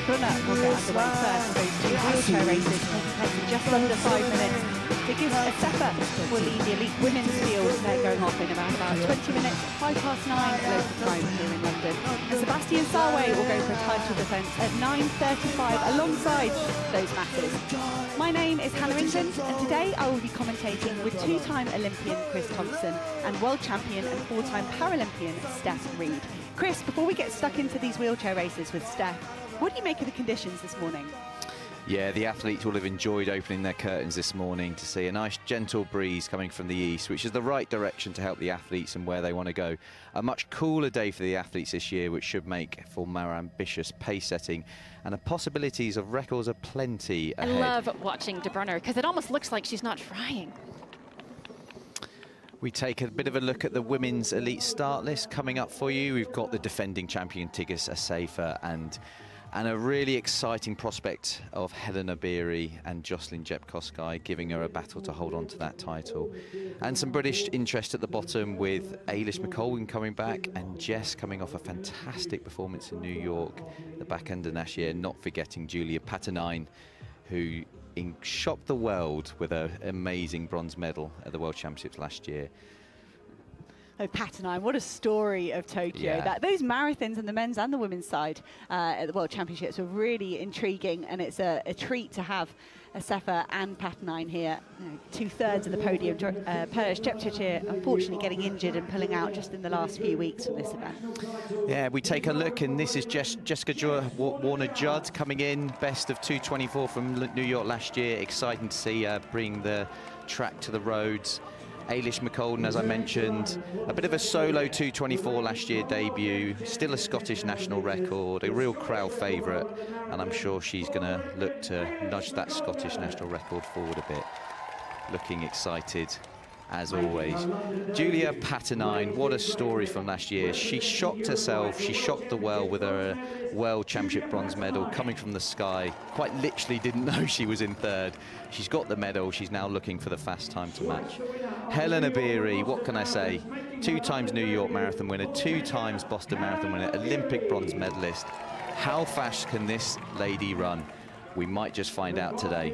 the Brunner will get underway first. Those two wheelchair races taking place in just under 5 minutes. Kejelcha will lead the elite women's field. They're going off in around about 20 minutes, 9:05 local time here in London. And Sebastian Sawe will go for a title defence at 9:35 alongside those masses. My name is Hannah England, and today I will be commentating with two-time Olympian Chris Thompson and world champion and four-time Paralympian Steph Reed. Chris, before we get stuck into these wheelchair races with Steph, what do you make of the conditions this morning? Yeah, the athletes will have enjoyed opening their curtains this morning to see a nice gentle breeze coming from the east, which is the right direction to help the athletes and where they want to go. A much cooler day for the athletes this year, which should make for more ambitious pace setting, and the possibilities of records are plenty ahead. I love watching De Brunner because it almost looks like she's not trying. We take a bit of a look at the women's elite start list coming up for you. We've got the defending champion Kejelcha and a really exciting prospect of Helena Beery and Jocelyn Jepkosgei, giving her a battle to hold on to that title. And some British interest at the bottom with Ailish McColgan coming back and Jess coming off a fantastic performance in New York the back end of last year, not forgetting Julia Patternine, who shocked the world with an amazing bronze medal at the World Championships last year. Oh, Patternine, what a story of Tokyo. Yeah. Those marathons on the men's and the women's side at the World Championships were really intriguing, and it's a treat to have Kejelcha and Patternine here. Two-thirds of the podium. Kejelcha unfortunately getting injured and pulling out just in the last few weeks from this event. Yeah, we take a look, and this is Jessica Warner-Judd coming in, best of 2:24 from New York last year. Exciting to see her bring the track to the roads. Ailish McColgan, as I mentioned, a bit of a solo 2:24 last year debut, still a Scottish national record, a real crowd favourite, and I'm sure she's going to look to nudge that Scottish national record forward a bit. Looking excited, as always. Julia Patternine, what a story from last year. She shocked herself, she shocked the world with her World Championship bronze medal coming from the sky. Quite literally didn't know she was in third. She's got the medal, she's now looking for the fast time to match. Helena Beery, what can I say? 2 times New York Marathon winner, 2 times Boston Marathon winner, Olympic bronze medalist. How fast can this lady run? We might just find out today.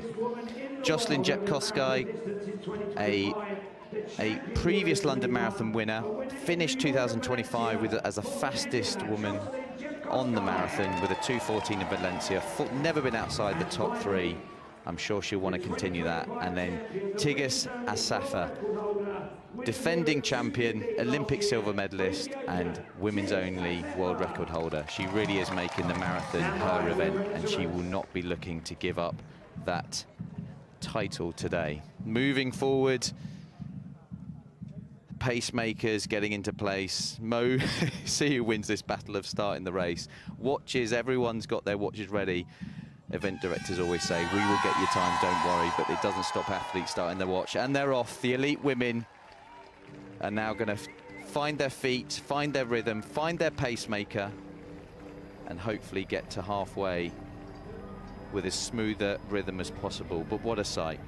Jocelyn Jepkosgei, a previous London Marathon winner, finished 2025 as the fastest woman on the marathon with a 2:14 in Valencia. Never been outside the top 3. I'm sure she'll want to continue that. And then Kejelcha, defending champion, Olympic silver medalist, and women's only world record holder. She really is making the marathon her event, and she will not be looking to give up that title today. Moving forward, pacemakers getting into place. Mo, see who wins this battle of starting the race. Watches, everyone's got their watches ready. Event directors always say, we will get your time, don't worry, but it doesn't stop athletes starting their watch. And they're off. The elite women are now going to find their feet, find their rhythm, find their pacemaker, and hopefully get to halfway with as smoother rhythm as possible. But what a sight.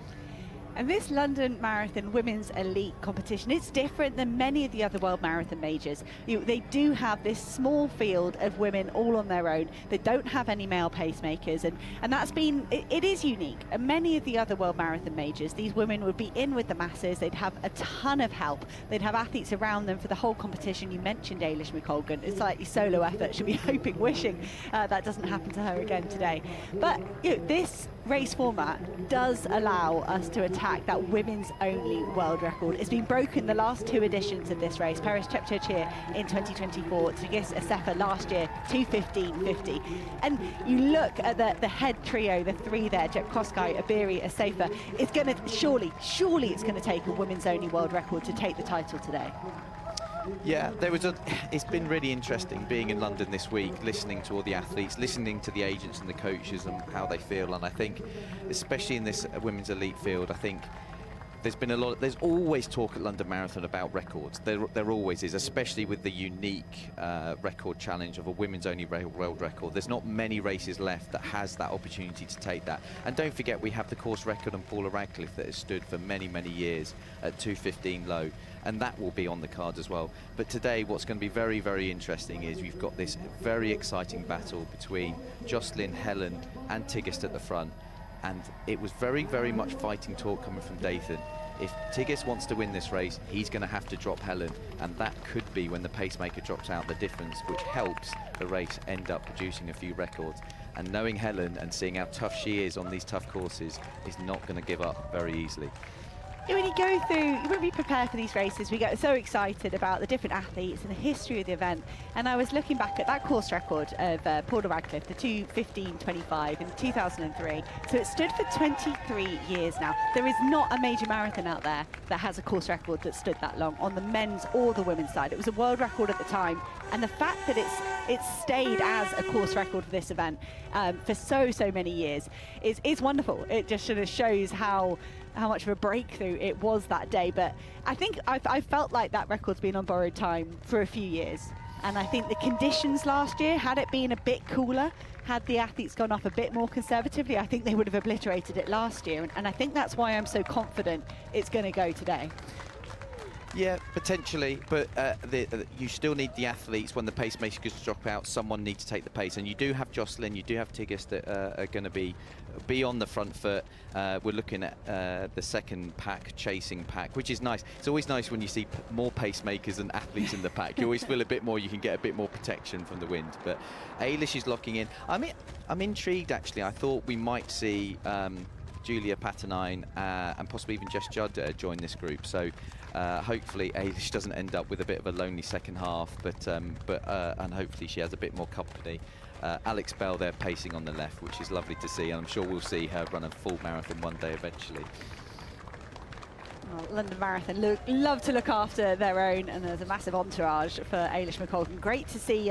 And this London Marathon Women's Elite competition, it's different than many of the other World Marathon majors. They do have this small field of women all on their own. They don't have any male pacemakers, and that's been, it is unique. And many of the other World Marathon majors, these women would be in with the masses. They'd have a ton of help. They'd have athletes around them for the whole competition. You mentioned Ailish McColgan. It's like a solo effort. She'll be hoping, wishing that doesn't happen to her again today. But this race format does allow us to attack that women's only world record. It's been broken the last 2 editions of this race. Kejelcha in 2024, Kejelcha last year, 2:15.50. And you look at the head trio, the 3 there, Jepkosgei, Beery, Kejelcha. It's going to, surely it's going to take a women's only world record to take the title today. Yeah, it's been really interesting being in London this week, listening to all the athletes, listening to the agents and the coaches and how they feel. And I think, especially in this women's elite field, I think there's always talk at London Marathon about records. There always is, especially with the unique record challenge of a women's only world record. There's not many races left that has that opportunity to take that. And don't forget, we have the course record on Paula Radcliffe that has stood for many, many years at 2:15 low. And that will be on the cards as well. But today, what's going to be very, very interesting is we've got this very exciting battle between Jocelyn, Helen and Tigist at the front. And it was very, very much fighting talk coming from Dathan. If Tigist wants to win this race, he's going to have to drop Helen, and that could be, when the pacemaker drops out, the difference, which helps the race end up producing a few records. And knowing Helen and seeing how tough she is on these tough courses, is not going to give up very easily. When you go through, when we prepare for these races, we get so excited about the different athletes and the history of the event. And I was looking back at that course record of Paula Radcliffe, the 2:15.25 in 2003. So it stood for 23 years now. There is not a major marathon out there that has a course record that stood that long on the men's or the women's side. It was a world record at the time. And the fact that it's stayed as a course record for this event for so many years is wonderful. It just sort of shows how much of a breakthrough it was that day. But I think I felt like that record's been on borrowed time for a few years. And I think the conditions last year, had it been a bit cooler, had the athletes gone off a bit more conservatively, I think they would have obliterated it last year. And I think that's why I'm so confident it's going to go today. Yeah, potentially, but you still need the athletes. When the pacemakers drop out, someone needs to take the pace, and you do have Jocelyn, you do have Tigist that are going to be on the front foot. We're looking at the second pack, chasing pack, which is nice. It's always nice when you see more pacemakers than athletes in the pack. You always feel a bit more, you can get a bit more protection from the wind. But Eilish is locking in. I'm intrigued, actually. I thought we might see Julia Patanine and possibly even Jess Judd join this group. So hopefully Eilish doesn't end up with a bit of a lonely second half, and hopefully she has a bit more company. Alex Bell there pacing on the left, which is lovely to see, and I'm sure we'll see her run a full marathon one day eventually. Well, London Marathon love to look after their own, and there's a massive entourage for Eilish McColgan. Great to see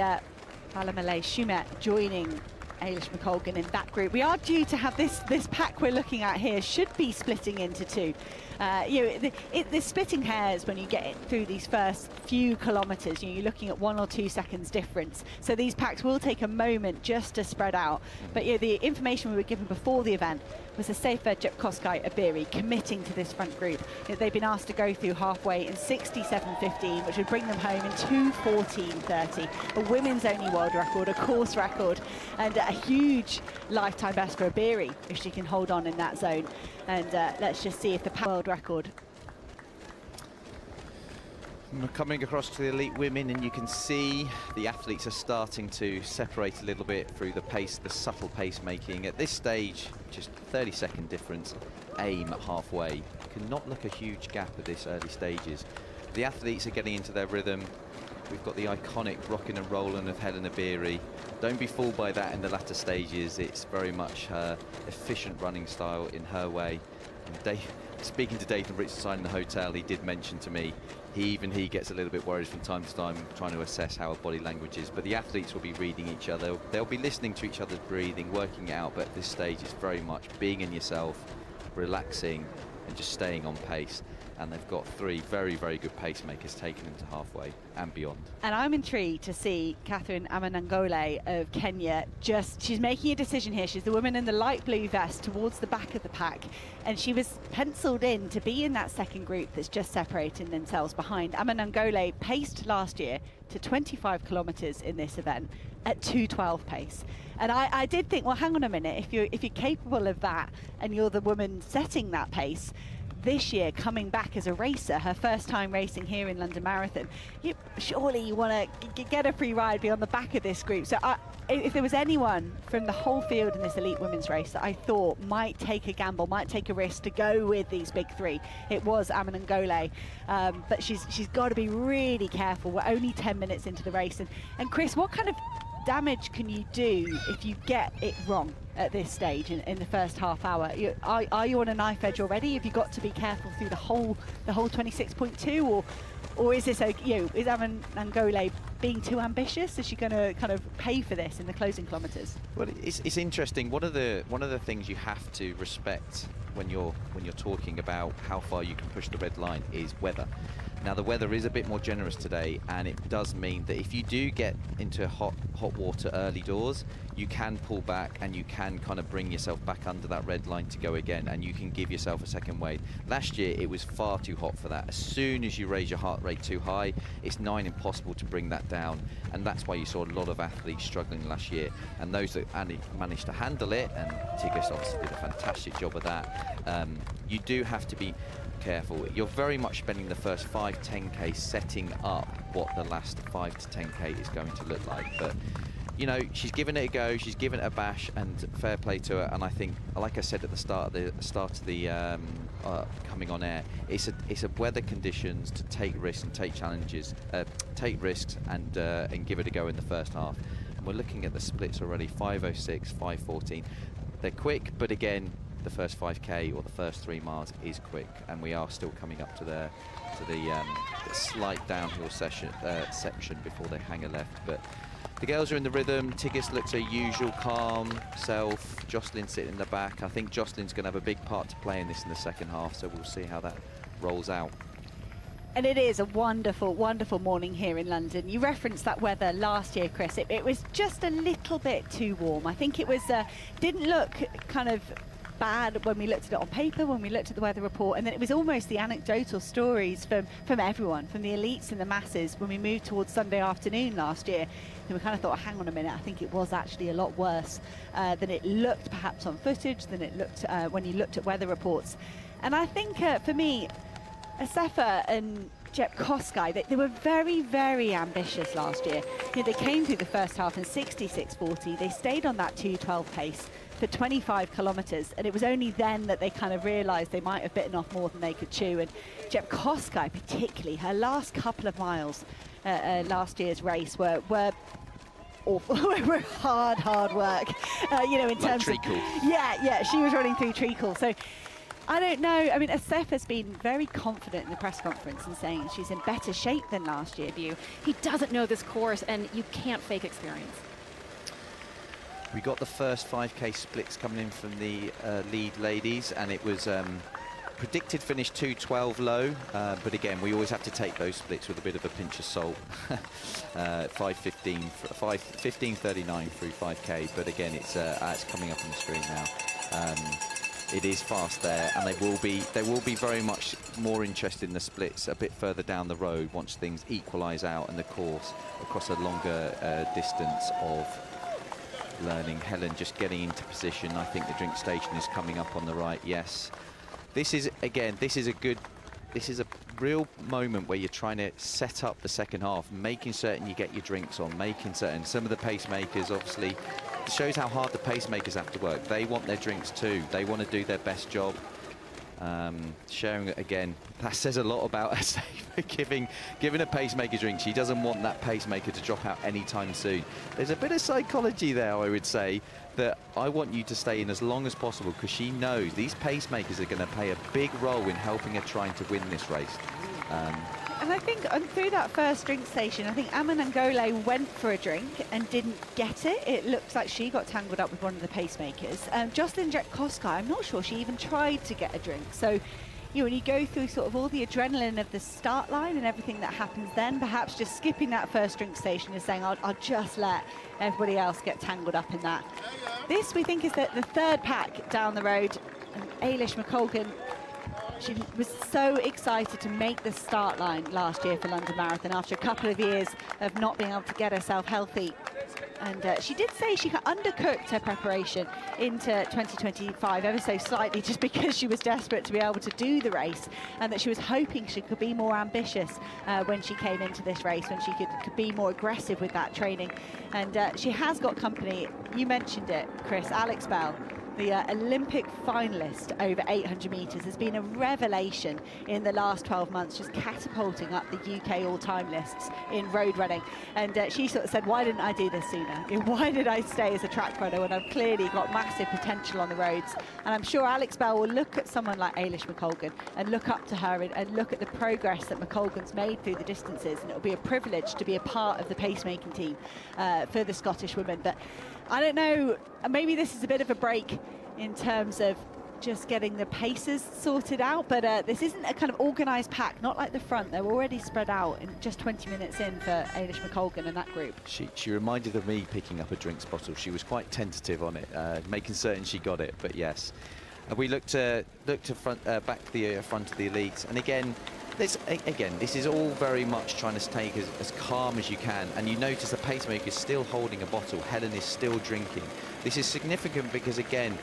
Valamale Shumet joining Eilish McColgan in that group. We are due to have this pack we're looking at here should be splitting into two. The splitting hairs when you get through these first few kilometres. You're looking at 1 or 2 seconds difference. So these packs will take a moment just to spread out. But the information we were given before the event was the Safer Jepkoskai Abiri committing to this front group. They've been asked to go through halfway in 67.15, which would bring them home in 2:14.30. A women's only world record, a course record, and a huge lifetime best for Abiri if she can hold on in that zone. And let's just see if the world record. We're coming across to the elite women, and you can see the athletes are starting to separate a little bit through the pace, the subtle pace making. At this stage, just 30-second difference, aim at halfway. Cannot look a huge gap at this early stages. The athletes are getting into their rhythm. We've got the iconic rockin' and rollin' of Helen Abiri. Don't be fooled by that in the latter stages. It's very much her efficient running style in her way. And speaking to Dathan Richardson in the hotel, he did mention to me, he gets a little bit worried from time to time trying to assess how her body language is. But the athletes will be reading each other. They'll be listening to each other's breathing, working it out. But at this stage, it's very much being in yourself, relaxing, and just staying on pace. And they've got 3 very, very good pacemakers taking them to halfway and beyond. And I'm intrigued to see Catherine Amanangole of Kenya. She's making a decision here. She's the woman in the light blue vest towards the back of the pack. And she was penciled in to be in that second group that's just separating themselves behind. Amanangole paced last year to 25 kilometres in this event at 2:12 pace. And I did think, well, hang on a minute, if you're capable of that and you're the woman setting that pace, this year coming back as a racer, her first time racing here in London Marathon, surely you want to get a free ride, be on the back of this group. So if there was anyone from the whole field in this elite women's race that I thought might take a gamble, might take a risk to go with these big 3, it was Amanangole. But she's got to be really careful. We're only 10 minutes into the race. And Chris, what kind of damage can you do if you get it wrong at this stage in the first half hour? Are you on a knife edge already? Have you got to be careful through the whole 26.2, or is this is Aman Nangole being too ambitious? Is she going to kind of pay for this in the closing kilometres? Well, it's interesting. One of the things you have to respect when you're talking about how far you can push the red line is weather. Now the weather is a bit more generous today, and it does mean that if you do get into hot water early doors, you can pull back and you can kind of bring yourself back under that red line to go again, and you can give yourself a second wave. Last year it was far too hot for that. As soon as you raise your heart rate too high, it's nigh impossible to bring that down, and that's why you saw a lot of athletes struggling last year. And those that managed to handle it, and Tigges obviously did a fantastic job of that, you do have to be careful. You're very much spending the first 5-10k setting up what the last 5 to 10k is going to look like. But you know, she's given it a go, she's given it a bash, and fair play to her. And I think, like I said at the start of the coming on air, it's a weather conditions to take risks and take challenges, take risks and give it a go in the first half. And we're looking at the splits already: 5:06, 5:14. They're quick, but again, the first 5k or the first 3 miles is quick, and we are still coming up to the slight downhill section before they hang a left. But the girls are in the rhythm. Tigges looks her usual calm self. Jocelyn sitting in the back. I think Jocelyn's going to have a big part to play in this in the second half, so we'll see how that rolls out. And it is a wonderful, wonderful morning here in London. You referenced that weather last year, Chris. It was just a little bit too warm. I think it was didn't look kind of bad when we looked at it on paper, when we looked at the weather report, and then it was almost the anecdotal stories from everyone, from the elites and the masses, when we moved towards Sunday afternoon last year. And we kind of thought, hang on a minute, I think it was actually a lot worse than it looked perhaps on footage, than it looked when you looked at weather reports. And I think for me, Asefa and Jep Koskai, they were very, very ambitious last year. You know, they came through the first half in 66.40. They stayed on that 2:12 pace for 25 kilometres, and it was only then that they kind of realised they might have bitten off more than they could chew. And Jep Koskai particularly, her last couple of miles last year's race were awful. Were hard work, you know, in terms of treacle. Yeah, she was running through treacle. So I don't know. I mean, Asef has been very confident in the press conference and saying she's in better shape than last year. He doesn't know this course, and you can't fake experience. We got the first 5k splits coming in from the lead ladies, and it was predicted finish 2:12 low, but again, we always have to take those splits with a bit of a pinch of salt. 15:39 through 5k, but again, it's coming up on the screen now. It is fast there, and they will be very much more interested in the splits a bit further down the road once things equalise out and the course across a longer distance of learning. Helen just getting into position. I think the drink station is coming up on the right. Yes, this is a real moment where you're trying to set up the second half, making certain you get your drinks on, making certain some of the pacemakers, obviously it shows how hard the pacemakers have to work. They want their drinks too. They want to do their best job. Sharing it again, that says a lot about us. giving a pacemaker drink. She doesn't want that pacemaker to drop out anytime soon. There's a bit of psychology there, I would say, that I want you to stay in as long as possible, because she knows these pacemakers are going to play a big role in helping her trying to win this race. And I think through that first drink station, I think Aman Nangole went for a drink and didn't get it. It looks like she got tangled up with one of the pacemakers. Jocelyn Koska, I'm not sure she even tried to get a drink. So, you know, when you go through sort of all the adrenaline of the start line and everything that happens then, perhaps just skipping that first drink station and saying, I'll just let everybody else get tangled up in that. This, we think, is the third pack down the road. And Ailish McColgan, she was so excited to make the start line last year for London Marathon after a couple of years of not being able to get herself healthy. And she did say she undercooked her preparation into 2025 ever so slightly, just because she was desperate to be able to do the race, and that she was hoping she could be more ambitious when she came into this race, when she could be more aggressive with that training. And she has got company. You mentioned it, Chris, Alex Bell, the Olympic finalist over 800 metres, has been a revelation in the last 12 months, just catapulting up the UK all-time lists in road running. And she sort of said, why didn't I do this sooner? Why did I stay as a track runner when I've clearly got massive potential on the roads? And I'm sure Alex Bell will look at someone like Eilish McColgan and look up to her and look at the progress that McColgan's made through the distances, and it'll be a privilege to be a part of the pacemaking team for the Scottish women. But I don't know, maybe this is a bit of a break in terms of just getting the paces sorted out, but this isn't a kind of organised pack, not like the front. They're already spread out in just 20 minutes in for Eilish McColgan and that group. She reminded of me picking up a drinks bottle. She was quite tentative on it, making certain she got it, but yes. We look to front, back to the front of the elites, and again, this is all very much trying to stay as calm as you can, and you notice the pacemaker is still holding a bottle. Helen is still drinking. This is significant because, again,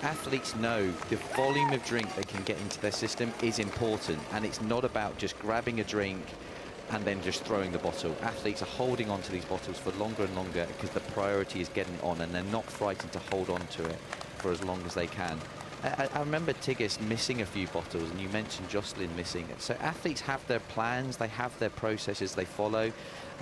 athletes know the volume of drink they can get into their system is important, and it's not about just grabbing a drink and then just throwing the bottle. Athletes are holding on to these bottles for longer and longer because the priority is getting on, and they're not frightened to hold on to it for as long as they can. I remember Tigges missing a few bottles, and you mentioned Jocelyn missing it. So athletes have their plans, they have their processes they follow,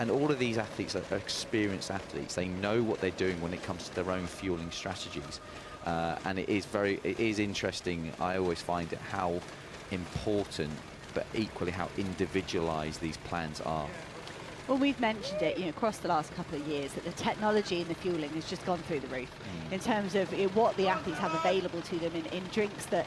and all of these athletes are experienced athletes. They know what they're doing when it comes to their own fueling strategies. And it is interesting. I always find it how important, but equally how individualized these plans are. Well, we've mentioned it, across the last couple of years, that the technology in the fueling has just gone through the roof in terms of what the athletes have available to them in drinks that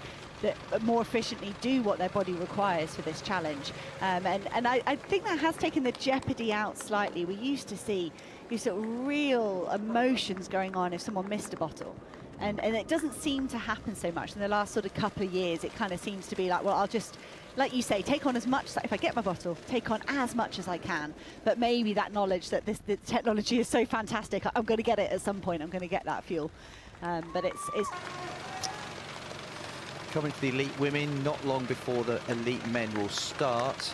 more efficiently do what their body requires for this challenge. And I think that has taken the jeopardy out slightly. We used to see these sort of real emotions going on if someone missed a bottle. And it doesn't seem to happen so much in the last sort of couple of years. It kind of seems to be like, well, I'll just, like you say, take on as much, if I get my bottle, take on as much as I can. But maybe that knowledge that the technology is so fantastic, I'm going to get it at some point, I'm going to get that fuel. But it's coming to the elite women, not long before the elite men will start.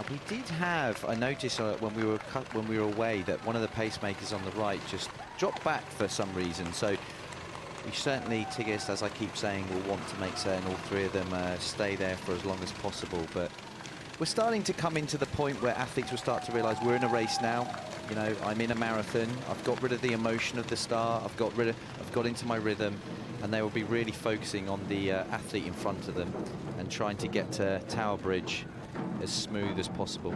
We did have, I noticed when we were away, that one of the pacemakers on the right just dropped back for some reason. So we certainly, Tigges, as I keep saying, will want to make certain all three of them stay there for as long as possible. But we're starting to come into the point where athletes will start to realise we're in a race now. I'm in a marathon. I've got rid of the emotion of the start. I've got into my rhythm, and they will be really focusing on the athlete in front of them and trying to get to Tower Bridge as smooth as possible.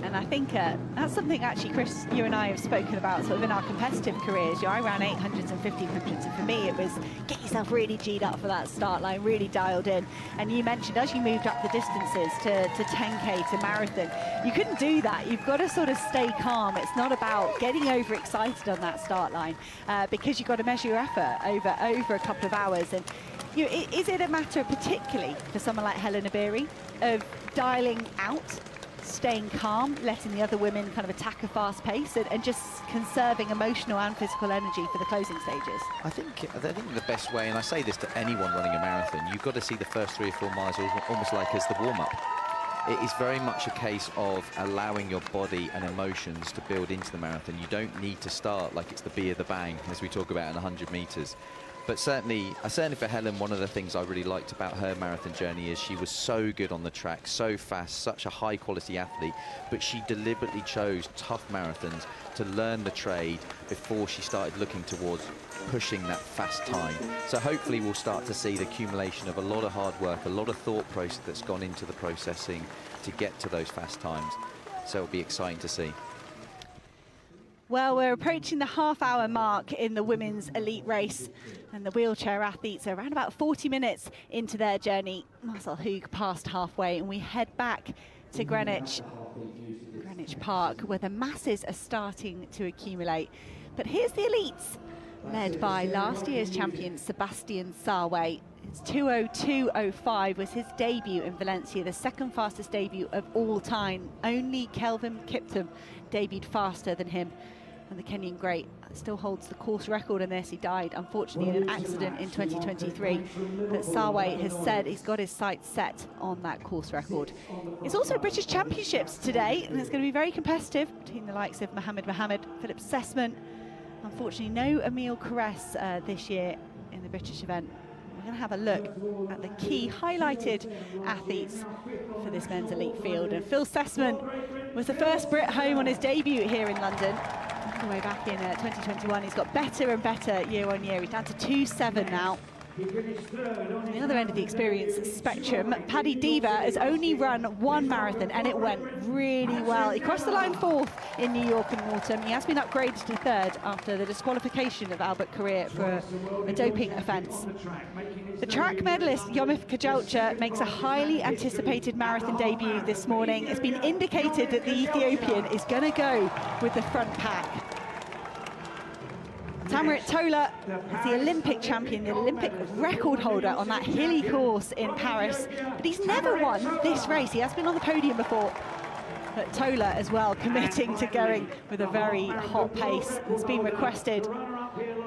And I think that's something, actually, Chris, you and I have spoken about sort of in our competitive careers. I ran 800s and 1500s, and for me it was get yourself really G'd up for that start line, really dialed in. And you mentioned as you moved up the distances to 10K to marathon, you couldn't do that. You've got to sort of stay calm. It's not about getting overexcited on that start line because you've got to measure your effort over a couple of hours. And is it a matter, particularly for someone like Helen Obiri, of dialing out, staying calm, letting the other women kind of attack a fast pace, and just conserving emotional and physical energy for the closing stages? I think the best way, and I say this to anyone running a marathon, you've got to see the first 3 or 4 miles almost like as the warm-up. It is very much a case of allowing your body and emotions to build into the marathon. You don't need to start like it's the bee of the bang, as we talk about in 100 metres. But certainly for Helen, one of the things I really liked about her marathon journey is she was so good on the track, so fast, such a high-quality athlete, but she deliberately chose tough marathons to learn the trade before she started looking towards pushing that fast time. So hopefully we'll start to see the accumulation of a lot of hard work, a lot of thought process that's gone into the processing to get to those fast times. So it'll be exciting to see. Well, we're approaching the half-hour mark in the women's elite race, and the wheelchair athletes are around about 40 minutes into their journey. Marcel Hoog passed halfway, and we head back to Greenwich Park, where the masses are starting to accumulate. But here's the elites, led by last year's champion Sebastian Sawe. It's 2:02.05 was his debut in Valencia, the second fastest debut of all time. Only Kelvin Kiptum debuted faster than him. And the Kenyan great still holds the course record in this. He died, unfortunately, in an accident in 2023. But Sawe has said he's got his sights set on that course record. It's also British Championships today, and it's going to be very competitive between the likes of Mohammed, Philip Sessman, Unfortunately, no Emile Caress this year in the British event. We're going to have a look at the key highlighted athletes for this men's elite field. And Phil Sessman was the first Brit home on his debut here in London. All the way back in 2021, he's got better and better year on year. He's down to 2.7 now. On the other end of the experience spectrum, Paddy Diva has only run one marathon and it went really well. He crossed the line 4th in New York and Autumn. He has been upgraded to 3rd after the disqualification of Albert Correa for a doping offence. The track medalist Yomif Kejelcha makes a highly anticipated marathon debut this morning. It's been indicated that the Ethiopian is going to go with the front pack. Tamirat Tola is the Olympic champion, the Olympic record holder on that hilly course in Paris, but he's never won this race. He has been on the podium before, but Tola as well committing to going with a very hot pace. It's been requested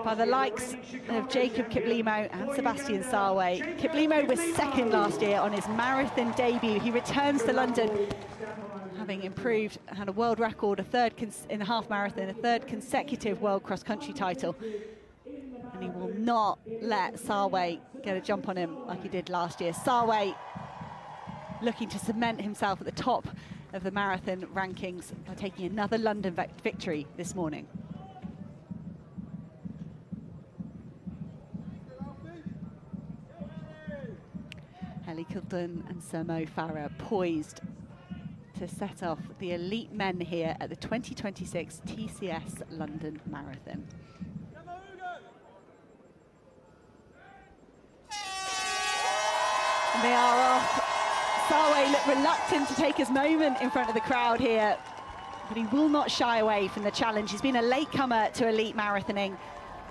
by the likes of Jacob Kiplimo and Sebastian Sawe. Kiplimo was 2nd last year on his marathon debut. He returns to London having improved, had a world record, a 3rd in the half marathon, a 3rd consecutive world cross-country title. And he will not let Sawe get a jump on him like he did last year. Sawe looking to cement himself at the top of the marathon rankings by taking another London victory this morning. Heli Kilden and Sir Mo Farah poised to set off the elite men here at the 2026 TCS London Marathon. And they are off. Sawe looked reluctant to take his moment in front of the crowd here, but he will not shy away from the challenge. He's been a latecomer to elite marathoning.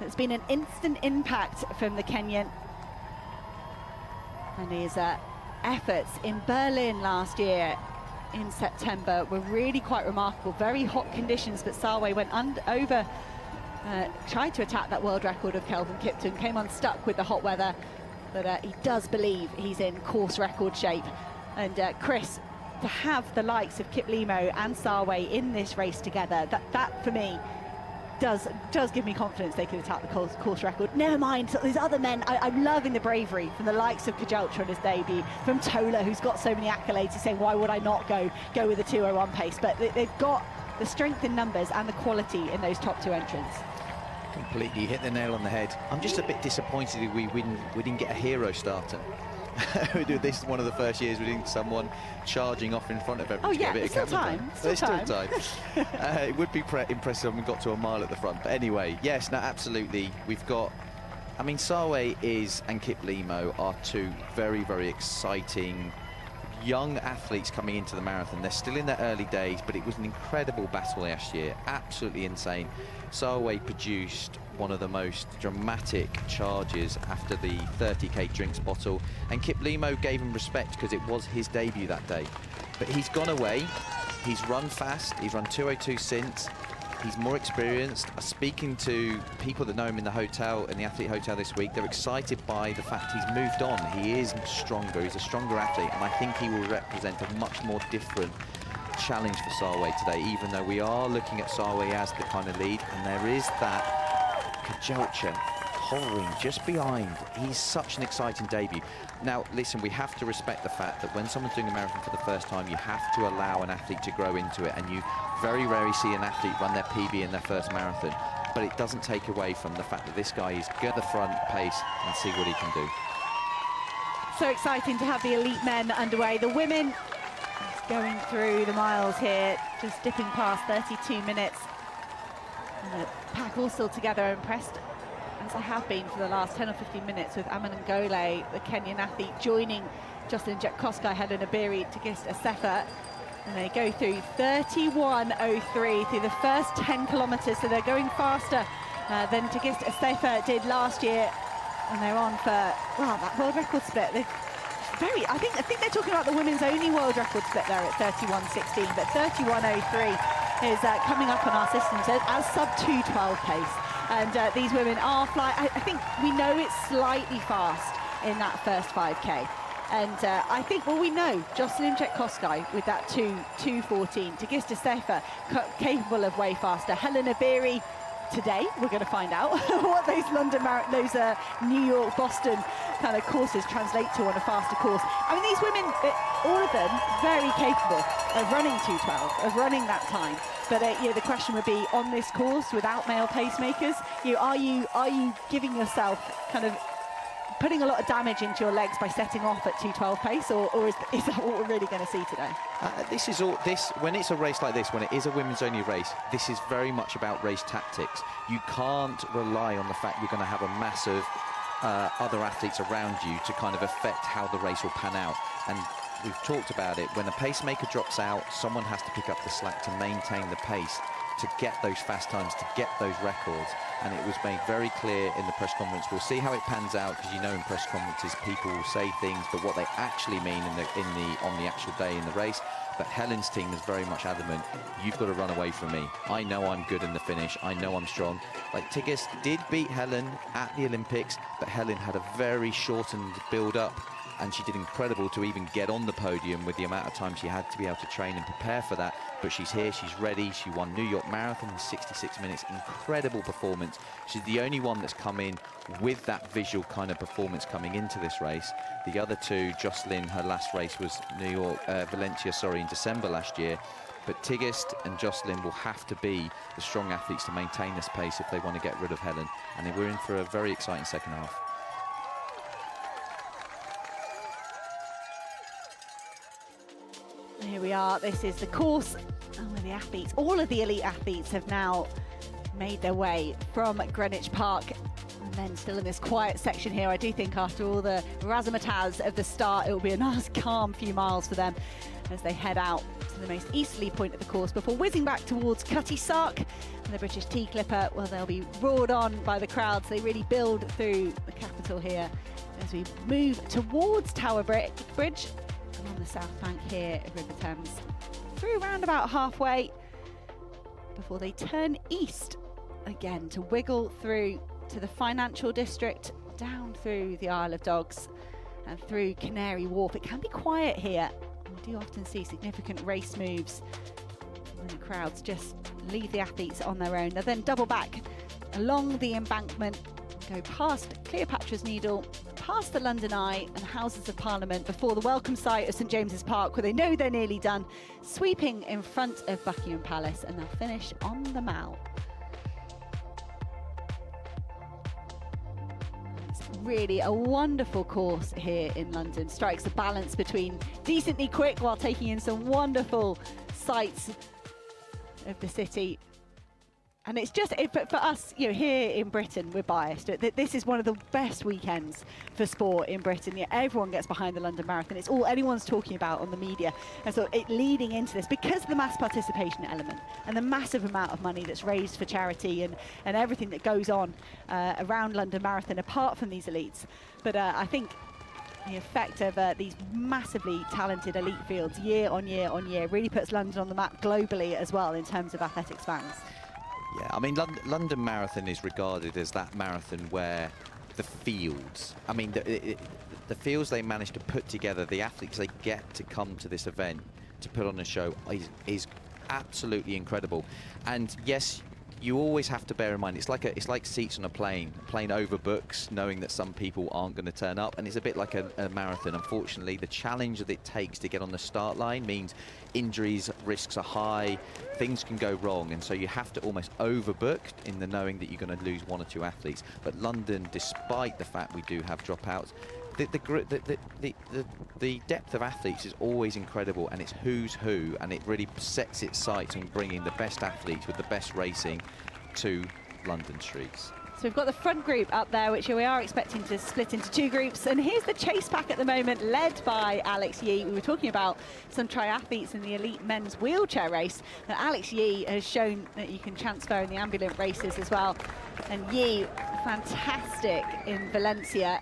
It's been an instant impact from the Kenyan. And his efforts in Berlin last year in September were really quite remarkable. Very hot conditions, but Sawe went tried to attack that world record of Kelvin Kipton, came unstuck with the hot weather, but he does believe he's in course record shape. And Chris, to have the likes of Kiplimo and Sawe in this race together, that for me does give me confidence they could attack the course record. Never mind these other men. I'm loving the bravery from the likes of Kejelcha on his debut, from Tola, who's got so many accolades. He's saying, why would I not go with a 2:01 pace? But they've got the strength in numbers and the quality in those top 2 entrants. Completely hit the nail on the head. I'm just a bit disappointed we didn't get a hero starter. This is one of the first years we didn't get someone charging off in front of everyone. Oh yeah, there's still time. There's still time. It would be impressive if we got to a mile at the front. But anyway, yes, no, absolutely. We've got, I mean, Sawe and Kiplimo are 2 very, very exciting young athletes coming into the marathon. They're still in their early days, but it was an incredible battle last year. Absolutely insane. Sawe produced one of the most dramatic charges after the 30k drinks bottle, and Kiplimo gave him respect because it was his debut that day. But he's gone away, he's run fast, he's run 2:02 since, he's more experienced. Speaking to people that know him in the hotel, in the athlete hotel this week, they're excited by the fact he's moved on. He is stronger, he's a stronger athlete, and I think he will represent a much more different challenge for Sawe today, even though we are looking at Sawe as the kind of lead, and there is that Kejelcha hovering just behind. He's such an exciting debut. Now, listen, we have to respect the fact that when someone's doing a marathon for the first time, you have to allow an athlete to grow into it, and you very rarely see an athlete run their PB in their first marathon. But it doesn't take away from the fact that this guy is get the front pace and see what he can do. So exciting to have the elite men underway. The women going through the miles here, just dipping past 32 minutes. And the pack all still together, impressed as I have been for the last 10 or 15 minutes with Aman Ngole, the Kenyan athlete, joining Jocelyn Jetkosgei, Helen Obiri, Tigist Asefa. And they go through 31:03 through the first 10 kilometres, so they're going faster than Tigist Asefa did last year. And they're on for, wow, that world record split. I think they're talking about the women's only world record split there at 31:16, but 31:03 is coming up on our systems as sub 2:12 pace. And these women are flying. I think we know it's slightly fast in that first 5K. And I think, well, we know Jocelyn Jetkosgei with that 2:14, Tigist Asefa capable of way faster. Helen Obiri today we're going to find out what those New York, Boston kind of courses translate to on a faster course. I mean, these women, all of them, very capable of running 2:12, of running that time. But the question would be, on this course without male pacemakers, are you giving yourself kind of putting a lot of damage into your legs by setting off at 2:12 pace, or is that what we're really going to see today? When it's a race like this, when it is a women's only race, this is very much about race tactics. You can't rely on the fact you're going to have a massive other athletes around you to kind of affect how the race will pan out. And we've talked about it, when a pacemaker drops out, someone has to pick up the slack to maintain the pace, to get those fast times, to get those records. And it was made very clear in the press conference. We'll see how it pans out, because in press conferences people will say things, but what they actually mean on the actual day in the race. But Helen's team is very much adamant, you've got to run away from me. I know I'm good in the finish, I know I'm strong. Like, Tigges did beat Helen at the Olympics, but Helen had a very shortened build-up, and she did incredible to even get on the podium with the amount of time she had to be able to train and prepare for that. But she's here, she's ready. She won New York Marathon in 66 minutes, incredible performance. She's the only one that's come in with that visual kind of performance coming into this race. The other two, Jocelyn, her last race was Valencia, in December last year. But Tigges and Jocelyn will have to be the strong athletes to maintain this pace if they want to get rid of Helen. And we're in for a very exciting second half. Here we are. This is the course where the athletes, all of the elite athletes, have now made their way from Greenwich Park. And then still in this quiet section here, I do think after all the razzmatazz of the start, it will be a nice calm few miles for them as they head out to the most easterly point of the course before whizzing back towards Cutty Sark and the British Tea Clipper. Well, they'll be roared on by the crowds. They really build through the capital here as we move towards Tower Bridge. On the south bank here of River Thames, through round about halfway before they turn east again to wiggle through to the financial district, down through the Isle of Dogs and through Canary Wharf. It can be quiet here. We do often see significant race moves when the crowds just leave the athletes on their own. They'll then double back along the embankment, go past Cleopatra's Needle, past the London Eye and Houses of Parliament before the welcome site of St James's Park, where they know they're nearly done, sweeping in front of Buckingham Palace, and they'll finish on the Mall. It's really a wonderful course here in London. Strikes a balance between decently quick while taking in some wonderful sights of the city. And it's just, for us, here in Britain, we're biased. This is one of the best weekends for sport in Britain. Everyone gets behind the London Marathon. It's all anyone's talking about on the media. And so leading into this, because of the mass participation element and the massive amount of money that's raised for charity and everything that goes on around London Marathon, apart from these elites. But I think the effect of these massively talented elite fields year on year on year really puts London on the map globally as well in terms of athletics fans. Yeah, I mean, London Marathon is regarded as that marathon where the fields, I mean, the fields they manage to put together, the athletes they get to come to this event to put on a show is absolutely incredible. And yes, you always have to bear in mind, it's like seats on a plane. A plane overbooks, knowing that some people aren't going to turn up, and it's a bit like a marathon. Unfortunately, the challenge that it takes to get on the start line means injuries, risks are high, things can go wrong, and so you have to almost overbook in the knowing that you're going to lose one or two athletes. But London, despite the fact we do have dropouts, the depth of athletes is always incredible, and it's who's who, and it really sets its sights on bringing the best athletes with the best racing to London streets. So we've got the front group up there, which we are expecting to split into two groups. And here's the chase pack at the moment, led by Alex Yee. We were talking about some triathletes in the elite men's wheelchair race. Now, Alex Yee has shown that you can transfer in the ambulant races as well. And Yee, fantastic in Valencia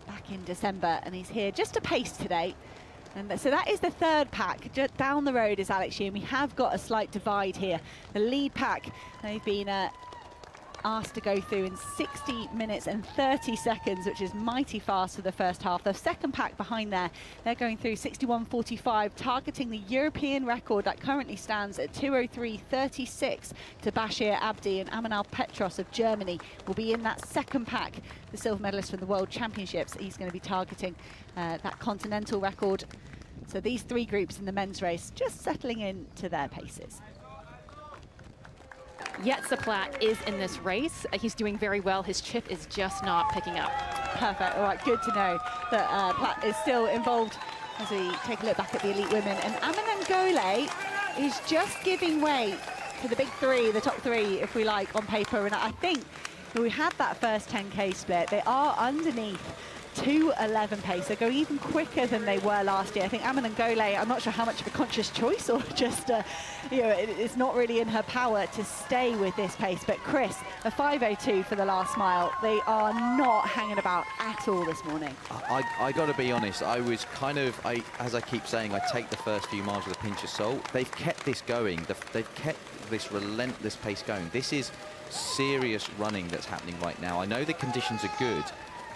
back in December, and he's here just to pace today. And so that is the third pack. Just down the road is Alex Yee, and we have got a slight divide here. The lead pack, they've been asked to go through in 60 minutes and 30 seconds, which is mighty fast for the first half. The second pack behind there, they're going through 61.45, targeting the European record that currently stands at 2:03.36 to Bashir Abdi, and Amanal Petros of Germany will be in that second pack. The silver medalist from the World Championships, he's going to be targeting that continental record. So these three groups in the men's race just settling into their paces. Yet Platt is in this race. He's doing very well. His chip is just not picking up. Perfect. All right, good to know that Platt is still involved as we take a look back at the elite women. And Amanen Gole is just giving way to the big three, the top three, if we like, on paper. And I think we had that first 10K split. They are underneath 2:11 pace. They're going even quicker than they were last year. I think Amanen Gole, I'm not sure how much of a conscious choice or just, you know, it's not really in her power to stay with this pace. But Chris, a 5:02 for the last mile. They are not hanging about at all this morning. I got to be honest, I was kind of, as I keep saying, I take the first few miles with a pinch of salt. They've kept this going. They've kept this relentless pace going. This is serious running that's happening right now. I know the conditions are good,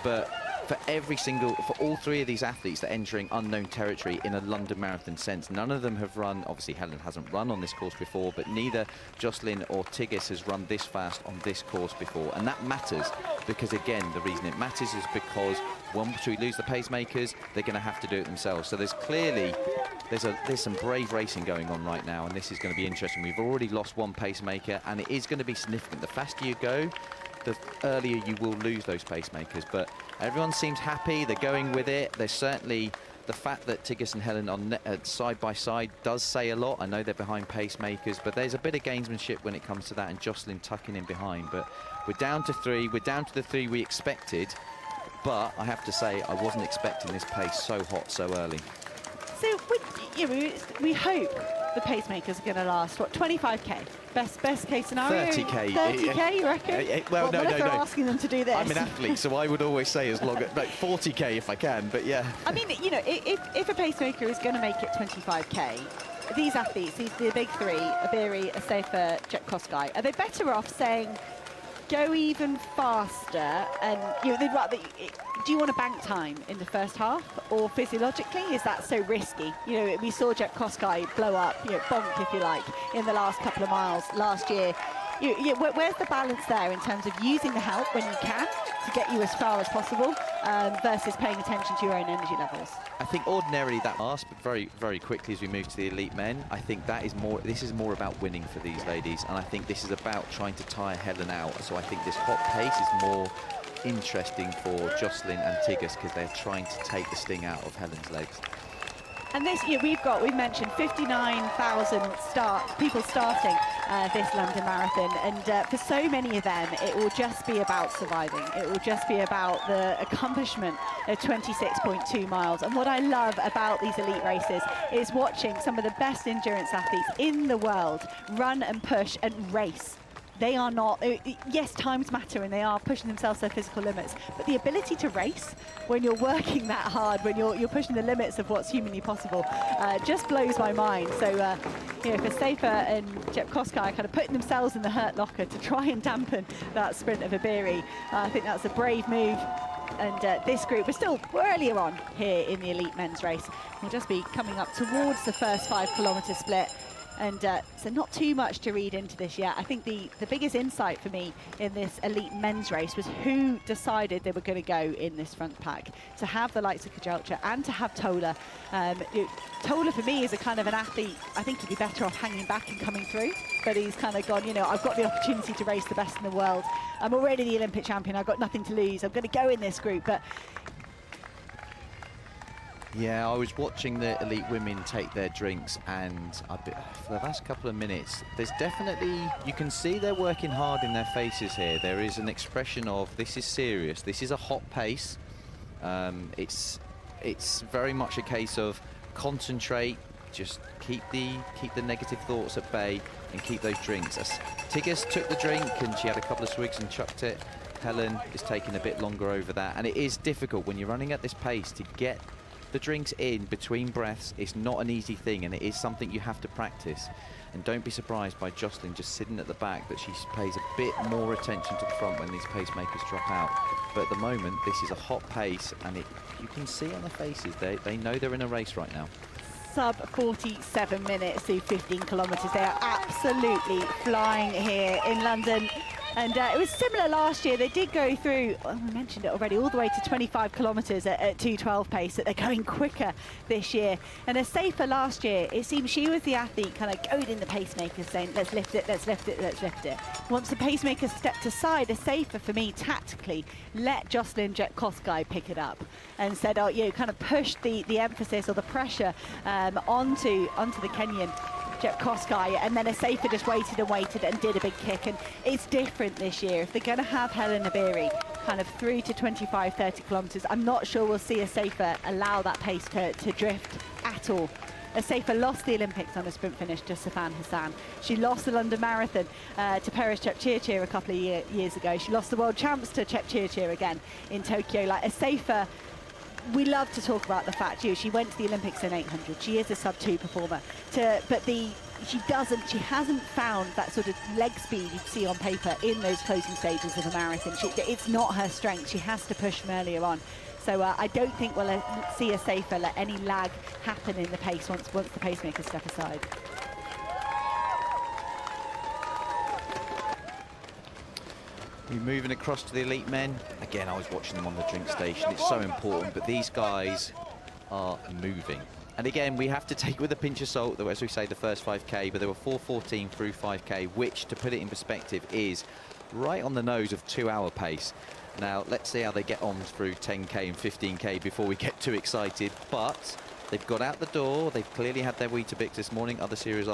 but for all three of these athletes that are entering unknown territory in a London Marathon sense, none of them have run, obviously Helen hasn't run on this course before, but neither Jocelyn or Tigges has run this fast on this course before. And that matters because, again, the reason it matters is because once we lose the pacemakers, they're going to have to do it themselves. So there's clearly, there's some brave racing going on right now, and this is going to be interesting. We've already lost one pacemaker, and it is going to be significant. The faster you go, the earlier you will lose those pacemakers, but everyone seems happy. They're going with it. There's certainly the fact that Tigges and Helen are side by side does say a lot. I know they're behind pacemakers, but there's a bit of gamesmanship when it comes to that, and Jocelyn tucking in behind. But we're down to three. We're down to the three we expected, but I have to say I wasn't expecting this pace so hot so early. So we hope the pacemakers are going to last, what, 25K? Best case scenario? 30K. 30K, you reckon? Well, what no, if no, they're no. asking them to do this? I'm an athlete, so I would always say as long as, like, 40K if I can, but yeah. I mean, you know, if a pacemaker is going to make it 25K, these athletes, the big three, Abiri, Asefa, Jet Koskai, are they better off saying, go even faster, and you know, they'd rather, do you want to bank time in the first half, or physiologically is that so risky? You know, we saw Jet Koskai blow up, you know, bonk if you like, in the last couple of miles last year. Where's the balance there in terms of using the help when you can to get you as far as possible versus paying attention to your own energy levels? I think ordinarily that lasts, but very, very quickly as we move to the elite men, I think that is more, this is more about winning for these ladies, and I think this is about trying to tire Helen out. So I think this hot pace is more interesting for Jocelyn and Tigges because they're trying to take the sting out of Helen's legs. And this year we've mentioned 59,000 people starting this London Marathon, and for so many of them it will just be about surviving. It will just be about the accomplishment of 26.2 miles. And what I love about these elite races is watching some of the best endurance athletes in the world run and push and race. They are not, yes, times matter and they are pushing themselves to their physical limits, but the ability to race when you're working that hard, when you're pushing the limits of what's humanly possible, just blows my mind. So, you know, for Safer and Jet Koskai kind of putting themselves in the hurt locker to try and dampen that sprint of Abiri, I think that's a brave move. And this group, we're earlier on here in the elite men's race. We'll just be coming up towards the first 5 kilometre split. And so not too much to read into this yet. I think the biggest insight for me in this elite men's race was who decided they were going to go in this front pack. To have the likes of Kejelcha and to have Tola. Tola for me is a kind of an athlete, I think he'd be better off hanging back and coming through. But he's kind of gone, you know, I've got the opportunity to race the best in the world. I'm already the Olympic champion. I've got nothing to lose. I'm going to go in this group. But yeah, I was watching the elite women take their drinks, and for the last couple of minutes, there's definitely, you can see they're working hard in their faces here. There is an expression of, this is serious, this is a hot pace. It's very much a case of concentrate, just keep the negative thoughts at bay and keep those drinks. As Tigges took the drink and she had a couple of swigs and chucked it. Helen is taking a bit longer over that, and it is difficult when you're running at this pace to get the drinks in between breaths is not an easy thing, and it is something you have to practice. And don't be surprised by Jocelyn just sitting at the back that she pays a bit more attention to the front when these pacemakers drop out. But at the moment, this is a hot pace, and you can see on their faces, they know they're in a race right now. Sub 47 minutes through 15 kilometres. They are absolutely flying here in London. And it was similar last year. They did go through, well, we mentioned it already, all the way to 25 kilometres at 2:12 pace, that they're going quicker this year. And a safer last year, it seems she was the athlete kind of goading the pacemakers, saying, let's lift it, let's lift it, let's lift it. Once the pacemakers stepped aside, a safer for me tactically let Jocelyn Jetkowski pick it up and said, oh, you know, kind of pushed the emphasis or the pressure onto the Kenyan Jetkowski, and then a safer just waited and waited and did a big kick. And it's different this year. If they're going to have Helen Obiri kind of through to 25, 30 kilometres, I'm not sure we'll see a safer allow that pace to drift at all. A safer lost the Olympics on a sprint finish to Safan Hassan. She lost the London Marathon to Peres Chepchirchir a couple of years ago. She lost the World Champs to Chepchirchir again in Tokyo. Like a safer, we love to talk about the fact, she went to the Olympics in 800. She is a sub-2 performer. But she hasn't found that sort of leg speed you see on paper in those closing stages of a marathon. It's not her strength. She has to push from earlier on. So I don't think we'll see a safer let any lag happen in the pace once the pacemakers step aside. We're moving across to the elite men. Again, I was watching them on the drink station. It's so important, but these guys are moving. And again, we have to take with a pinch of salt, that, as we say, the first 5K, but there were 4:14 through 5K, which, to put it in perspective, is right on the nose of 2-hour pace. Now, let's see how they get on through 10K and 15K before we get too excited. But they've got out the door. They've clearly had their Weetabix this morning. Other cereals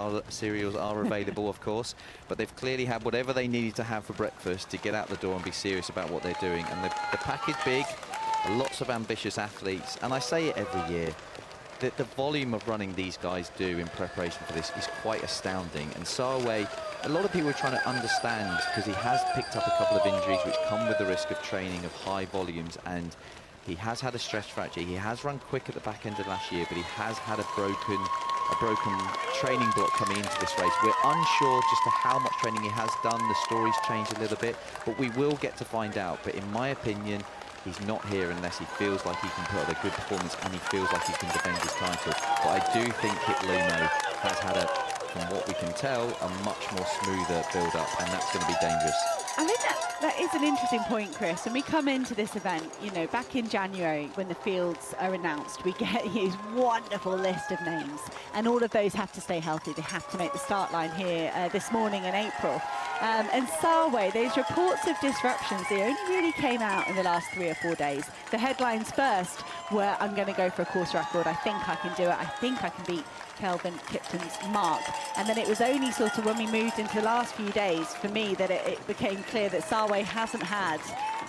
are available, of course. But they've clearly had whatever they needed to have for breakfast to get out the door and be serious about what they're doing. And the pack is big. Lots of ambitious athletes. And I say it every year. The volume of running these guys do in preparation for this is quite astounding. And Sawe, a lot of people are trying to understand, because he has picked up a couple of injuries which come with the risk of training of high volumes, and he has had a stress fracture. He has run quick at the back end of last year, but he has had a broken training block coming into this race. We're unsure just to how much training he has done. The story's changed a little bit, but we will get to find out. But in my opinion, he's not here unless he feels like he can put up a good performance and he feels like he can defend his title. But I do think Kiplimo has had from what we can tell, a much more smoother build-up, and that's going to be dangerous. I think that is an interesting point, Chris. When we come into this event, you know, back in January when the fields are announced, we get this wonderful list of names, and all of those have to stay healthy. They have to make the start line here this morning in April. And Sawe, those reports of disruptions, they only really came out in the last 3 or 4 days. The headlines first were, I'm going to go for a course record. I think I can do it. I think I can beat Kelvin Kipton's mark. And then it was only sort of when we moved into the last few days, for me, that it became clear that Sawe hasn't had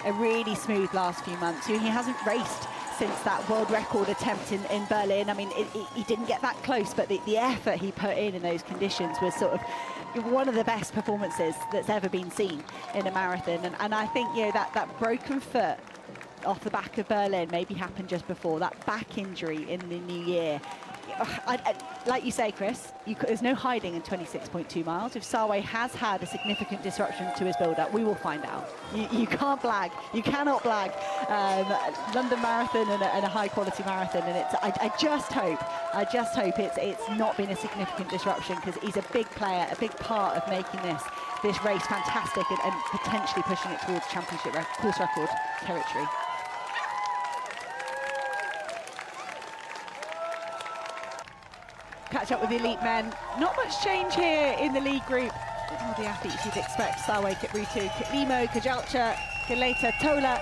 a really smooth last few months. He hasn't raced since that world record attempt in Berlin. I mean, he didn't get that close, but the effort he put in those conditions was sort of one of the best performances that's ever been seen in a marathon. And I think, you know, that broken foot off the back of Berlin maybe happened just before, that back injury in the new year. Like you say, Chris, there's no hiding in 26.2 miles. If Sawe has had a significant disruption to his build-up, we will find out. You can't blag. You cannot blag London Marathon and a high-quality marathon. And I just hope it's not been a significant disruption, because he's a big player, a big part of making this race fantastic and potentially pushing it towards championship course record territory. Catch up with the elite men. Not much change here in the lead group. All the athletes you'd expect: Sawe, Kipruto, Kiplimo, Kejelcha, Galeta, Tola,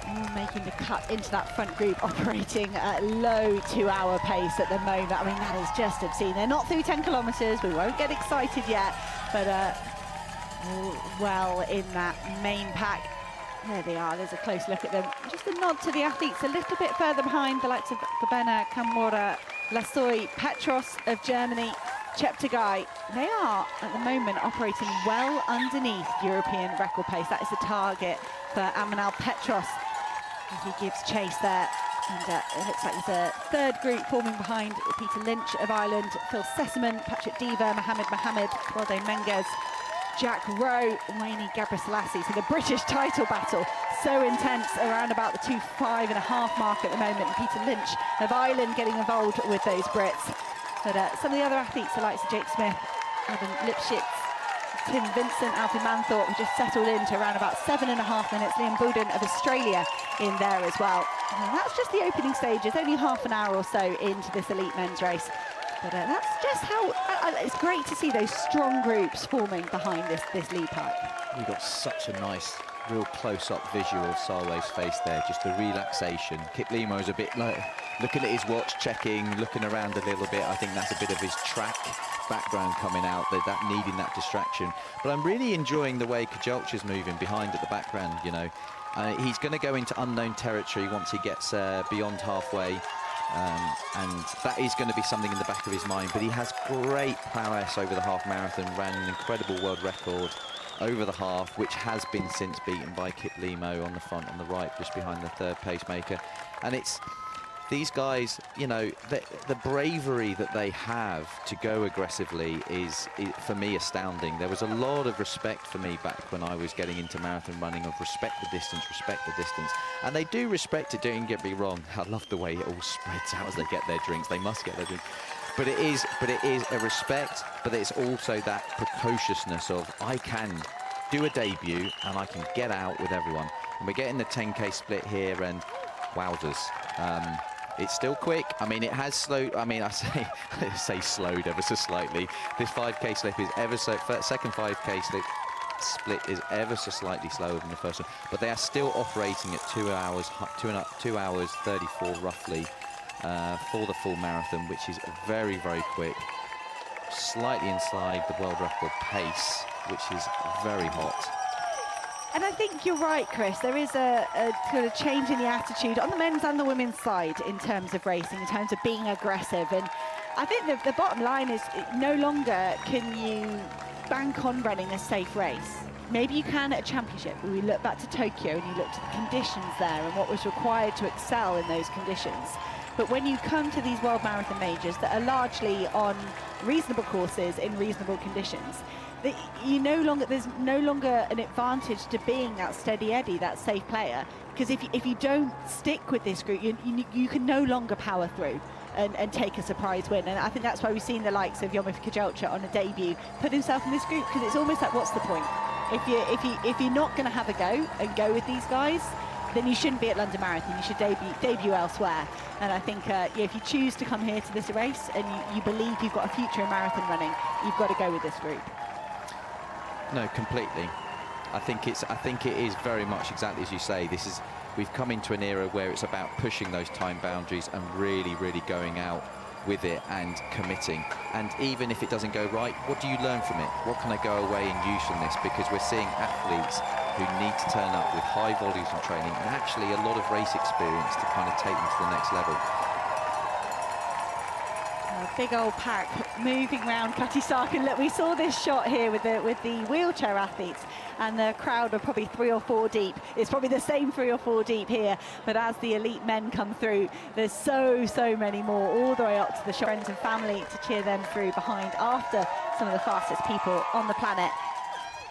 all making the cut into that front group, operating at low 2-hour pace at the moment. I mean, that is just obscene. They're not through 10 kilometres. We won't get excited yet, but well in that main pack. There they are. There's a close look at them. Just a nod to the athletes a little bit further behind, the likes of Gabena, Kamora, Lassoy, Petros of Germany, Cheptegei. They are, at the moment, operating well underneath European record pace. That is the target for Amanal Petros, as he gives chase there And it looks like there's a third group forming behind Peter Lynch of Ireland, Phil Sessamon, Patrick Diva, Mohammed, Claudio Menges, Jack Rowe, Wayne Gebrselassie. So the British title battle, so intense around about the 2:05.5 mark at the moment. And Peter Lynch of Ireland getting involved with those Brits. But some of the other athletes, the likes of Jake Smith, Adam Lipschitz, Tim Vincent, Alfie Manthorpe, have just settled into around about 7.5 minutes. Liam Bouden of Australia in there as well. And that's just the opening stages, only half an hour or so into this elite men's race. But that's just how, it's great to see those strong groups forming behind this lead pack. We've got such a nice, real close-up visual of Sawe's face there, just the relaxation. Kiplimo is a bit like, looking at his watch, checking, looking around a little bit. I think that's a bit of his track background coming out, that needing that distraction. But I'm really enjoying the way Kejelcha's moving behind at the background, you know. He's going to go into unknown territory once he gets beyond halfway. And that is going to be something in the back of his mind, but he has great prowess over the half marathon, ran an incredible world record over the half, which has been since beaten by Kiplimo on the front, on the right, just behind the third pacemaker. And it's these guys, you know, the bravery that they have to go aggressively is, for me, astounding. There was a lot of respect for me back when I was getting into marathon running, of respect the distance, and they do respect it, don't get me wrong. I love the way it all spreads out as they get their drinks. They must get their drinks. But it is a respect, but it's also that precociousness of, I can do a debut and I can get out with everyone. And we're getting the 10K split here, and wowzers. It's still quick. I mean, it has slowed. I mean, I say slowed ever so slightly. This 5K slip is ever so, second 5K split is ever so slightly slower than the first one, but they are still operating at 2 hours 34 roughly for the full marathon, which is very, very quick. Slightly inside the world record pace, which is very hot. And I think you're right, Chris. There is a sort of change in the attitude on the men's and the women's side in terms of racing, in terms of being aggressive. And I think the bottom line is, no longer can you bank on running a safe race. Maybe you can at a championship, but we look back to Tokyo and you look to the conditions there and what was required to excel in those conditions. But when you come to these world marathon majors that are largely on reasonable courses in reasonable conditions, there's no longer an advantage to being that steady Eddie, that safe player, because if you don't stick with this group, you can no longer power through and take a surprise win. And I think that's why we've seen the likes of Yomif Kejelcha on a debut put himself in this group, because it's almost like, what's the point? If you're not going to have a go and go with these guys, then you shouldn't be at London Marathon. You should debut elsewhere. And I think if you choose to come here to this race and you believe you've got a future in marathon running, you've got to go with this group. No, completely. I think it is very much exactly as you say. We've come into an era where it's about pushing those time boundaries and really, really going out with it and committing. And even if it doesn't go right, what do you learn from it? What can I go away and use from this? Because we're seeing athletes who need to turn up with high volumes of training and actually a lot of race experience to kind of take them to the next level. Big old pack moving around Cutty Sark, and look, we saw this shot here with the wheelchair athletes, and the crowd are probably 3 or 4 deep. It's probably the same 3 or 4 deep here, but as the elite men come through, there's so many more, all the way up to the friends and family to cheer them through behind after some of the fastest people on the planet.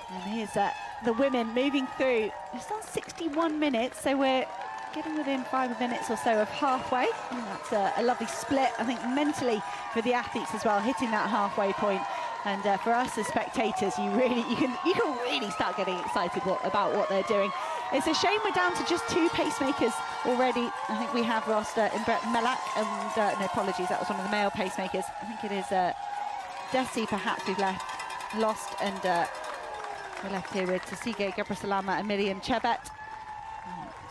And here's the women moving through. It's on 61 minutes, so we're getting within 5 minutes or so of halfway. And that's a lovely split, I think, mentally for the athletes as well, hitting that halfway point. And for us as spectators, you can really start getting excited about what they're doing. It's a shame we're down to just 2 pacemakers already. I think we have lost in Brett Melak, and no, apologies, that was one of the male pacemakers. I think it is Desi perhaps we've lost, and we're left here with Tsege Gebrselassie and Miriam Chebet.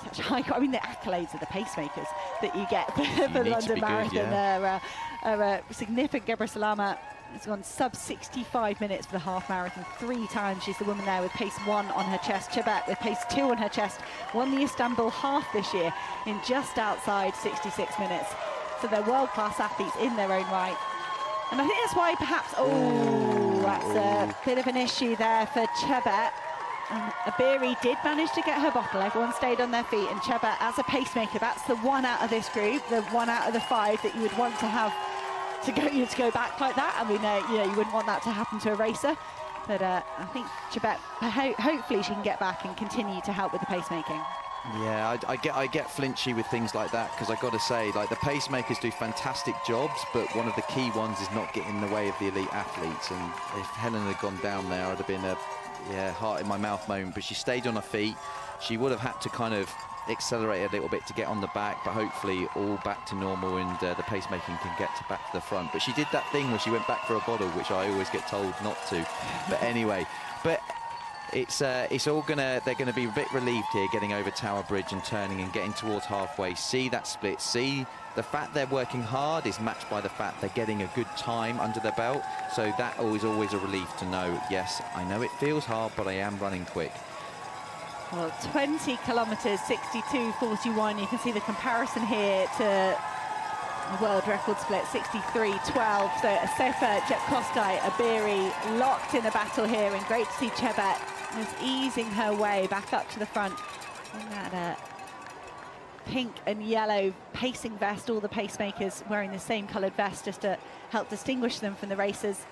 Such high, I mean, the accolades of the pacemakers that you get for the London Marathon are significant. Gebrselassie has gone sub 65 minutes for the half marathon 3 times. She's the woman there with pace 1 on her chest. Chebet with pace 2 on her chest won the Istanbul half this year in just outside 66 minutes. So they're world-class athletes in their own right. And I think that's why perhaps, that's a bit of an issue there for Chebet. And Abiri did manage to get her bottle. Everyone stayed on their feet, and Cheba, as a pacemaker, that's the one out of this group, the one out of the 5 that you would want to have to go back like that. I mean, you wouldn't want that to happen to a racer. But I think Cheba, hopefully she can get back and continue to help with the pacemaking. Yeah, I get flinchy with things like that, because I got to say, like, the pacemakers do fantastic jobs, but one of the key ones is not getting in the way of the elite athletes. And if Helen had gone down there, I'd have been a heart in my mouth moment. But she stayed on her feet. She would have had to kind of accelerate a little bit to get on the back, but hopefully all back to normal, and the pacemaking can get back to the front. But she did that thing where she went back for a bottle, which I always get told not to. But anyway, it's all they're gonna be a bit relieved here, getting over Tower Bridge and turning and getting towards halfway. See that split, see the fact they're working hard is matched by the fact they're getting a good time under their belt. So that is always a relief to know, yes, I know it feels hard, but I am running quick. Well, 20 kilometres, 62.41. You can see the comparison here to the world record split, 63.12. So Asefa, Jepkostai, Abiri locked in a battle here, and great to see Cheba is easing her way back up to the front in that pink and yellow pacing vest. All the pacemakers wearing the same coloured vest just to help distinguish them from the racers.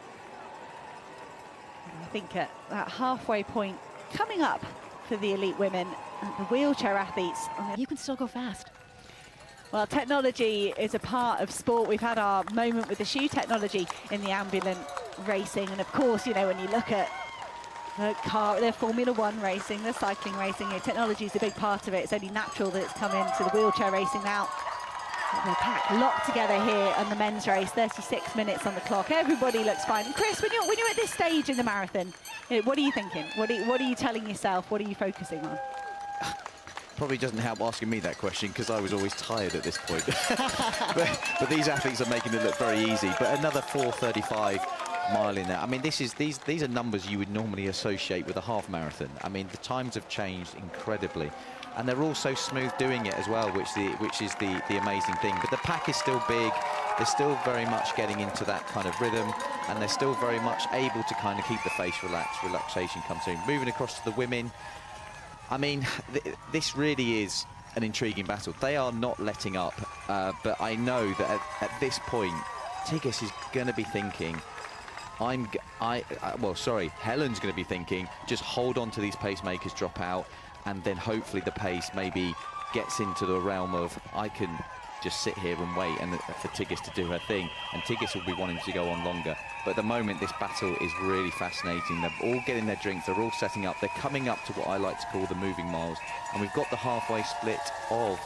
And I think at that halfway point coming up for the elite women, the wheelchair athletes, You can still go fast. well, technology is a part of sport. We've had our moment with the shoe technology in the ambulant racing, and of course, you know, when you look at the Formula One racing, the cycling racing, technology is a big part of it. It's only natural that it's come into the wheelchair racing now. The pack locked together here on the men's race, 36 minutes on the clock. Everybody looks fine. And Chris, when you're at this stage in the marathon, what are you thinking? What are you telling yourself? What are you focusing on? Probably doesn't help asking me that question, because I was always tired at this point. but these athletes are making it look very easy. But another 4:35 mile in there. I mean, these are numbers you would normally associate with a half marathon. I mean, the times have changed incredibly, and they're all so smooth doing it as well, which is the amazing thing. But the pack is still big. They're still very much getting into that kind of rhythm, and they're still very much able to kind of keep the face relaxed. Relaxation comes in. Moving across to the women. I mean, this really is an intriguing battle. They are not letting up, but I know that at this point, Tigges is going to be thinking, Helen's going to be thinking, just hold on to these pacemakers, drop out, and then hopefully the pace maybe gets into the realm of, I can just sit here and wait and for Tigges to do her thing, and Tigges will be wanting to go on longer. But at the moment, this battle is really fascinating. They're all getting their drinks, they're all setting up, they're coming up to what I like to call the moving miles, and we've got the halfway split of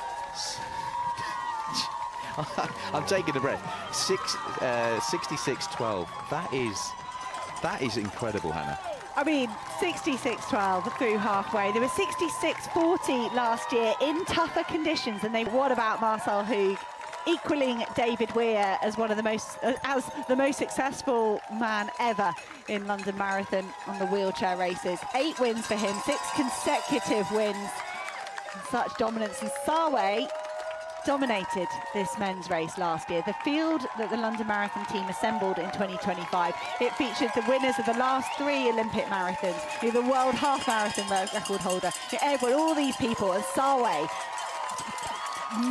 I'm taking a breath. 66.12. That is incredible, Hannah. I mean, 66.12 through halfway. They were 66.40 last year in tougher conditions. And what about Marcel Hoog, equaling David Weir as one of the most successful man ever in London Marathon on the wheelchair races. 8 wins for him, 6 consecutive wins. Such dominance. And Sawe dominated this men's race last year. The field that the London Marathon team assembled in 2025, it featured the winners of the last 3 Olympic marathons, the world half marathon record holder, everyone, all these people, and Sawe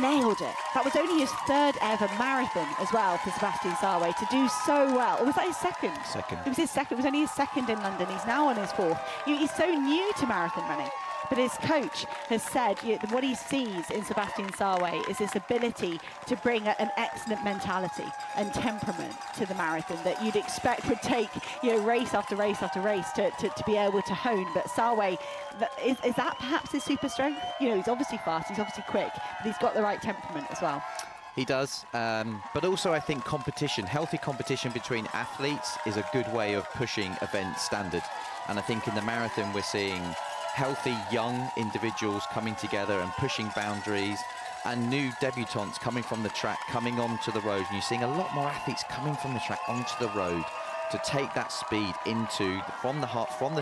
nailed it. That was only his 3rd ever marathon as well for Sebastian Sawe to do so well. Or was that his second? Second. It was his second. It was only his 2nd in London. He's now on his 4th. He's so new to marathon running. But his coach has said what he sees in Sebastian Sawe is this ability to bring an excellent mentality and temperament to the marathon that you'd expect would take race after race after race to be able to hone. But Sawe, is that perhaps his super strength? He's obviously fast, he's obviously quick, but he's got the right temperament as well. He does, but also I think competition, healthy competition between athletes is a good way of pushing event standard. And I think in the marathon we're seeing healthy young individuals coming together and pushing boundaries, and new debutantes coming from the track, coming onto the road. And you're seeing a lot more athletes coming from the track onto the road to take that speed from the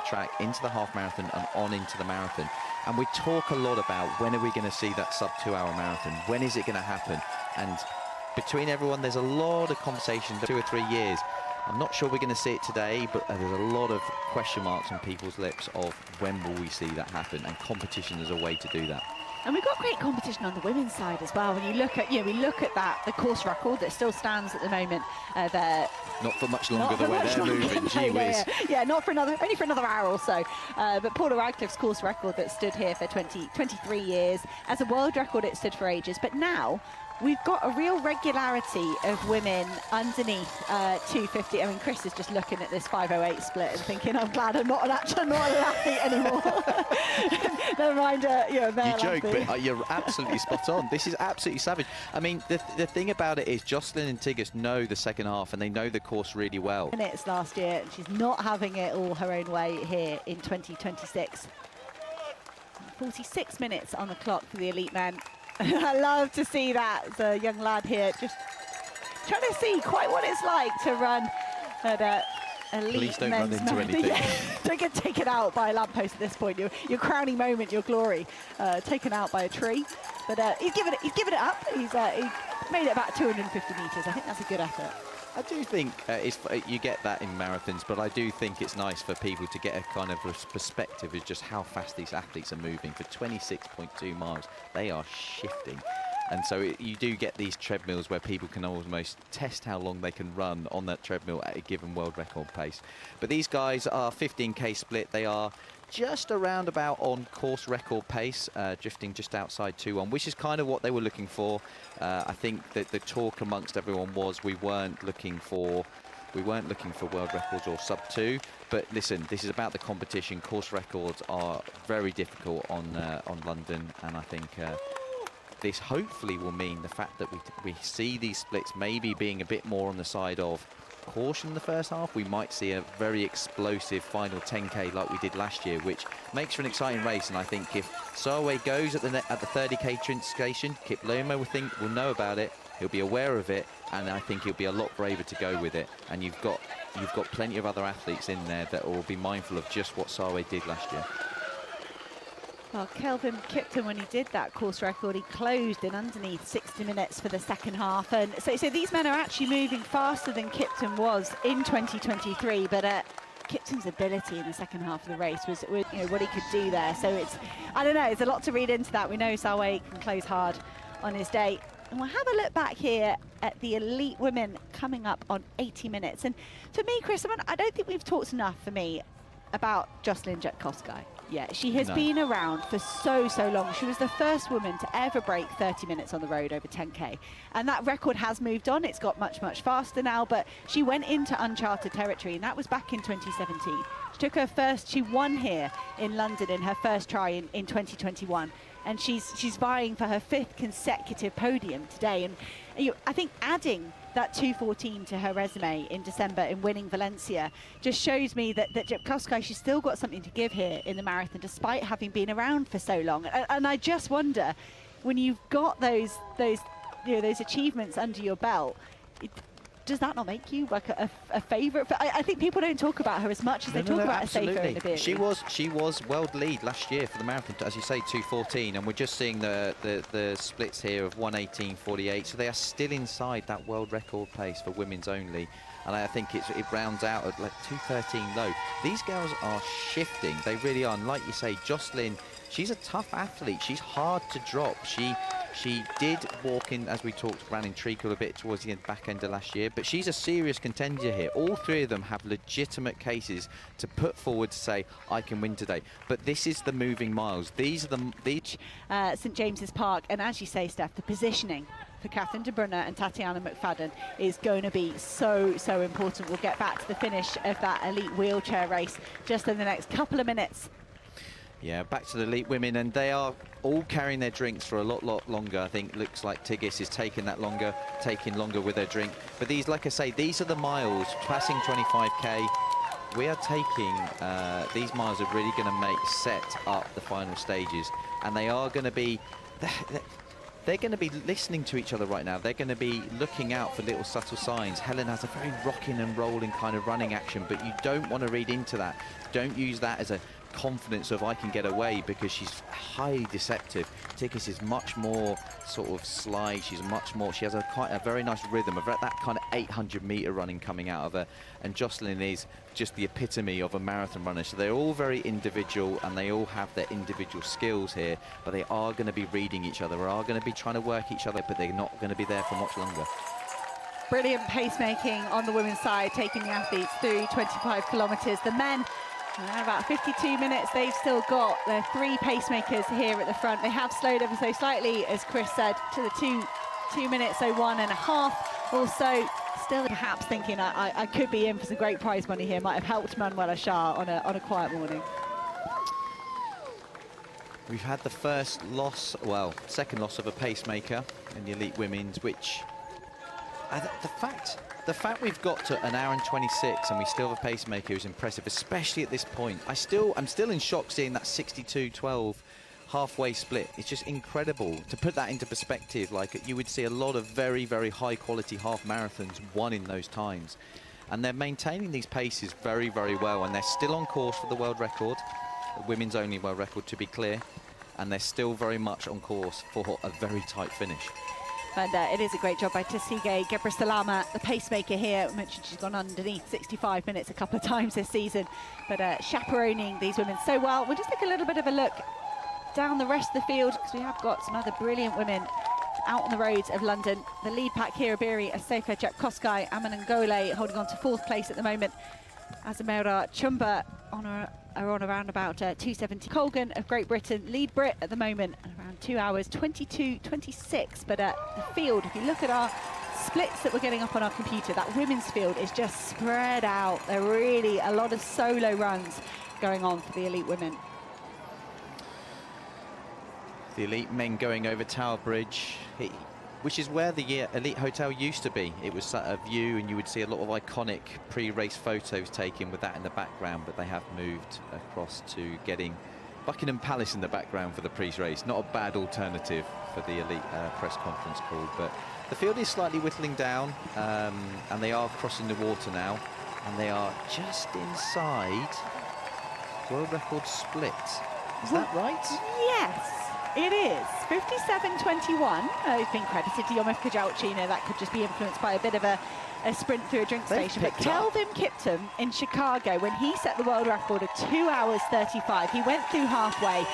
track into the half marathon and on into the marathon. And we talk a lot about, when are we going to see that sub 2-hour marathon? When is it going to happen? And between everyone, there's a lot of conversations, 2 or 3 years. I'm not sure we're going to see it today, but there's a lot of question marks on people's lips of when will we see that happen, and competition is a way to do that. And we've got great competition on the women's side as well. When you look at, we look at that, the course record that still stands at the moment. Not for much longer the way they're moving, gee whiz. Yeah, not for only for another hour or so. But Paula Radcliffe's course record that stood here for 23 years. As a world record, it stood for ages. But now, we've got a real regularity of women underneath 250. I mean, Chris is just looking at this 5:08 split and thinking, I'm glad I'm not an athlete anymore. Never mind, You joke, but you're absolutely spot on. This is absolutely savage. I mean, the thing about it is Jocelyn and Tigges know the second half, and they know the course really well. Minutes last year, and she's not having it all her own way here in 2026. 46 minutes on the clock for the elite men. I love to see that. The young lad here just trying to see quite what it's like to run at elite. Please don't men's run into anything. Yeah, don't get taken out by a lamppost at this point. Your crowning moment, your glory, taken out by a tree. But he's given it up. He made it about 250 metres. I think that's a good effort. I do think you get that in marathons, but I do think it's nice for people to get a kind of perspective of just how fast these athletes are moving. For 26.2 miles, they are shifting. And so you do get these treadmills where people can almost test how long they can run on that treadmill at a given world record pace. But these guys are 15K split. They are just around about on course record pace, drifting just outside 2:1, which is kind of what they were looking for. I think that the talk amongst everyone was we weren't looking for world records or sub 2. But listen, this is about the competition. Course records are very difficult on London, and I think this hopefully will mean the fact that we see these splits maybe being a bit more on the side of caution in the first half. We might see a very explosive final 10K like we did last year, which makes for an exciting race. And I think if Sawe goes at the 30K train station, Kiplimo will know about it. He'll be aware of it, and I think he'll be a lot braver to go with it. And you've got plenty of other athletes in there that will be mindful of just what Sawe did last year. Well, Kelvin Kipton, when he did that course record, he closed in underneath 60 minutes for the second half. And so these men are actually moving faster than Kipton was in 2023. But Kipton's ability in the second half of the race was what he could do there. So I don't know, there's a lot to read into that. We know Sawe can close hard on his day. And we'll have a look back here at the elite women coming up on 80 minutes. And for me, Chris, I don't think we've talked enough for me about Jocelyn Jetkowski. Yeah, she has been around for so long. She was the first woman to ever break 30 minutes on the road over 10K. And that record has moved on. It's got much faster now, but she went into uncharted territory, and that was back in 2017. She won here in London in her first try in 2021. And she's vying for her 5th consecutive podium today. And I think adding that 2:14 to her resume in December in winning Valencia just shows me that Jetkowski, she's still got something to give here in the marathon, despite having been around for so long. And I just wonder, when you've got those achievements under your belt, does that not make you like a favourite? I think people don't talk about her as much as they talk about Assefa and Ibiri. She was world lead last year for the marathon, as you say, 2:14, and we're just seeing the splits here of 1:18:48. So they are still inside that world record pace for women's only. And I think it rounds out at like 2:13 low. These girls are shifting. They really are. And like you say, Jocelyn, she's a tough athlete. She's hard to drop. She did walk in, as we talked, ran in treacle a bit towards the back end of last year, but she's a serious contender here. All three of them have legitimate cases to put forward to say, I can win today. But this is the moving miles. These are St James's Park, and as you say, Steph, the positioning for Catherine de Bruyne and Tatiana McFadden is going to be so important. We'll get back to the finish of that elite wheelchair race just in the next couple of minutes. Yeah, back to the elite women, and they are all carrying their drinks for a lot longer. I think looks like Tigges is taking longer with her drink. But these, like I say, these are the miles passing 25K. We are taking these miles are really going to set up the final stages, and they are going to be. They're going to be listening to each other right now. They're going to be looking out for little subtle signs. Helen has a very rocking and rolling kind of running action, but you don't want to read into that. Don't use that as a confidence of I can get away, because she's highly deceptive. Tickis is much more sort of sly. She has a very nice rhythm of that kind of 800-meter running coming out of her. And Jocelyn is just the epitome of a marathon runner. So they're all very individual, and they all have their individual skills here, but they are going to be reading each other, are going to be trying to work each other, but they're not going to be there for much longer. Brilliant pacemaking on the women's side, taking the athletes through 25 kilometres. The men, around about 52 minutes, they've still got their 3 pacemakers here at the front. They have slowed ever so slightly, as Chris said, to the 2 minutes, so 1.5 or so. Still perhaps thinking I could be in for some great prize money here. Might have helped Manuela Shah on a quiet morning. We've had the first loss, well, second loss of a pacemaker in the elite women's, which the fact we've got to an hour and 26 and we still have a pacemaker is impressive, especially at this point. I'm still in shock seeing that 62-12 halfway split. It's just incredible. To put that into perspective, like, you would see a lot of very, very high quality half marathons won in those times. And they're maintaining these paces very, very well, and they're still on course for the world record, the women's only world record, to be clear. And they're still very much on course for a very tight finish. And it is a great job by Tsige Gebrselassie, the pacemaker here. I mentioned she's gone underneath 65 minutes a couple of times this season, but chaperoning these women so well. We'll just take a little bit of a look down the rest of the field, because we have got some other brilliant women out on the roads of London. The lead pack here, Iberi, Asefa, Jepkoskai, Amanangole holding on to 4th place at the moment. Azamera Chumba are on around about 2:70. Colgan of Great Britain, lead Brit at the moment, around 2 hours 22:26. But the field, if you look at our splits that we're getting up on our computer, that women's field is just spread out. There are really a lot of solo runs going on for the elite women. The elite men going over Tower Bridge, which is where the elite hotel used to be. It was a view, and you would see a lot of iconic pre-race photos taken with that in the background, but they have moved across to getting Buckingham Palace in the background for the pre-race. Not a bad alternative for the elite press conference call, but the field is slightly whittling down, and they are crossing the water now, and they are just inside world record split. Is that right? Yes. It is 57:21. It's been credited to Yomif Kejelcha. You know, that could just be influenced by a bit of a sprint through a drink station. But Kelvin Kiptum in Chicago, when he set the world record of 2 hours 35, he went through halfway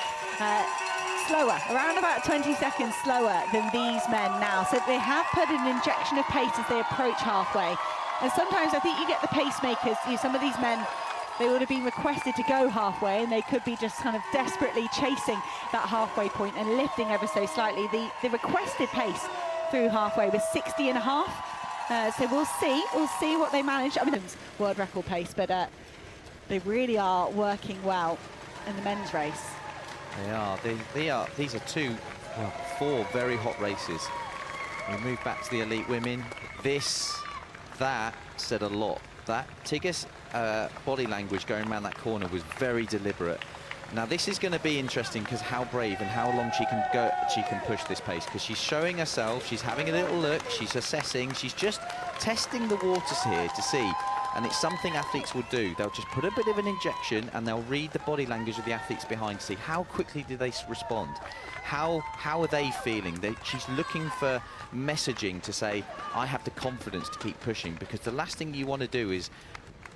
slower, around about 20 seconds slower than these men now. So they have put an injection of pace as they approach halfway. And sometimes I think you get the pacemakers, some of these men, they would have been requested to go halfway, and they could be just kind of desperately chasing that halfway point and lifting ever so slightly. The requested pace through halfway was 60.5. So we'll see what they manage. I mean, it's world record pace, but they really are working well in the men's race. They are. These are 4 very hot races. We move back to the elite women. That said a lot. That Tigges body language going around that corner was very deliberate. Now this is going to be interesting, because how brave and how long she can push this pace, because she's showing herself, she's having a little look, she's assessing, she's just testing the waters here to see. And it's something athletes will do. They'll just put a bit of an injection, and they'll read the body language of the athletes behind to see how quickly do they respond. How are they feeling? She's looking for messaging to say, I have the confidence to keep pushing, because the last thing you want to do is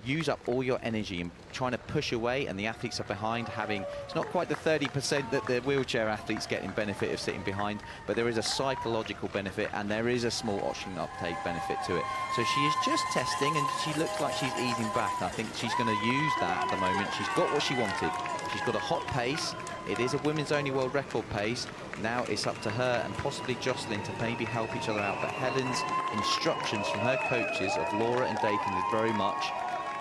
use up all your energy and trying to push away, and the athletes are behind it's not quite the 30% that the wheelchair athletes get in benefit of sitting behind, but there is a psychological benefit, and there is a small oxygen uptake benefit to it. So she is just testing, and she looks like she's easing back. I think she's going to use that at the moment. She's got what she wanted. She's got a hot pace. It is a women's only world record pace. Now it's up to her and possibly Jocelyn to maybe help each other out. But Helen's instructions from her coaches of Laura and Dakin is very much,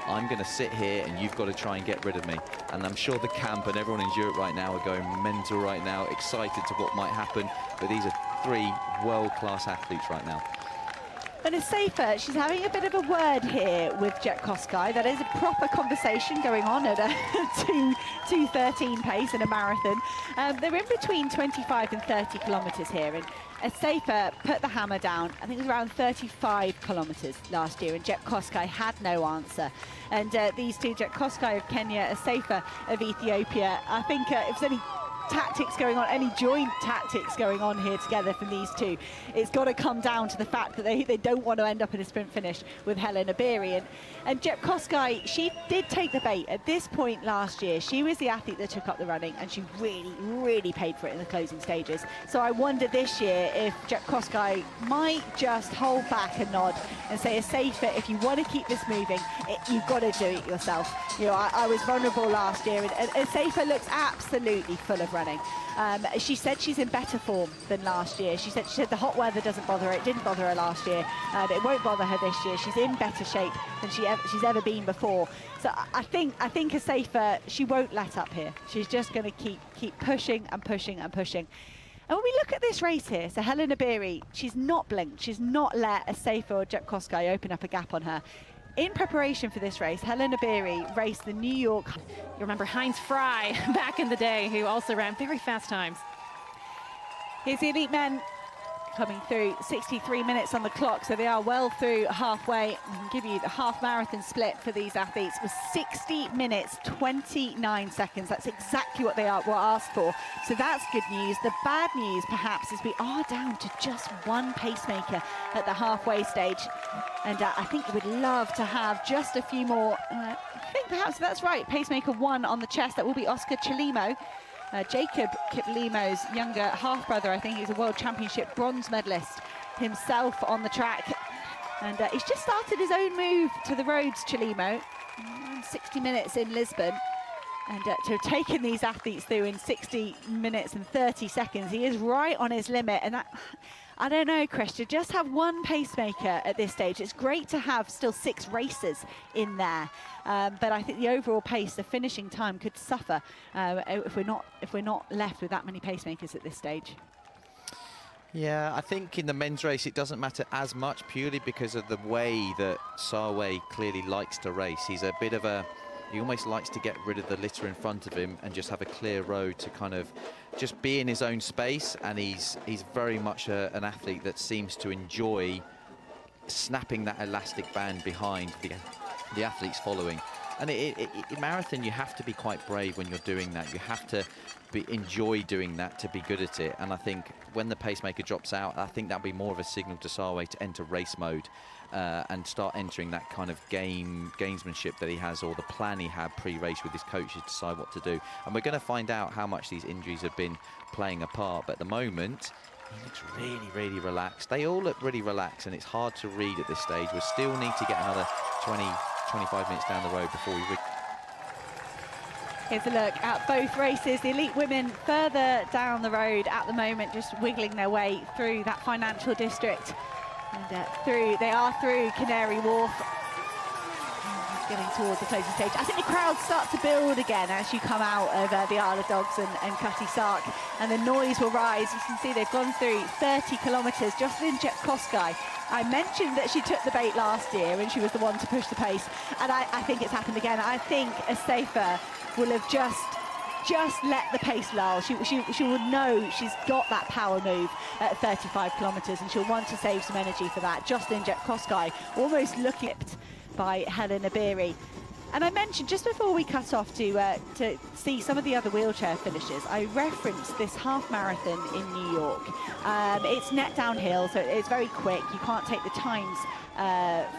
I'm going to sit here and you've got to try and get rid of me. And I'm sure the camp and everyone in Europe right now are going mental right now, excited to what might happen. But these are 3 world-class athletes right now. And it's safer. She's having a bit of a word here with Jet Koskai. That is a proper conversation going on at a 2:13 pace in a marathon. They're in between 25 and 30 kilometres here. And Safer put the hammer down. I think it was around 35 kilometres last year, and Jet Koskai had no answer. And these two, Jet Koskai of Kenya, Safer of Ethiopia, I think if there's any tactics going on, any joint tactics going on here together from these two, it's got to come down to the fact that they don't want to end up in a sprint finish with Helen Obiri. And Jet Koskai, she did take the bait. At this point last year, she was the athlete that took up the running, and she really paid for it in the closing stages. So I wonder this year if Jet Koskai might just hold back a nod and say, Safer, if you want to keep this moving, you've got to do it yourself. You know, I was vulnerable last year, and Safer looks absolutely full of running. She said she's in better form than last year. She said the hot weather doesn't bother her. It didn't bother her last year. It won't bother her this year. She's in better shape than she's ever been before. So I think Safer, she won't let up here. She's just going to keep pushing and pushing and pushing. And when we look at this race here, so Helen Obiri, she's not blinked. She's not let a Safer or Jet Koskai open up a gap on her. In preparation for this race, Helen Obiri raced the New York. You remember Heinz Fry back in the day, who also ran very fast times. Here's the elite men coming through, 63 minutes on the clock, so they are well through halfway. I can give you the half marathon split for these athletes was 60 minutes, 29 seconds. That's exactly what they were asked for. So that's good news. The bad news, perhaps, is we are down to just one pacemaker at the halfway stage. And I think we would love to have just a few more. I think perhaps that's right. Pacemaker 1 on the chest. That will be Oscar Kiplimo. Jacob Kiplimo's younger half-brother. I think he's a World Championship bronze medalist himself on the track. And he's just started his own move to the roads, Kiplimo. 60 minutes in Lisbon. And to have taken these athletes through in 60 minutes and 30 seconds, he is right on his limit. And that, I don't know, Chris, to just have one pacemaker at this stage. It's great to have still 6 races in there. But I think the overall pace, the finishing time, could suffer if we're not left with that many pacemakers at this stage. Yeah, I think in the men's race it doesn't matter as much, purely because of the way that Sawe clearly likes to race. He's a bit of a, he almost likes to get rid of the litter in front of him and just have a clear road to kind of just be in his own space. And he's very much an athlete that seems to enjoy snapping that elastic band behind the athletes following. And in marathon, you have to be quite brave when you're doing that. You have to enjoy doing that to be good at it. And I think when the pacemaker drops out, I think that'll be more of a signal to Sawe to enter race mode and start entering that kind of gamesmanship that he has, or the plan he had pre-race with his coaches to decide what to do. And we're going to find out how much these injuries have been playing a part. But at the moment, he looks really relaxed. They all look really relaxed, and it's hard to read at this stage. We still need to get another 20-25 minutes down the road before we... Here's a look at both races. The elite women further down the road at the moment, just wiggling their way through that financial district. And they are through Canary Wharf. Getting towards the closing stage. I think the crowd starts to build again as you come out of the Isle of Dogs and Cutty Sark, and the noise will rise. You can see they've gone through 30 kilometres. Jocelyn Jet Koskai, I mentioned that she took the bait last year and she was the one to push the pace, and I think it's happened again. I think a Safer will have just let the pace lull. She will know she's got that power move at 35 kilometres, and she'll want to save some energy for that. Jocelyn Jet Koskai almost looking at by Helen Obiri. And I mentioned just before we cut off to see some of the other wheelchair finishes, I referenced this half marathon in New York. It's net downhill, so it's very quick. You can't take the times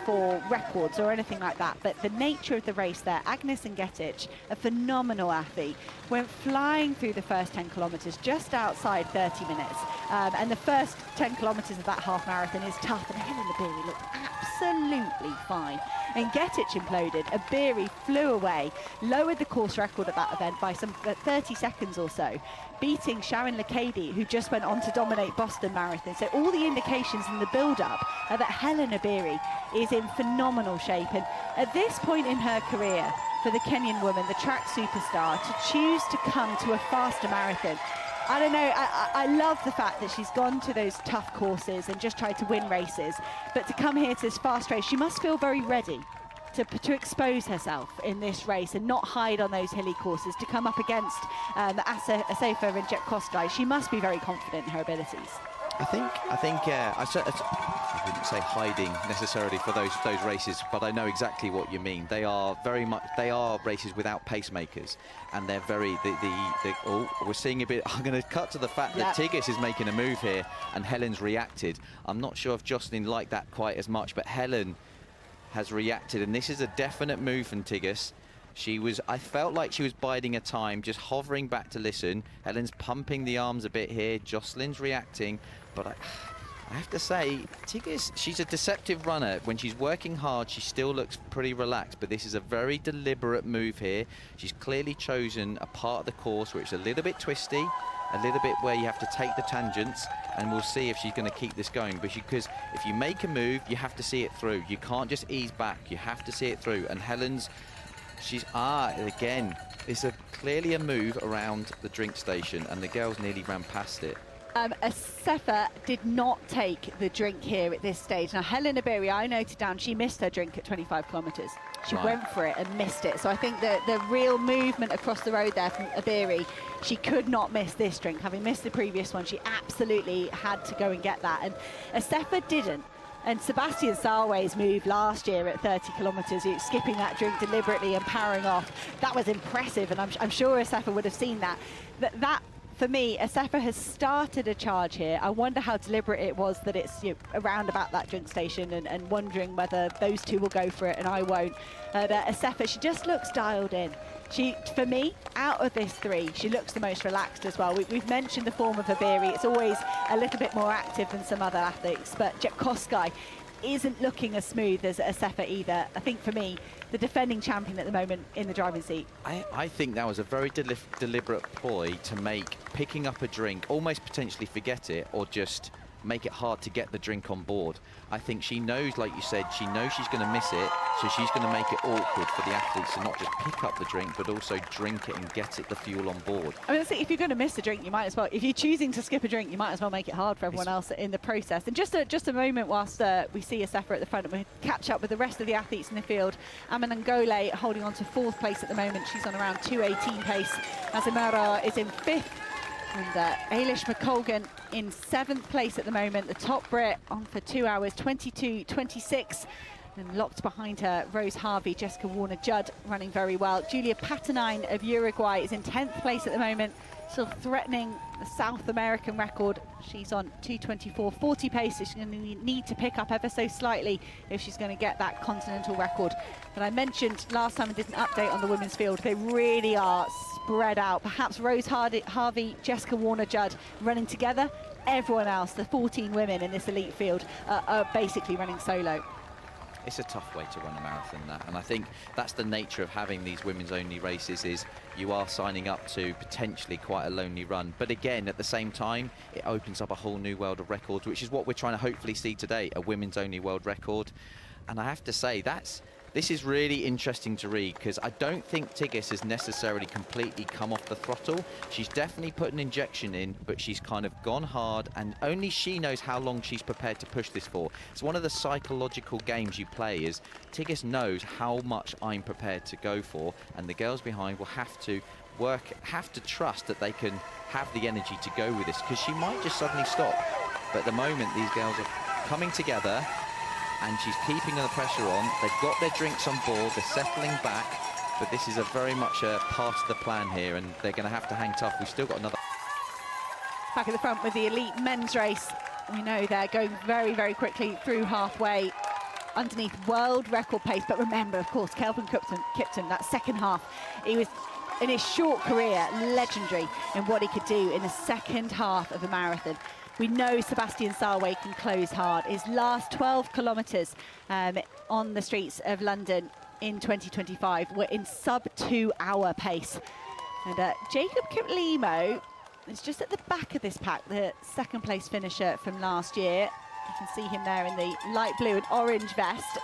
for records or anything like that, but the nature of the race there, Agnes Ngetic, a phenomenal athlete, went flying through the first 10 kilometres just outside 30 minutes. And the first 10 kilometres of that half marathon is tough, and Helen Obiri looked absolutely fine. And Ngetic imploded. Obiri flew away, lowered the course record at that event by some 30 seconds or so, beating Sharon Lekady, who just went on to dominate Boston Marathon. So all the indications in the build-up are that Helen Obiri is in phenomenal shape. And at this point in her career, for the Kenyan woman, the track superstar, to choose to come to a faster marathon, I don't know, I love the fact that she's gone to those tough courses and just tried to win races, but to come here to this fast race, she must feel very ready to expose herself in this race and not hide on those hilly courses, to come up against the Asafa and Jetkowski. She must be very confident in her abilities. I think, yeah, I wouldn't say hiding necessarily for those races, but I know exactly what you mean. They are races without pacemakers, and they're very, oh, we're seeing a bit, I'm going to cut to the fact that Tigges is making a move here, and Helen's reacted. I'm not sure if Jocelyn liked that quite as much, but Helen has reacted, and this is a definite move from Tigges. I felt like she was biding her time, just hovering back to listen. Helen's pumping the arms a bit here. Jocelyn's reacting, but I have to say, Tigges, she's a deceptive runner. When she's working hard, she still looks pretty relaxed, but this is a very deliberate move here. She's clearly chosen a part of the course where it's a little bit twisty, a little bit where you have to take the tangents, and we'll see if she's going to keep this going. Because if you make a move, you have to see it through. You can't just ease back. You have to see it through. And Helen's, again, it's clearly a move around the drink station, and the girls nearly ran past it. Asafa did not take the drink here at this stage. Now, Helen Iberi, I noted down, she missed her drink at 25 kilometres. She went for it and missed it. So I think that the real movement across the road there from Iberi, she could not miss this drink. Having missed the previous one, she absolutely had to go and get that. And Asafa didn't. And Sebastian Sawe's move last year at 30 kilometres, skipping that drink deliberately and powering off, that was impressive, and I'm sure Asafa would have seen that. That for me, Asafa has started a charge here. I wonder how deliberate it was that it's around about that drink station, and wondering whether those two will go for it and I won't. Asafa, she just looks dialed in. She, for me, out of this three, she looks the most relaxed as well. We've mentioned the form of Iberi. It's always a little bit more active than some other athletes, but Jetkowski isn't looking as smooth as Asafa either. I think for me, the defending champion at the moment in the driving seat. I think that was a very deliberate ploy to make picking up a drink almost potentially forget it, or just make it hard to get the drink on board. I think she knows, like you said, she knows she's going to miss it, so she's going to make it awkward for the athletes to not just pick up the drink, but also drink it and get the fuel on board. I mean, if you're going to miss the drink, you might as well, if you're choosing to skip a drink, you might as well make it hard for everyone else in the process. And just a moment whilst we see Asafa at the front, and we catch up with the rest of the athletes in the field. Amanangole holding on to 4th place at the moment. She's on around 2:18 pace. Azimara is in 5th. And Ailish McColgan in 7th place at the moment. The top Brit on for 2 hours, 22:26. And locked behind her, Rose Harvey, Jessica Warner-Judd running very well. Julia Patanine of Uruguay is in 10th place at the moment, still threatening the South American record. She's on 2:24.40 pace, so she's going to need to pick up ever so slightly if she's going to get that continental record. But I mentioned last time I did an update on the women's field, they really are spread out. Perhaps Rose Harvey, Jessica Warner-Judd running together. Everyone else, the 14 women in this elite field, are basically running solo. It's a tough way to run a marathon, that, and I think that's the nature of having these women's only races, is you are signing up to potentially quite a lonely run, but again, at the same time, it opens up a whole new world of records, which is what we're trying to hopefully see today, a women's only world record. And I have to say, this is really interesting to read, because I don't think Tigges has necessarily completely come off the throttle. She's definitely put an injection in, but she's kind of gone hard, and only she knows how long she's prepared to push this for. It's one of the psychological games you play, is Tigges knows how much I'm prepared to go for, and the girls behind will have to trust that they can have the energy to go with this, because she might just suddenly stop. But at the moment, these girls are coming together, and she's keeping the pressure on. They've got their drinks on board, they're settling back, but this is very much a part of the plan here, and they're going to have to hang tough. We've still got another... Back at the front with the elite men's race. We know they're going very, very quickly through halfway, underneath world record pace. But remember, of course, Kelvin Kipton, that second half, he was, in his short career, legendary in what he could do in the second half of a marathon. We know Sebastian Sawe can close hard. His last 12 kilometres on the streets of London in 2025 were in sub-2-hour pace. And Jacob Kiplimo is just at the back of this pack, the second place finisher from last year. You can see him there in the light blue and orange vest.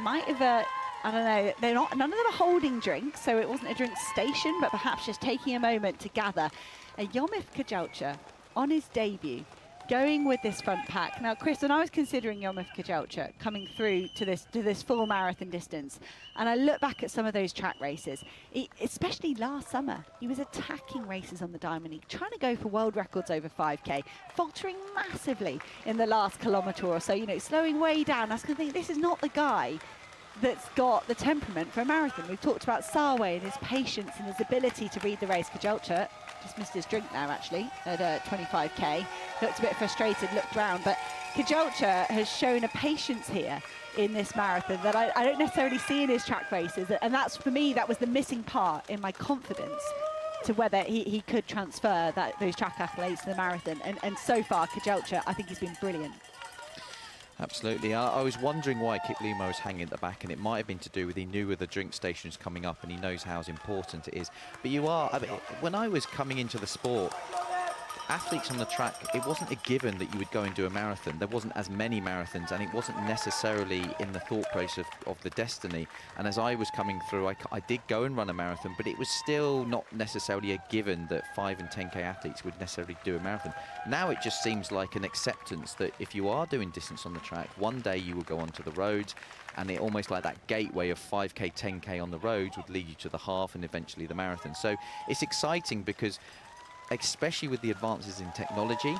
Might have I don't know, none of them are holding drinks, so it wasn't a drink station, but perhaps just taking a moment to gather. Yomif Kejelcha, on his debut, going with this front pack. Now, Chris, when I was considering Yomif Kejelcha coming through to this full marathon distance, and I look back at some of those track races, especially last summer, he was attacking races on the Diamond League, trying to go for world records over 5K, faltering massively in the last kilometre or so, you know, slowing way down. I was going to think, this is not the guy that's got the temperament for a marathon. We've talked about Sawe and his patience and his ability to read the race. Kejelcha just missed his drink now, actually, at 25K. Looked a bit frustrated, looked round, but Kejelcha has shown a patience here in this marathon that I don't necessarily see in his track races, and that's, for me, that was the missing part in my confidence to whether he could transfer those track accolades to the marathon. And so far, Kejelcha, I think he's been brilliant. Absolutely. I was wondering why Kiplimo was hanging at the back, and it might have been to do with he knew with the drink stations coming up and he knows how important it is. But I mean, when I was coming into the sport, athletes on the track, it wasn't a given that you would go and do a marathon. There wasn't as many marathons, and it wasn't necessarily in the thought process of the destiny. And as I was coming through, I did go and run a marathon, but it was still not necessarily a given that 5 and 10K athletes would necessarily do a marathon. Now it just seems like an acceptance that if you are doing distance on the track, one day you will go onto the roads, and it almost like that gateway of 5K, 10K on the roads would lead you to the half and eventually the marathon. So it's exciting because, especially with the advances in technology,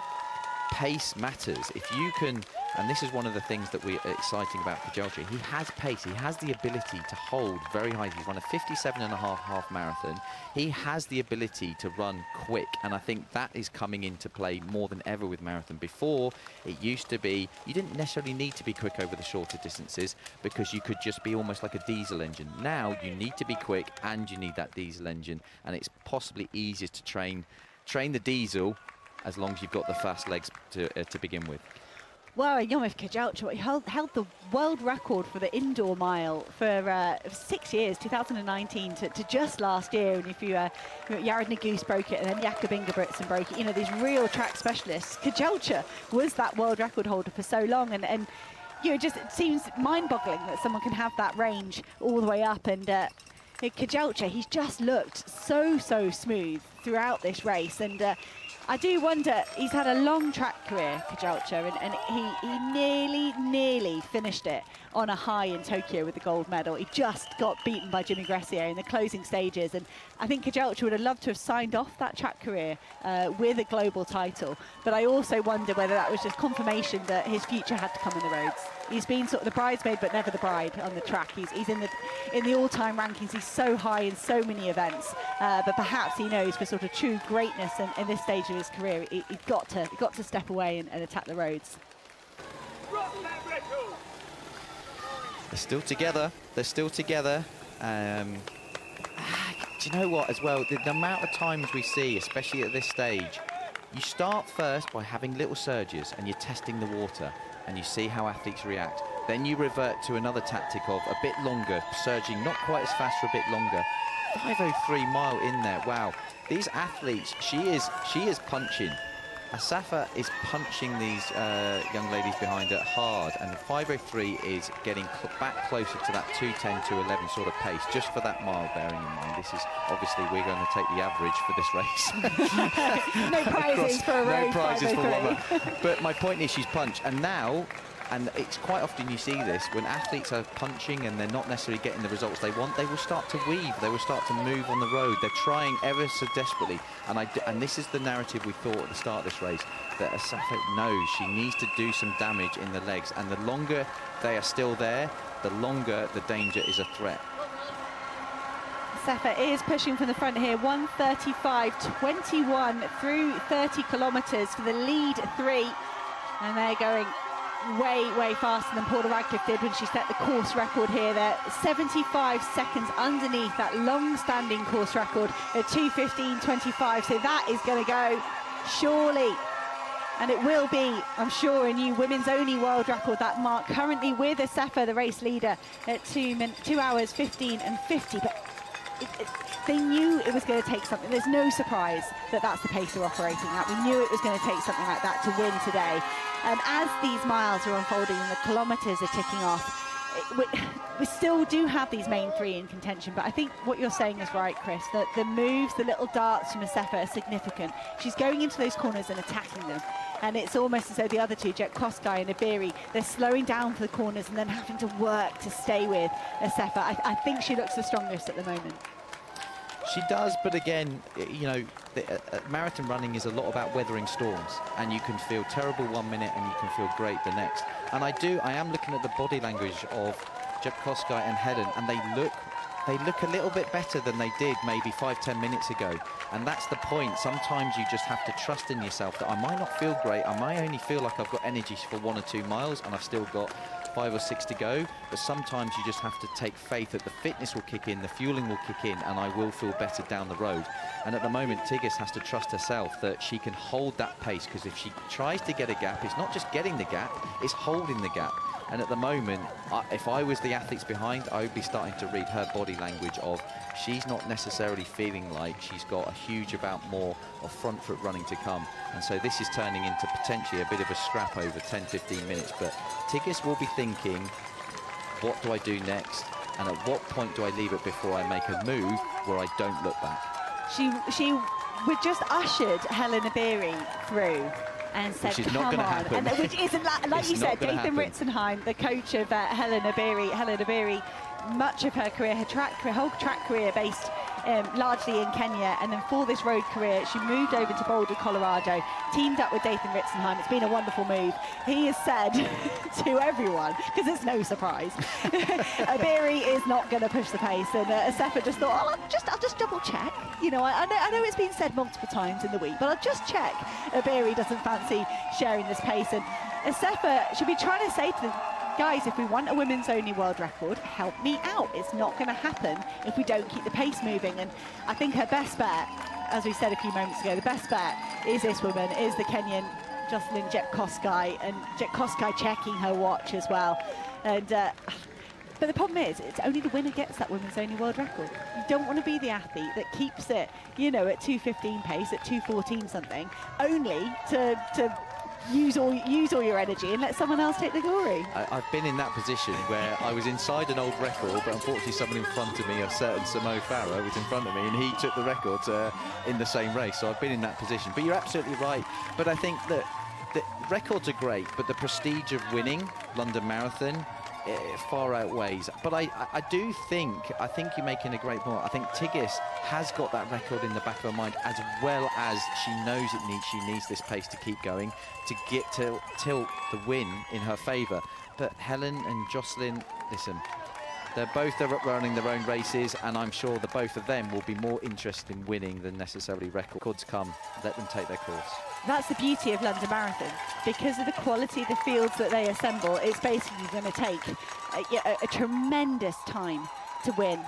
pace matters. If you can, and this is one of the things that we're exciting about Kejelcha, he has pace, he has the ability to hold very high. He's run a 57.5 half marathon. He has the ability to run quick, and I think that is coming into play more than ever with marathon. Before, it used to be, you didn't necessarily need to be quick over the shorter distances because you could just be almost like a diesel engine. Now, you need to be quick and you need that diesel engine, and it's possibly easier to train the diesel as long as you've got the fast legs to begin with. Well, Yomif Kejelcha, he held the world record for the indoor mile for 6 years, 2019 to just last year. And if Jared Naguse broke it, and then Jakob Ingebrigtsen broke it, you know, these real track specialists. Kejelcha was that world record holder for so long, and you know, it seems mind-boggling that someone can have that range all the way up. And Kejelcha, he's just looked so smooth throughout this race, and I do wonder, he's had a long track career, Kejelcha, and he nearly finished it on a high in Tokyo with the gold medal. He just got beaten by Jimmy Gressier in the closing stages, and I think Kejelcha would have loved to have signed off that track career with a global title, but I also wonder whether that was just confirmation that his future had to come in the roads. He's been sort of the bridesmaid, but never the bride on the track. He's in the all-time rankings. He's so high in so many events, but perhaps he knows for sort of true greatness in this stage of his career, he's got to step away and attack the roads. They're still together. They're still together. Do you know what, as well, the amount of times we see, especially at this stage, you start first by having little surges and you're testing the water and you see how athletes react. Then you revert to another tactic of a bit longer, surging not quite as fast for a bit longer. 5:03 mile in there. Wow, these athletes, she is punching. Asafa is punching these young ladies behind her hard, and the 5:03 is getting back closer to that 2:10, 2:11 sort of pace, just for that mile, bearing in mind. This is, obviously, we're going to take the average for this race. No prizes for a road. No prizes for one. But my point is, she's punched, and now, and it's quite often you see this, when athletes are punching and they're not necessarily getting the results they want, they will start to weave, they will start to move on the road. They're trying ever so desperately, and this is the narrative we thought at the start of this race, that Asafa knows she needs to do some damage in the legs, and the longer they are still there, the longer the danger is a threat. Asafa is pushing from the front here, 1:35.21 through 30 kilometres for the lead three, and they're going way faster than Paula Radcliffe did when she set the course record here. They're 75 seconds underneath that long-standing course record at 2:15.25, so that is going to go, surely. And it will be, I'm sure, a new women's only world record, that mark currently with Asafa, the race leader, at 2 hours 15 and 50. But they knew it was going to take something. There's no surprise that that's the pace they're operating at. We knew it was going to take something like that to win today. And as these miles are unfolding and the kilometres are ticking off, we still do have these main three in contention, but I think what you're saying is right, Chris, that the moves, the little darts from Asefa are significant. She's going into those corners and attacking them. And it's almost as though the other two, Jetkowski and Iberi, they're slowing down for the corners and then having to work to stay with Asefa. I think she looks the strongest at the moment. She does, but again, you know, marathon running is a lot about weathering storms, and you can feel terrible 1 minute and you can feel great the next. And I am looking at the body language of Jetkowski and Helen, and they look a little bit better than they did maybe 5-10 minutes ago. And that's the point. Sometimes you just have to trust in yourself that I might not feel great. I might only feel like I've got energy for 1 or 2 miles and I've still got 5 or 6 to go. But sometimes you just have to take faith that the fitness will kick in, the fueling will kick in, and I will feel better down the road. And at the moment, Tigges has to trust herself that she can hold that pace, because if she tries to get a gap, it's not just getting the gap, it's holding the gap. And at the moment, if I was the athletes behind, I would be starting to read her body language of she's not necessarily feeling like she's got a huge amount more of front foot running to come. And so this is turning into potentially a bit of a scrap over 10-15 minutes. But Tigges will be thinking, what do I do next? And at what point do I leave it before I make a move where I don't look back? She would just ushered Helen Iberi through and said, which is not come going to on. happen. And which isn't, like you said, Dathan Ritzenheim, the coach of Helen Iberi, much of her career, her whole track career based largely in Kenya, and then for this road career, she moved over to Boulder, Colorado, teamed up with Dathan Ritzenheim. It's been a wonderful move. He has said to everyone, because it's no surprise, Iberi is not going to push the pace, and Asefa just thought, I'll just double check. You know, I know it's been said multiple times in the week, but I'll just check. Iberi doesn't fancy sharing this pace, and Asefa should be trying to say to the guys, if we want a women's only world record, help me out. It's not going to happen if we don't keep the pace moving. And I think her best bet, as we said a few moments ago, the best bet is this woman, is the Kenyan Jocelyn Jetkowski, and Jetkowski checking her watch as well. And but the problem is, it's only the winner gets that women's only world record. You don't want to be the athlete that keeps it, you know, at 2:15 pace, at 2:14 something, only to use all your energy and let someone else take the glory. I've been in that position where I was inside an old record, but unfortunately someone in front of me, a certain Sawe Farah, was in front of me, and he took the record in the same race. So I've been in that position. But you're absolutely right. But I think that the records are great, but the prestige of winning London Marathon far outweighs. But I think you're making a great point. I think Tigges has got that record in the back of her mind, as well as she knows she needs this pace to keep going, to get to tilt the win in her favour. But Helen and Jocelyn, listen, they're both running their own races, and I'm sure the both of them will be more interested in winning than necessarily records come. Let them take their course. That's the beauty of London Marathon. Because of the quality of the fields that they assemble, it's basically going to take a tremendous time to win.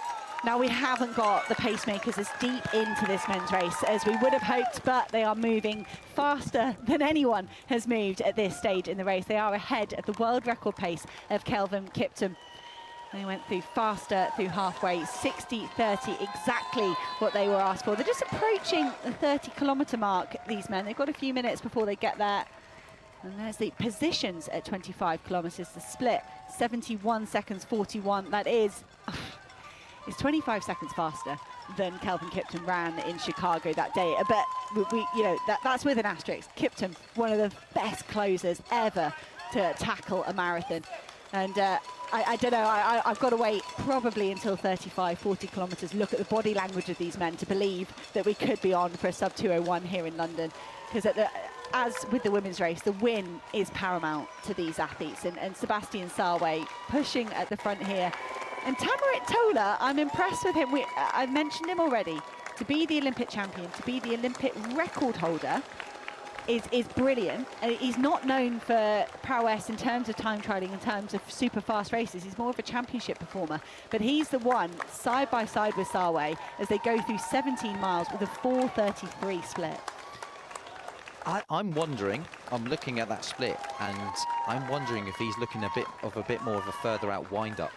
Now, we haven't got the pacemakers as deep into this men's race as we would have hoped, but they are moving faster than anyone has moved at this stage in the race. They are ahead of the world record pace of Kelvin Kiptum. They went through faster through halfway, 60-30, exactly what they were asked for. They're just approaching the 30-kilometre mark, these men. They've got a few minutes before they get there. And there's the positions at 25 kilometres, the split, 71 seconds, 41. That is, it's 25 seconds faster than Kelvin Kiptum ran in Chicago that day. But you know, that's with an asterisk. Kiptum, one of the best closers ever to tackle a marathon. And I don't know, I've got to wait probably until 35, 40 kilometres, look at the body language of these men to believe that we could be on for a sub 2:01 here in London. Because as with the women's race, the win is paramount to these athletes. And Sebastian Sawe pushing at the front here. And Tamarit Tola, I'm impressed with him. I mentioned him already. To be the Olympic champion, to be the Olympic record holder, is brilliant. He's not known for prowess in terms of time trialing, in terms of super fast races. He's more of a championship performer. But he's the one, side by side with Sawe, as they go through 17 miles with a 4:33 split. I'm wondering, I'm looking at that split, and I'm wondering if he's looking a bit more of a further out wind-up.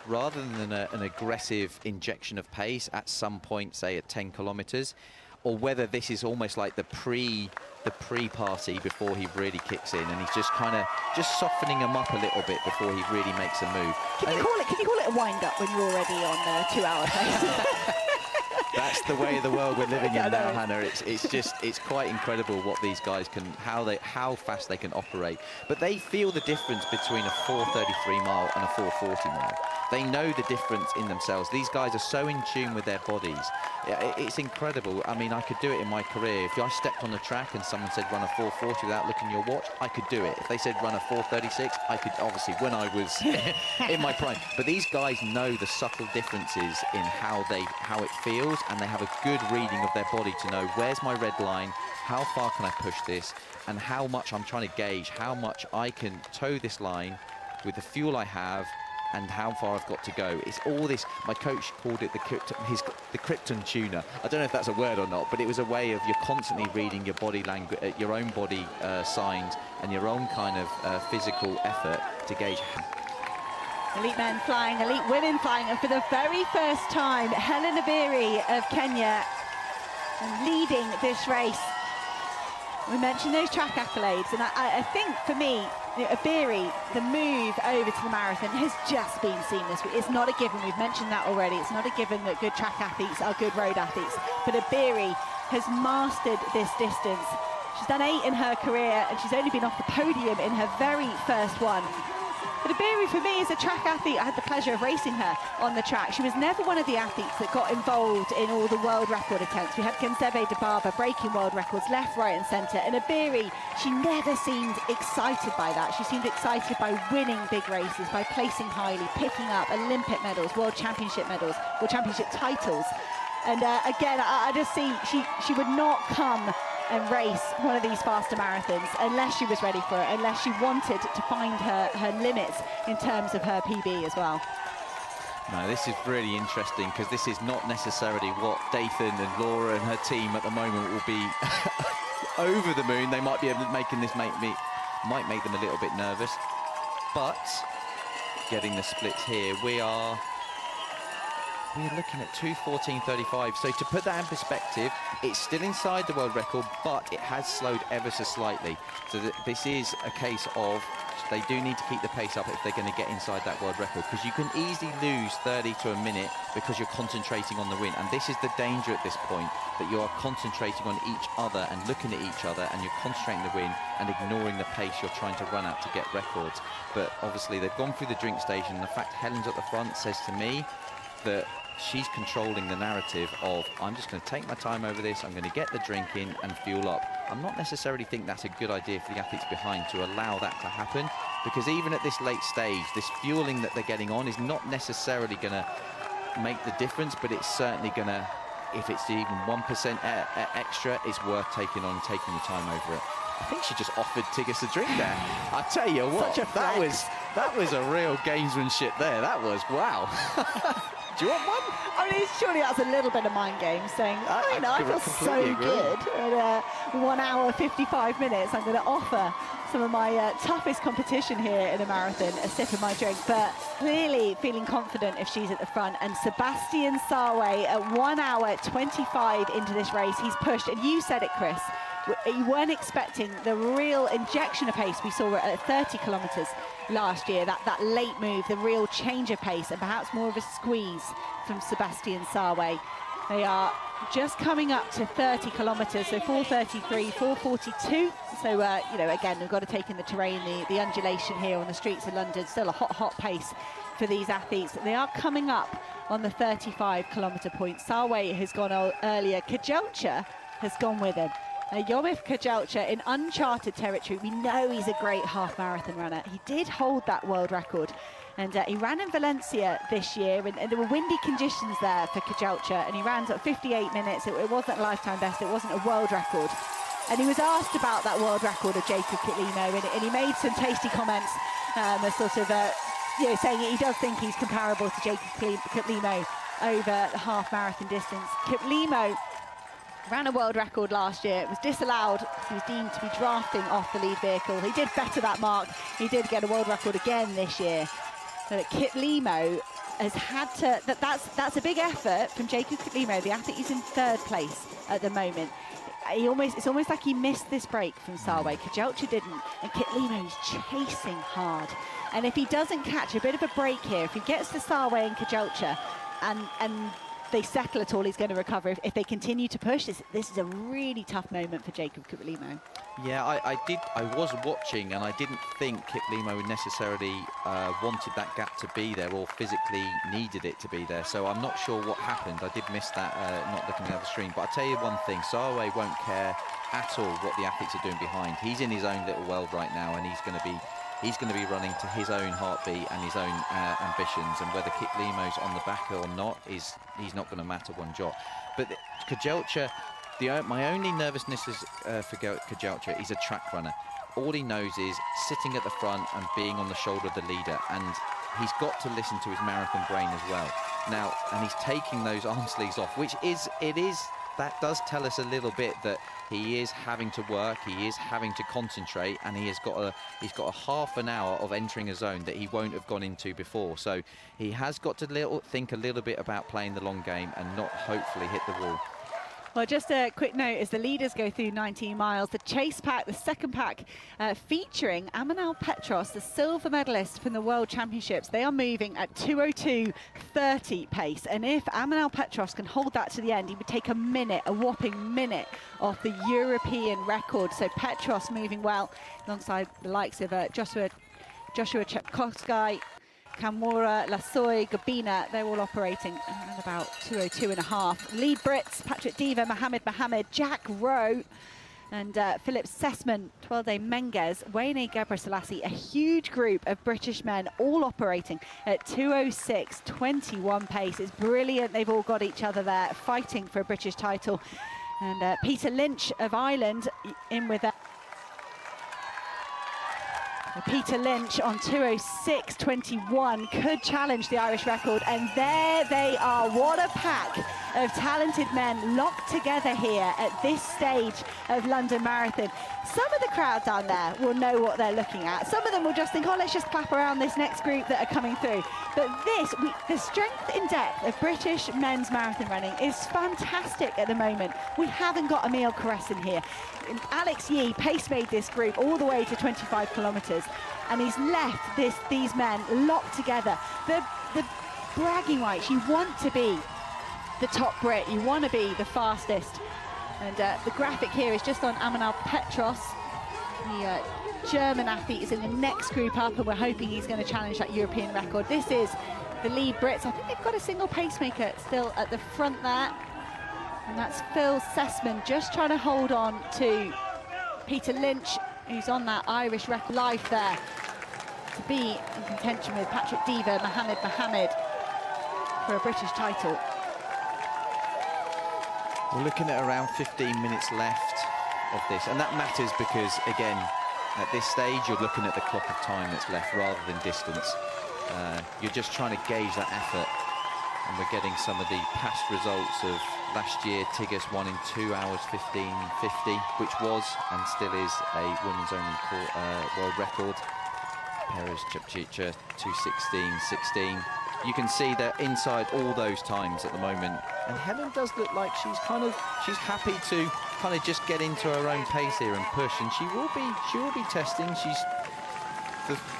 Rather than an aggressive injection of pace at some point, say at 10 kilometres, or whether this is almost like the pre-party before he really kicks in, and he's just kind of softening him up a little bit before he really makes a move. Can you call it a wind-up when you're already on the 2-hour pace? That's the way of the world we're living in now, Hannah. It's quite incredible what these guys can, how fast they can operate. But they feel the difference between a 4:33 mile and a 4:40 mile. They know the difference in themselves. These guys are so in tune with their bodies. It's incredible. I mean, I could do it in my career. If I stepped on the track and someone said run a 4:40 without looking at your watch, I could do it. If they said run a 4:36, I could, obviously, when I was in my prime. But these guys know the subtle differences in how it feels, and they have a good reading of their body to know where's my red line, how far can I push this, and how much I'm trying to gauge how much I can toe this line with the fuel I have and how far I've got to go. It's all this. My coach called it the Krypton tuner. I don't know if that's a word or not, but it was a way of you're constantly reading your body language, your own body signs, and your own kind of physical effort to gauge. Elite men flying, elite women flying, and for the very first time, Helen Obiri of Kenya leading this race. We mentioned those track accolades, and I think for me, Obiri, the move over to the marathon has just been seamless. It's not a given, we've mentioned that already, it's not a given that good track athletes are good road athletes, but Obiri has mastered this distance. She's done 8 in her career, and she's only been off the podium in her very first one. But Obiri, for me, is a track athlete. I had the pleasure of racing her on the track. She was never one of the athletes that got involved in all the world record attempts. We had Kenzebe Dibaba breaking world records left, right and centre. And Obiri, she never seemed excited by that. She seemed excited by winning big races, by placing highly, picking up Olympic medals, world championship titles. And again, I just see she would not come and race one of these faster marathons unless she was ready for it, unless she wanted to find her limits in terms of her PB as well. No, this is really interesting because this is not necessarily what Dathan and Laura and her team at the moment will be over the moon. They might be able to making this might make them a little bit nervous, but getting the splits here, we're looking at 2:14.35. So to put that in perspective, it's still inside the world record, but it has slowed ever so slightly. So this is a case of they do need to keep the pace up if they're going to get inside that world record, because you can easily lose 30 to a minute because you're concentrating on the win. And this is the danger at this point, that you are concentrating on each other and looking at each other, and you're concentrating the win and ignoring the pace you're trying to run at to get records. But obviously they've gone through the drink station, and the fact Helen's at the front says to me that she's controlling the narrative of, I'm just going to take my time over this, I'm going to get the drink in and fuel up. I'm not necessarily think that's a good idea for the athletes behind to allow that to happen, because even at this late stage, this fueling that they're getting on is not necessarily going to make the difference, but it's certainly going to, if it's even 1% extra, it's worth taking the time over it. I think she just offered Tigges a drink there. I tell you what, that was a real gamesmanship there. That was, wow. Do you want one? I mean, surely that's a little bit of mind game, saying, I feel so good. At 1 hour, 55 minutes, I'm going to offer some of my toughest competition here in a marathon a sip of my drink, but clearly feeling confident if she's at the front. And Sebastian Sawe at 1 hour 25 into this race, he's pushed, and you said it, Chris, you weren't expecting the real injection of pace we saw at 30 kilometres last year, that late move, the real change of pace, and perhaps more of a squeeze from Sebastian Sawe. They are just coming up to 30 kilometres, so 4:33, 4:42. So, you know, again, we've got to take in the terrain, the undulation here on the streets of London. Still a hot pace for these athletes. They are coming up on the 35-kilometre point. Sawe has gone earlier. Kejelcha has gone with him. Yomif Kejelcha in uncharted territory. We know he's a great half marathon runner. He did hold that world record, and he ran in Valencia this year, and there were windy conditions there for Kejelcha, and he ran at 58 minutes. It wasn't a lifetime best, it wasn't a world record. And he was asked about that world record of Jacob Kiplimo, and he made some tasty comments, sort of saying he does think he's comparable to Jacob Kiplimo over the half marathon distance. Kiplimo ran a world record last year. It was disallowed. He was deemed to be drafting off the lead vehicle. He did better that mark. He did get a world record again this year. But Kiplimo has had to, that's a big effort from Jacob Kiplimo, the athlete who's in 3rd place at the moment. It's almost like he missed this break from Sawe. Kejelcha didn't, and Kiplimo is chasing hard. And if he doesn't catch a bit of a break here, if he gets to Sawe and Kejelcha and they settle at all, he's going to recover. If they continue to push, this is a really tough moment for Jacob Kiplimo. Yeah, I was watching, and I didn't think Kiplimo necessarily wanted that gap to be there or physically needed it to be there. So I'm not sure what happened. I did miss that, not looking at the stream. But I'll tell you one thing, Sawe won't care at all what the athletes are doing behind. He's in his own little world right now, and he's going to be running to his own heartbeat and his own ambitions. And whether Kiplimo's on the back or not, he's not going to matter one jot. But Kejelcha, my only nervousness is for Kejelcha, he's a track runner. All he knows is sitting at the front and being on the shoulder of the leader, and he's got to listen to his marathon brain as well. Now, and he's taking those arm sleeves off, that does tell us a little bit that he is having to work, he is having to concentrate, and he's got a half an hour of entering a zone that he won't have gone into before. So he has got to think a little bit about playing the long game and not hopefully hit the wall. Well, just a quick note, as the leaders go through 19 miles, the chase pack, the second pack, featuring Amanal Petros, the silver medalist from the World Championships. They are moving at 2:02.30 pace. And if Amanal Petros can hold that to the end, he would take a whopping minute off the European record. So Petros moving well alongside the likes of Joshua Chepkowski, Kamora, Lasoy, Gabina, they're all operating around about 2:02.5. Lead Brits, Patrick Diva, Mohamed, Jack Rowe, and Philip Sessman, Twelde Menges, Wayne Gebrselassie, a huge group of British men all operating at 2:06.21 pace. It's brilliant. They've all got each other there fighting for a British title. And Peter Lynch of Ireland in with Peter Lynch on 2:06.21 could challenge the Irish record, and there they are. What a pack of talented men locked together here at this stage of London Marathon. Some of the crowd down there will know what they're looking at. Some of them will just think, oh, let's just clap around this next group that are coming through. But the strength in depth of British men's marathon running is fantastic at the moment. We haven't got Emil Karesin here. Alex Yee pace-made this group all the way to 25 kilometres, and he's left these men locked together. The bragging rights, you want to be the top Brit, you want to be the fastest. And the graphic here is just on Amanal Petros. The German athlete is in the next group up, and we're hoping he's going to challenge that European record. This is the lead Brits. I think they've got a single pacemaker still at the front there. And that's Phil Sessman just trying to hold on to Peter Lynch, who's on that Irish record life there, to be in contention with Patrick Diva, Mohamed for a British title. We're looking at around 15 minutes left of this, and that matters because, again, at this stage, you're looking at the clock of time that's left rather than distance. You're just trying to gauge that effort, and we're getting some of the past results of last year. Tigges won in 2 hours 15:50, which was and still is a women's only world record. Perez Chepchicha 2:16.16. You can see they're inside all those times at the moment, and Helen does look like she's happy to kind of just get into her own pace here and push, and she will be testing.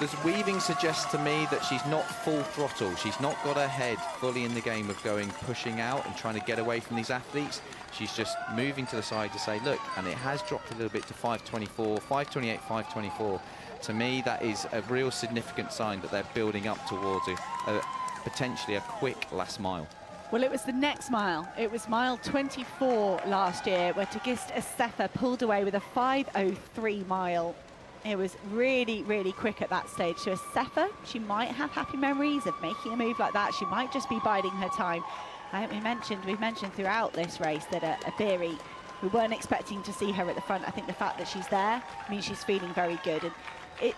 This weaving suggests to me that she's not full throttle. She's not got her head fully in the game of pushing out and trying to get away from these athletes. She's just moving to the side to say, look, and it has dropped a little bit to 5:24, 5:28, 5:24. To me, that is a real significant sign that they're building up towards potentially a quick last mile. Well, it was the next mile. It was mile 24 last year, where Tigist Assefa pulled away with a 5:03 mile. It was really, really quick at that stage. So Assefa, she might have happy memories of making a move like that. She might just be biding her time. We've mentioned throughout this race that Abiri, we weren't expecting to see her at the front. I think the fact that she's there means she's feeling very good. And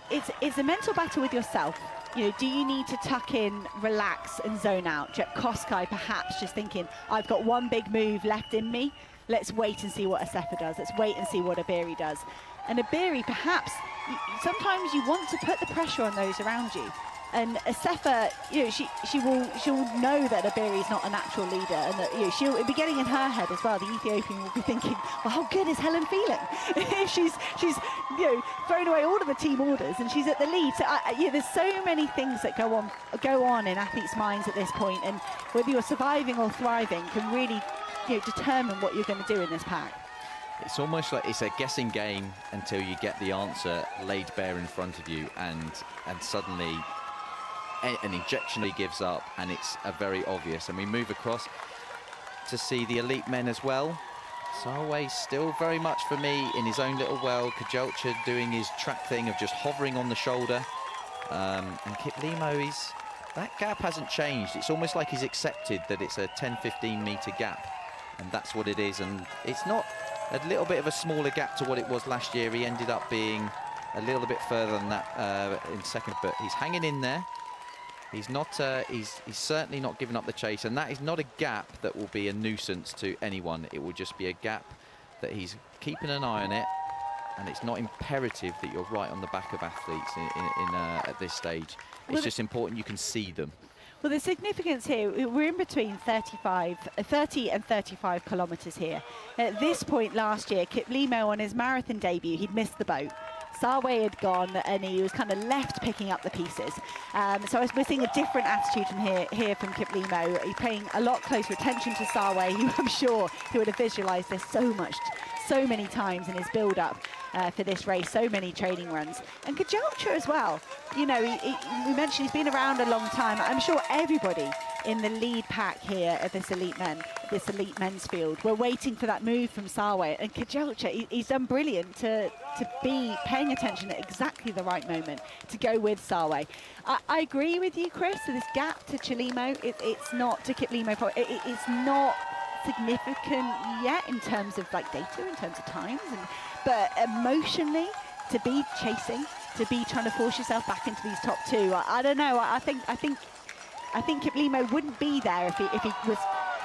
it's a mental battle with yourself. You know, do you need to tuck in, relax and zone out? Chepkowski perhaps just thinking, I've got one big move left in me. Let's wait and see what Assefa does. Let's wait and see what Abiri does. And Abiri, perhaps, sometimes you want to put the pressure on those around you. And Sefa, she'll know that Iberi's not a natural leader, and that she'll be getting in her head as well. The Ethiopian will be thinking, well, how good is Helen feeling? If she's thrown away all of the team orders and she's at the lead. So there's so many things that go on in athletes' minds at this point, and whether you're surviving or thriving can really determine what you're going to do in this pack. It's almost like it's a guessing game until you get the answer laid bare in front of you, and suddenly an injection gives up, and it's very obvious. And we move across to see the elite men as well. Sawe still very much for me in his own little world. Kejelcha doing his track thing of just hovering on the shoulder. And Kiplimo, that gap hasn't changed. It's almost like he's accepted that it's a 10-15 meter gap, and that's what it is. And it's not a little bit of a smaller gap to what it was last year. He ended up being a little bit further than that in second, but he's hanging in there. He's not. He's certainly not giving up the chase, and that is not a gap that will be a nuisance to anyone. It will just be a gap that he's keeping an eye on it, and it's not imperative that you're right on the back of athletes at this stage. It's just important you can see them. Well, the significance here, we're in between 30 and 35 kilometres here. At this point last year, Kiplimo on his marathon debut, he'd missed the boat. Sawe had gone and he was kind of left picking up the pieces. So we're seeing a different attitude from here from Kiplimo. He's paying a lot closer attention to Sawe, who I'm sure he would have visualised this so many times in his build-up for this race, so many training runs. And Kejelcha as well. We mentioned he's been around a long time. I'm sure everybody in the lead pack here at this elite men's field, we're waiting for that move from Sawe. And Kejelcha, he's done brilliant to be paying attention at exactly the right moment to go with Sawe. I agree with you, Chris. So this gap to Kiplimo, it's not to Kiplimo. It's not significant yet in terms of data, in terms of times, but emotionally, to be chasing, to be trying to force yourself back into these top two, I don't know. I think Kiplimo wouldn't be there if he was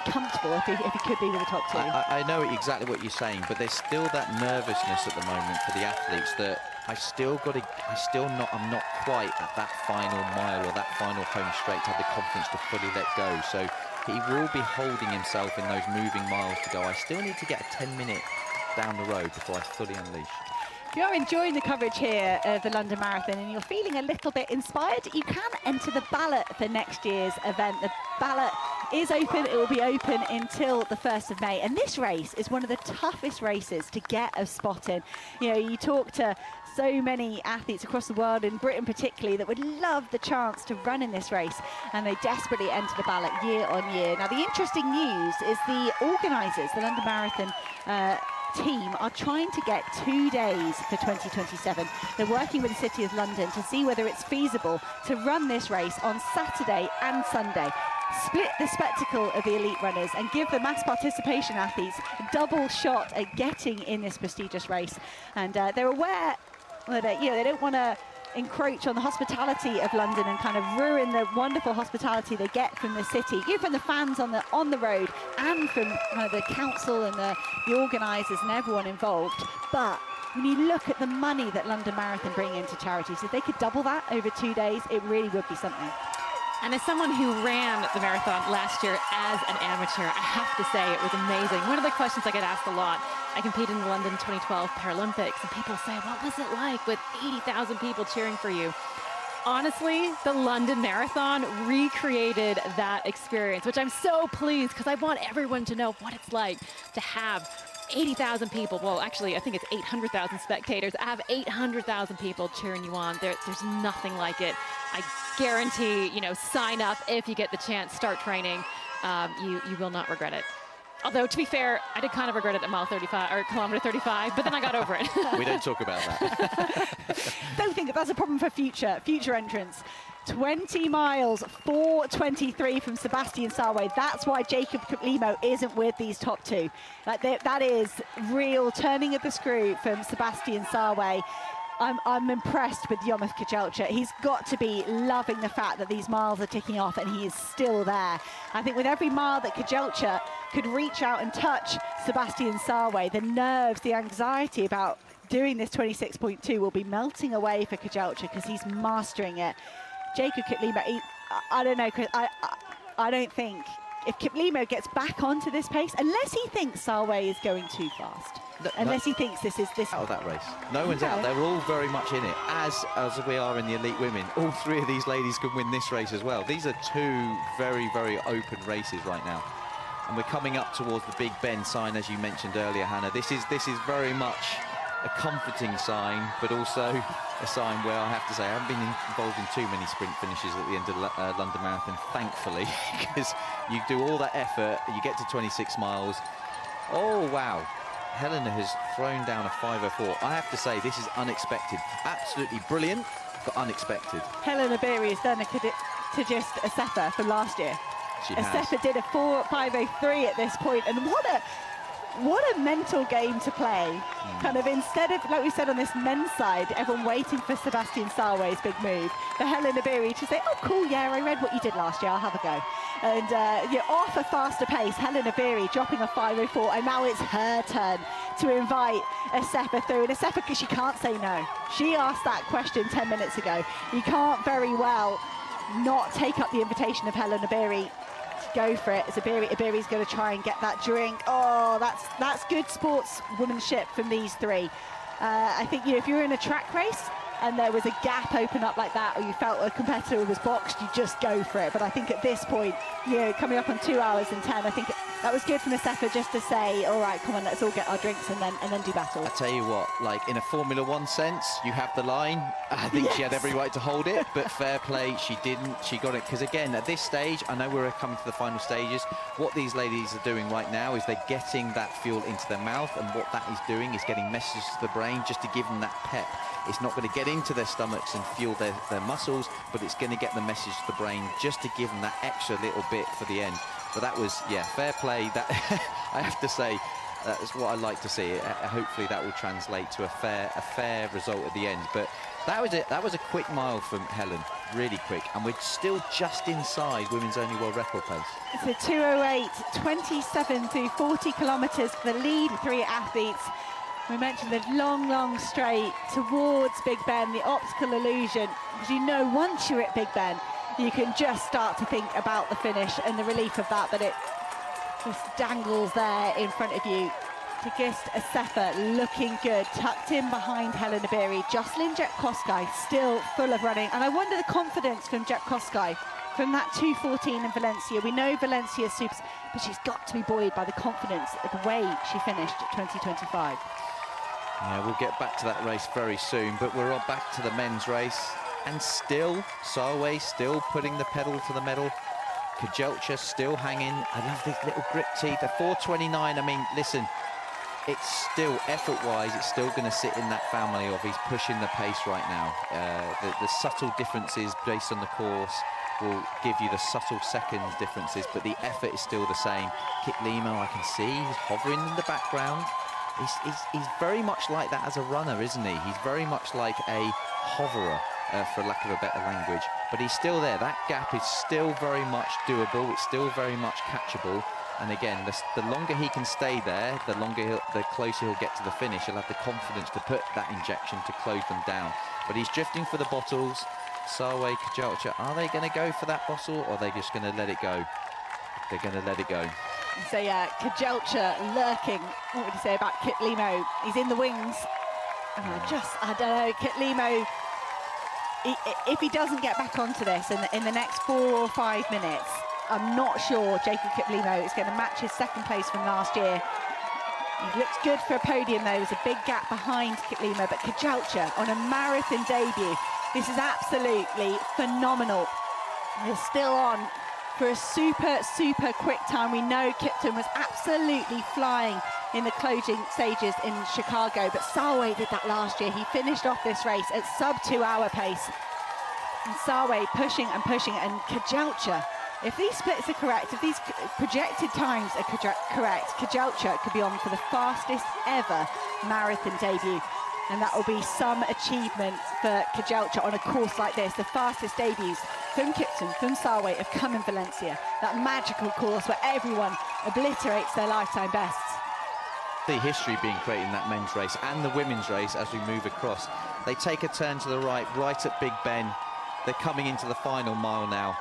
comfortable, if he could be with the top two. I know exactly what you're saying, but there's still that nervousness at the moment for the athletes that I'm not quite at that final mile or that final home straight to have the confidence to fully let go. So he will be holding himself in those moving miles to go. I still need to get a 10-minute down the road before I fully unleash. If you're enjoying the coverage here of the London Marathon and you're feeling a little bit inspired, you can enter the ballot for next year's event. The ballot is open. It will be open until the 1st of May. And this race is one of the toughest races to get a spot in. You talk to so many athletes across the world, in Britain particularly, that would love the chance to run in this race, and they desperately enter the ballot year on year. Now, the interesting news is the organisers, the London Marathon team, are trying to get 2 days for 2027. They're working with the City of London to see whether it's feasible to run this race on Saturday and Sunday. Split the spectacle of the elite runners and give the mass participation athletes a double shot at getting in this prestigious race. And they're aware that they don't want to encroach on the hospitality of London and kind of ruin the wonderful hospitality they get from the city, from the fans on the road, and from the council and the organisers and everyone involved. But when you look at the money that London Marathon bring into charities, if they could double that over 2 days, it really would be something. And as someone who ran the marathon last year as an amateur, I have to say it was amazing. One of the questions I get asked a lot, I competed in the London 2012 Paralympics, and people say, what was it like with 80,000 people cheering for you? Honestly, the London Marathon recreated that experience, which I'm so pleased, because I want everyone to know what it's like to have 80,000 people. Well, actually, I think it's 800,000 spectators. I have 800,000 people cheering you on. There's nothing like it. I guarantee, sign up if you get the chance, start training. You will not regret it. Although, to be fair, I did kind of regret it at mile 35 or kilometer 35, but then I got over it. We don't talk about that. Don't think that's a problem for future entrants. 20 miles, 4:23 from Sebastian Sawe. That's why Jacob Kiplimo isn't with these top two. That is real turning of the screw from Sebastian Sawe. I'm impressed with Yomif Kejelcha. He's got to be loving the fact that these miles are ticking off and he is still there. I think with every mile that Kejelcha could reach out and touch Sebastian Sawe, the nerves, the anxiety about doing this 26.2 will be melting away for Kejelcha, because he's mastering it. Jacob Kiplimo, I don't know, Chris, I don't think if Kiplimo gets back onto this pace, unless he thinks Sawe is going too fast, unless he thinks this is this out of that race. No one's out. They're all very much in it, as we are in the elite women. All three of these ladies can win this race as well. These are two very, very open races right now. And we're coming up towards the Big Ben sign, as you mentioned earlier, Hannah. This is very much a comforting sign, but also a sign where I have to say I haven't been involved in too many sprint finishes at the end of London Marathon, thankfully, because you do all that effort, you get to 26 miles. Oh, wow. Helena has thrown down a 5:04. I have to say, this is unexpected. Absolutely brilliant, but unexpected. Helena Beery has done to just a Asefa from last year. She has. Asefa did a 5:03 at this point, and what a mental game to play. Kind of instead of, like we said on this men's side, everyone waiting for Sebastian Sawe's big move, for Helena Beery to say, oh cool, yeah, I read what you did last year, I'll have a go. And you're off a faster pace, Helena Beery dropping a 5:04, and now it's her turn to invite Asefa through. And Asefa, because she can't say no. She asked that question 10 minutes ago. You can't very well not take up the invitation of Helena Beery. Go for it. Iberi's going to try and get that drink. Oh, that's good sportswomanship from these three. I think, you know, if you're in a track race and there was a gap open up like that, or you felt a competitor was boxed, you just go for it. But I think at this point, you know, coming up on 2 hours and 10, I think that was good from Asefa just to say, all right, come on, let's all get our drinks and then do battle. I tell you what, like in a Formula One sense, you have the line. I think she had every right to hold it, but fair play, she didn't. She got it, because again, at this stage, I know we're coming to the final stages. What these ladies are doing right now is they're getting that fuel into their mouth, and what that is doing is getting messages to the brain just to give them that pep. It's not going to get into their stomachs and fuel their muscles, but it's going to get the message to the brain just to give them that extra little bit for the end. But that was, yeah, fair play. That I have to say, that's what I like to see. Hopefully that will translate to a fair result at the end. But that was it. That was a quick mile from Helen, really quick, and we're still just inside women's only world record pace. It's a 2:08:27 through 40 kilometres for the lead three athletes. We mentioned the long straight towards Big Ben, the optical illusion, because you know once you're at Big Ben, you can just start to think about the finish and the relief of that it just dangles there in front of you. Tigist Asefa looking good, tucked in behind Helena Beery. Jocelyn Jepkosgei still full of running, and I wonder the confidence from Jepkosgei from that 2:14 in Valencia. We know Valencia's super, but she's got to be buoyed by the confidence of the way she finished 2025. Yeah, we'll get back to that race very soon, but we're on back to the men's race, and still Sawe still putting the pedal to the metal. Kejelcha still hanging. I love this little grip tee, the 4:29. I mean, listen, it's still effort-wise, it's still going to sit in that family of he's pushing the pace right now. The subtle differences based on the course will give you the subtle seconds differences, but the effort is still the same. Kiplimo, I can see, he's hovering in the background. He's very much like that as a runner, isn't he? He's very much like a hoverer, for lack of a better language. But he's still there. That gap is still very much doable. It's still very much catchable. And again, the longer he can stay there, the closer he'll get to the finish. He'll have the confidence to put that injection to close them down. But he's drifting for the bottles. Sawe, Kejelcha, are they going to go for that bottle, or are they just going to let it go? They're going to let it go. So yeah, Kejelcha lurking. What would you say about Kiplimo? He's in the wings. I don't know, Kiplimo, if he doesn't get back onto this in the next 4 or 5 minutes, I'm not sure Jacob Kiplimo is going to match his second place from last year. He looks good for a podium though. There's a big gap behind Kiplimo, but Kejelcha on a marathon debut, this is absolutely phenomenal. They're still on for a super quick time. We know Kipton was absolutely flying in the closing stages in Chicago, but Sawe did that last year. He finished off this race at sub-2 hour pace. And Sawe pushing, and Kejelcha, if these splits are correct, if these projected times are correct, Kejelcha could be on for the fastest ever marathon debut. And that will be some achievement for Kejelcha on a course like this. The fastest debuts from Kipton, from Sawe have come in Valencia. That magical course where everyone obliterates their lifetime bests. The history being created in that men's race and the women's race as we move across. They take a turn to the right at Big Ben. They're coming into the final mile now.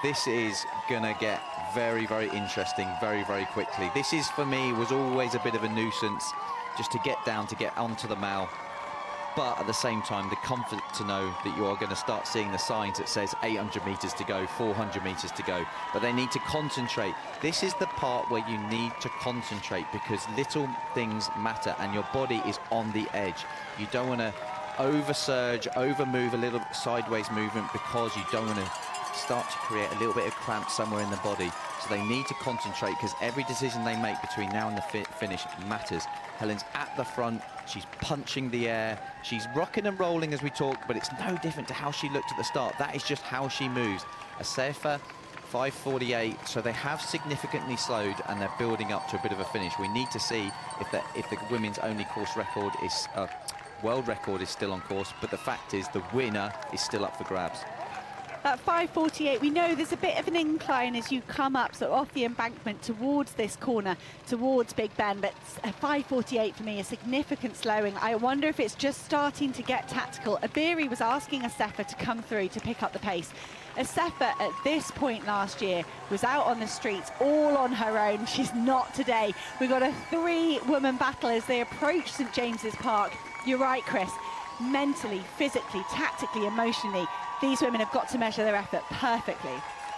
This is gonna get very, very interesting very, very quickly. This is, for me, was always a bit of a nuisance just to get down, to get onto the mile. But at the same time, the comfort to know that you are going to start seeing the signs that says 800 meters to go, 400 meters to go. But they need to concentrate. This is the part where you need to concentrate, because little things matter and your body is on the edge. You don't want to over-surge, over-move, a little sideways movement, because you don't want to start to create a little bit of cramp somewhere in the body. So they need to concentrate, because every decision they make between now and the finish matters. Helen's at the front, she's punching the air, she's rocking and rolling as we talk, but it's no different to how she looked at the start. That is just how she moves. Asefa, 5:48, so they have significantly slowed and they're building up to a bit of a finish. We need to see if the women's only course record is, world record is still on course, but the fact is the winner is still up for grabs. At 5:48, we know there's a bit of an incline as you come up sort of off the embankment towards this corner, towards Big Ben, but at 5:48 for me, a significant slowing. I wonder if it's just starting to get tactical. Abiri was asking Asefa to come through to pick up the pace. Asefa at this point last year was out on the streets all on her own. She's not today. We've got a three-woman battle as they approach St James's Park. You're right, Chris. Mentally, physically, tactically, emotionally, these women have got to measure their effort perfectly.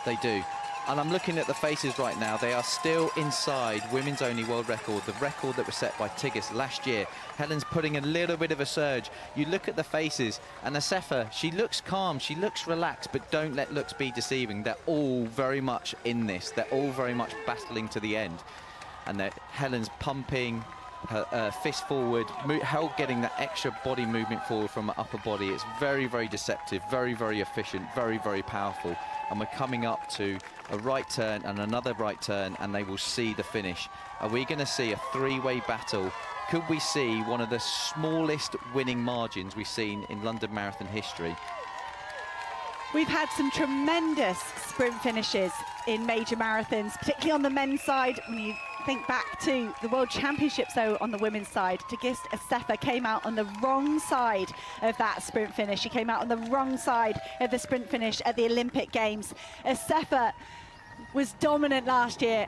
They do. And I'm looking at the faces right now. They are still inside women's only world record, the record that was set by Tigges last year. Helen's putting a little bit of a surge. You look at the faces, and Asefa, she looks calm, she looks relaxed, but don't let looks be deceiving. They're all very much in this. They're all very much battling to the end. And Helen's pumping, her fist forward, help getting that extra body movement forward from her upper body. It's very, very deceptive, very, very efficient, very, very powerful. And we're coming up to a right turn and another right turn, and they will see the finish. Are we going to see a three-way battle? Could we see one of the smallest winning margins we've seen in London Marathon history? We've had some tremendous sprint finishes in major marathons, particularly on the men's side. When you think back to the World Championships, though, on the women's side, Tigges Asefa came out on the wrong side of that sprint finish. She came out on the wrong side of the sprint finish at the Olympic Games. Asefa was dominant last year.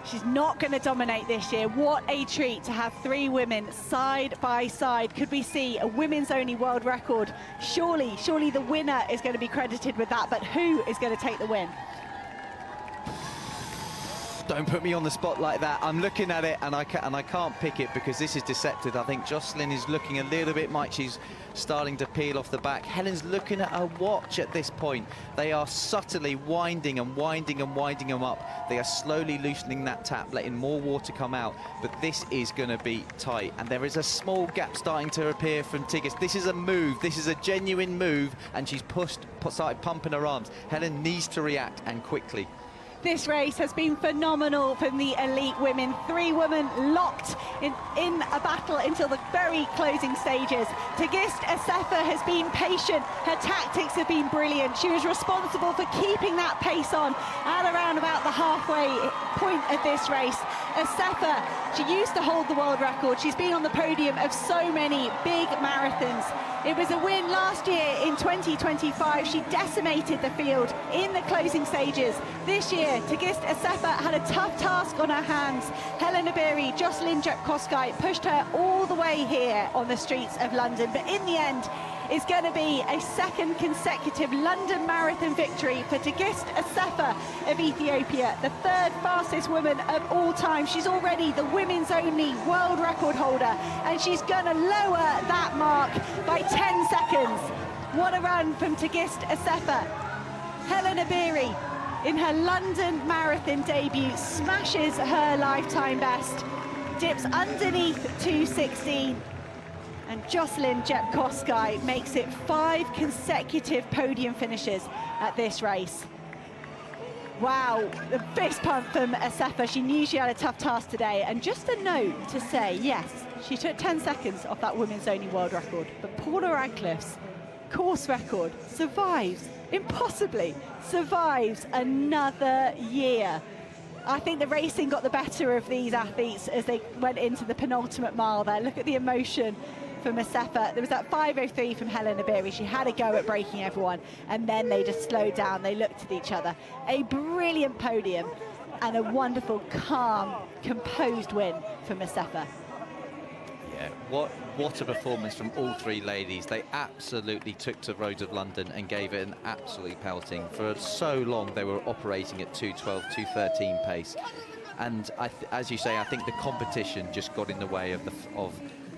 She's not going to dominate this year. What a treat to have three women side by side. Could we see a women's only world record? Surely the winner is going to be credited with that, but who is going to take the win? Don't put me on the spot like that. I'm looking at it and I can't pick it, because this is deceptive. I think Jocelyn is looking a little bit like she's starting to peel off the back. Helen's looking at her watch at this point. They are subtly winding and winding and winding them up. They are slowly loosening that tap, letting more water come out. But this is going to be tight. And there is a small gap starting to appear from Tigges. This is a move. This is a genuine move. And she's started pumping her arms. Helen needs to react, and quickly. This race has been phenomenal from the elite women. Three women locked in a battle until the very closing stages. Tigges Asefa has been patient. Her tactics have been brilliant. She was responsible for keeping that pace on at around about the halfway point of this race. Asefa, she used to hold the world record. She's been on the podium of so many big marathons. It was a win last year in 2025. She decimated the field in the closing stages. This year, Tigges Asefa had a tough task on her hands. Helen Obiri, Jocelyn Jepkosgei pushed her all the way here on the streets of London. But in the end, it's going to be a second consecutive London Marathon victory for Tigges Asefa of Ethiopia, the third fastest woman of all time. She's already the women's only world record holder, and she's going to lower that mark by 10 seconds. What a run from Tigges Asefa. Helen Obiri, in her London Marathon debut, smashes her lifetime best, dips underneath 2:16. And Jocelyn Jepkosgei makes it 5 consecutive podium finishes at this race. Wow, the fist pump from Asefa. She knew she had a tough task today. And just a note to say, yes, she took 10 seconds off that women's only world record, but Paula Radcliffe's course record survives, impossibly survives another year. I think the racing got the better of these athletes as they went into the penultimate mile there. Look at the emotion from Masefa. There was that 5:03 from Helen Iberi. She had a go at breaking everyone, and then they just slowed down. They looked at each other. A brilliant podium and a wonderful, calm, composed win for Masefa. Yeah, what a performance from all three ladies. They absolutely took to the roads of London and gave it an absolute pelting. For so long they were operating at 2:12, 2:13 pace. And as you say, I think the competition just got in the way of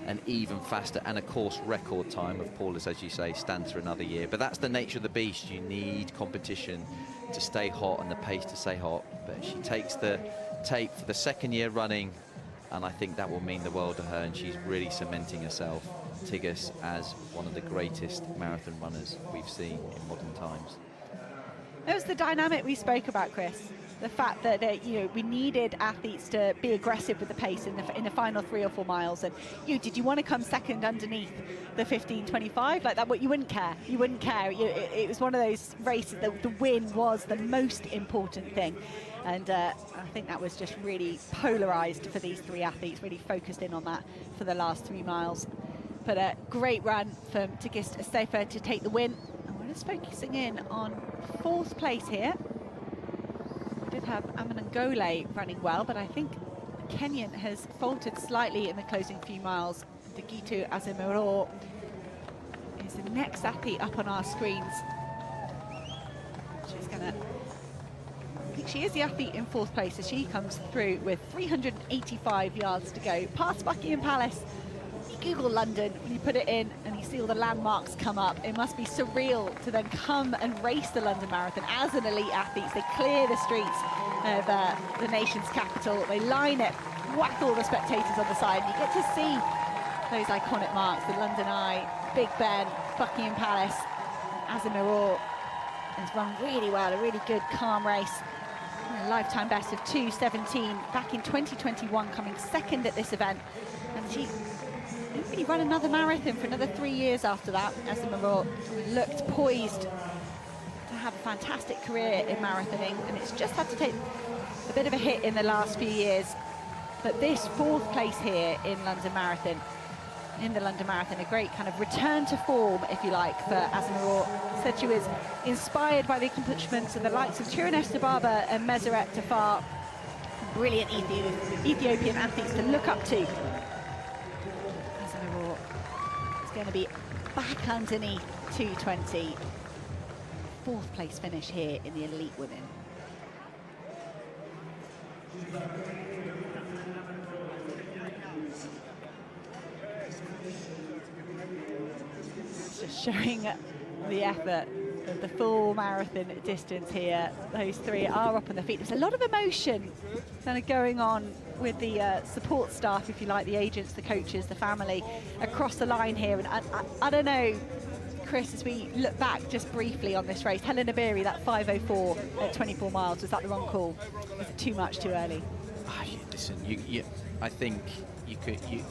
an even faster and, of course, record time of Paula's, as you say, stands for another year. But that's the nature of the beast. You need competition to stay hot and the pace to stay hot. But she takes the tape for the second year running, and I think that will mean the world to her, and she's really cementing herself, Tigges, as one of the greatest marathon runners we've seen in modern times. It was the dynamic we spoke about, Chris. The fact that we needed athletes to be aggressive with the pace in the final 3 or 4 miles. And did you want to come second underneath the 15:25 like that? But you wouldn't care. You wouldn't care. It was one of those races that the win was the most important thing. And I think that was just really polarized for these 3 athletes. Really focused in on that for the last 3 miles. But a great run from Tigges Sefa to take the win. And we're just focusing in on 4th place here. Did have Amanangole running well, but I think Kenyan has faltered slightly in the closing few miles. Degitu Azemiro is the next athlete up on our screens. She's gonna, I think she is the athlete in 4th place as she comes through with 385 yards to go past Buckingham Palace. You Google London, when you put it in and you see all the landmarks come up, it must be surreal to then come and race the London Marathon as an elite athlete. They clear the streets of the nation's capital, they line it, whack all the spectators on the side, and you get to see those iconic marks, the London Eye, Big Ben, Buckingham Palace. Azemiro has run really well, a really good, calm race. A lifetime best of 2:17 back in 2021, coming second at this event. And she didn't really run another marathon for another 3 years after that. Azemiro looked poised to have a fantastic career in marathoning, and it's just had to take a bit of a hit in the last few years. But this 4th place here in the London Marathon, a great kind of return to form, if you like, for Azemiro. Said she was inspired by the accomplishments of the likes of Tirunesh Dibaba and Meseret Tafar, brilliant Ethiopian athletes to look up to. Azemiro is going to be back underneath 2:20. 4th place finish here in the elite women. Just showing the effort of the full marathon distance here. Those 3 are up on their feet. There's a lot of emotion kind of going on with the support staff, if you like, the agents, the coaches, the family across the line here. And I don't know, Chris, as we look back just briefly on this race, Helen Iberi, that 5:04 at 24 miles, was that the wrong call? Was it too much, too early? Listen, I think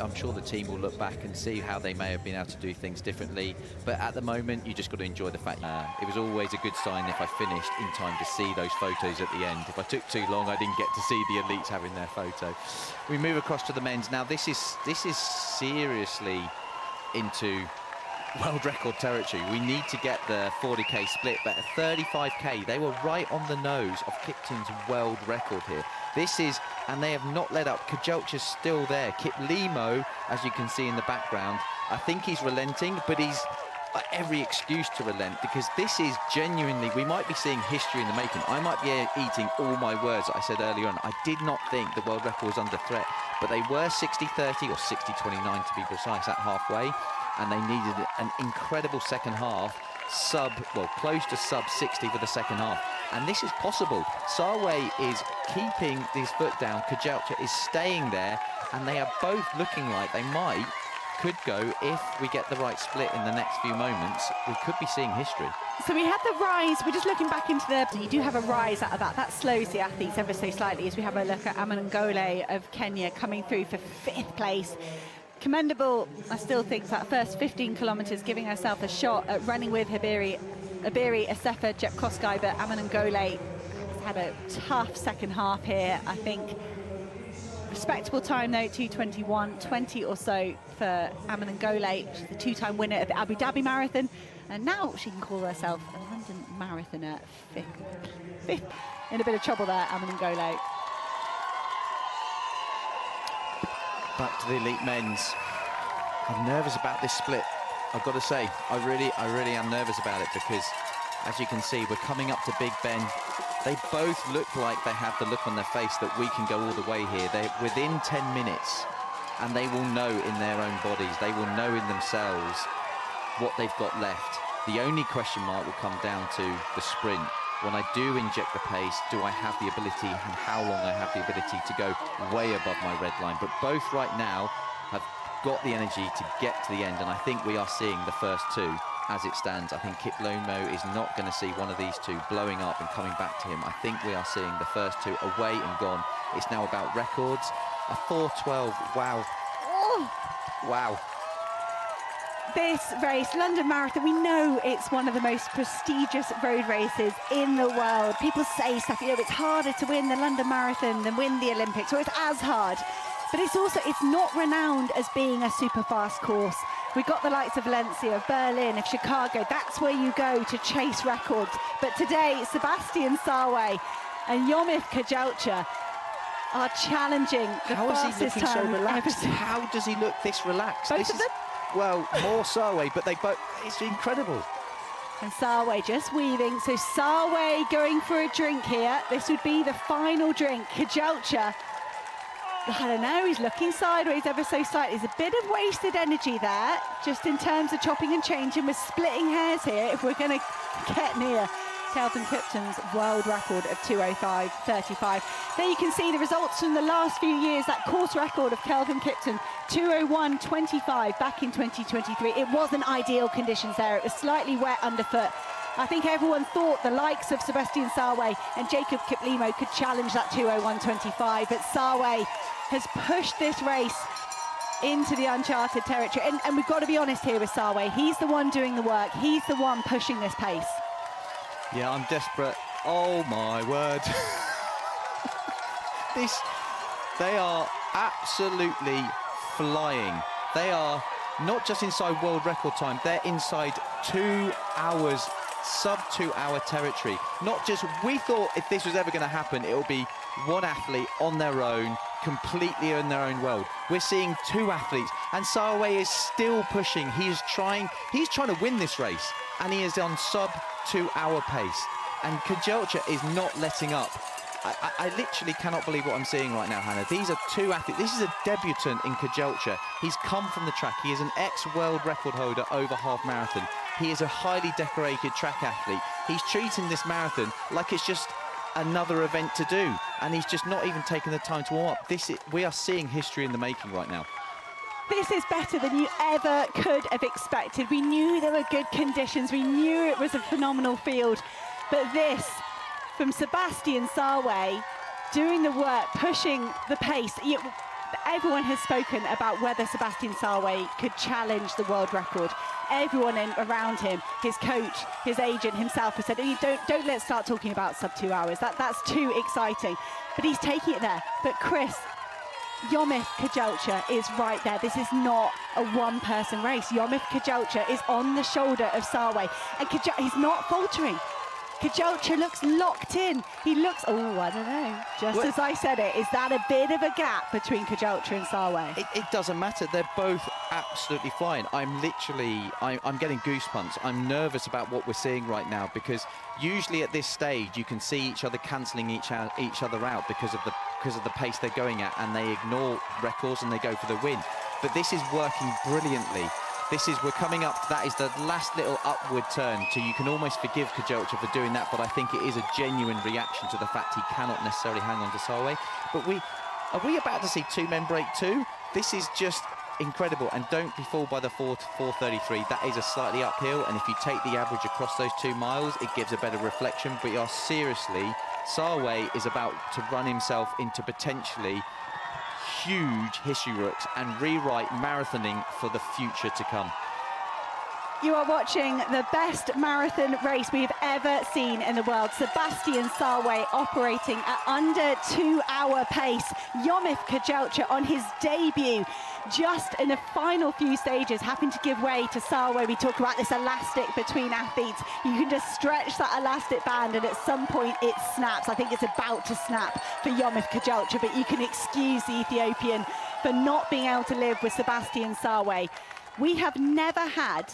I'm sure the team will look back and see how they may have been able to do things differently. But at the moment, you just got to enjoy the fact it was always a good sign if I finished in time to see those photos at the end. If I took too long, I didn't get to see the elites having their photo. We move across to the men's. Now, this is seriously into world record territory. We need to get the 40k split, but at 35k, they were right on the nose of Kipton's world record here. This is, and they have not let up. Kejelcha's still there. Kiplimo, as you can see in the background, I think he's relenting, but he's got every excuse to relent, because this is genuinely, we might be seeing history in the making. I might be eating all my words that I said earlier on. I did not think the world record was under threat, but they were 60-30 or 60-29 to be precise at halfway, and they needed an incredible second half, close to sub 60 for the second half. And this is possible. Sawe is keeping his foot down, Kejelcha is staying there, and they are both looking like they could go, if we get the right split in the next few moments, we could be seeing history. So we had the rise, we're just looking back into you do have a rise out of that. That slows the athletes ever so slightly as we have a look at Amanangole of Kenya coming through for 5th place. Commendable, I still think, that first 15 kilometres, giving herself a shot at running with Iberi, Asefa, Jepkosgei, but Amanangole has had a tough second half here. I think Respectable time though, 2:21:20 or so for Amon Ngole. She's the two-time winner of the Abu Dhabi Marathon, and now she can call herself a London marathoner. Fifth. In a bit of trouble there, Amon Ngole. Back to the elite men's. I'm nervous about this split. I've got to say, I really am nervous about it, because as you can see, we're coming up to Big Ben. They both look like they have the look on their face that we can go all the way here. They're within 10 minutes, and they will know in their own bodies, they will know in themselves what they've got left. The only question mark will come down to the sprint. When I do inject the pace, do I have the ability, and how long I have the ability to go way above my red line? But both right now have got the energy to get to the end, and I think we are seeing the first two as it stands. I think Kiplimo is not going to see one of these two blowing up and coming back to him. I think we are seeing the first two away and gone. It's now about records. A 4:12, wow. Oh. Wow. This race, London Marathon, we know it's one of the most prestigious road races in the world. People say stuff, you know, it's harder to win the London Marathon than win the Olympics, or it's as hard. But it's not renowned as being a super fast course. We've got the likes of Valencia, of Berlin, of Chicago. That's where you go to chase records. But today, Sebastian Sawe and Yomif Kejelcha are challenging the fastest time. How is he looking so relaxed? How does he look this relaxed? Both of them? Well, more Sawe, but they both, it's incredible. And Sawe just weaving. So Sawe going for a drink here. This would be the final drink. Kejelcha, I don't know, he's looking sideways ever so slightly. There's a bit of wasted energy there, just in terms of chopping and changing. We're splitting hairs here if we're going to get near Kelvin Kipton's world record of 2:05:35. There you can see the results from the last few years. That course record of Kelvin Kipton, 2:01:25 back in 2023. It wasn't ideal conditions there. It was slightly wet underfoot. I think everyone thought the likes of Sebastian Sawe and Jacob Kiplimo could challenge that 2:01:25, but Sawe has pushed this race into the uncharted territory. And we've got to be honest here with Sawe. He's the one doing the work. He's the one pushing this pace. Yeah, I'm desperate. Oh my word. They are absolutely flying. They are not just inside world record time, they're inside 2 hours, sub 2 hour territory. Not just, we thought if this was ever going to happen, it would be one athlete on their own, completely in their own world. We're seeing two athletes, and Sawe is still pushing. He's trying to win this race, and he is on sub 2 hour pace. And Kejelcha is not letting up. I literally cannot believe what I'm seeing right now, Hannah. These are two athletes. This is a debutant in Kejelcha. He's come from the track. He is an ex-world record holder over half marathon. He is a highly decorated track athlete. He's treating this marathon like it's just another event to do, and he's just not even taking the time to warm up. We are seeing history in the making right now. This is better than you ever could have expected. We knew there were good conditions. We knew it was a phenomenal field. But this, from Sebastian Sawe, doing the work, pushing the pace. Everyone has spoken about whether Sebastian Sawe could challenge the world record. Everyone around him, his coach, his agent, himself, has said, don't let's start talking about sub 2 hours. That's too exciting. But he's taking it there. But Chris, Yomif Kejelcha is right there. This is not a one-person race. Yomif Kejelcha is on the shoulder of Sawe, and he's not faltering. Kejelcha looks locked in. He looks, oh, I don't know. Just as I said it, is that a bit of a gap between Kejelcha and Sawe? It doesn't matter. They're both absolutely flying. I'm getting goosebumps. I'm nervous about what we're seeing right now, because usually at this stage you can see each other cancelling each other out because of the pace they're going at, and they ignore records and they go for the win. But this is working brilliantly. We're coming up, that is the last little upward turn, so you can almost forgive Kejelcha for doing that, but I think it is a genuine reaction to the fact he cannot necessarily hang on to Sawe. But are we about to see two men break two? This is just incredible, and don't be fooled by the 4:33. That is a slightly uphill, and if you take the average across those 2 miles, it gives a better reflection. But you are seriously, Sawe is about to run himself into potentially huge history books and rewrite marathoning for the future to come. You are watching the best marathon race we've ever seen in the world. Sebastian Sawe operating at under 2-hour pace. Yomif Kejelcha on his debut, just in the final few stages, having to give way to Sawe. We talk about this elastic between athletes. You can just stretch that elastic band and at some point it snaps. I think it's about to snap for Yomif Kejelcha, but you can excuse the Ethiopian for not being able to live with Sebastian Sawe. We have never had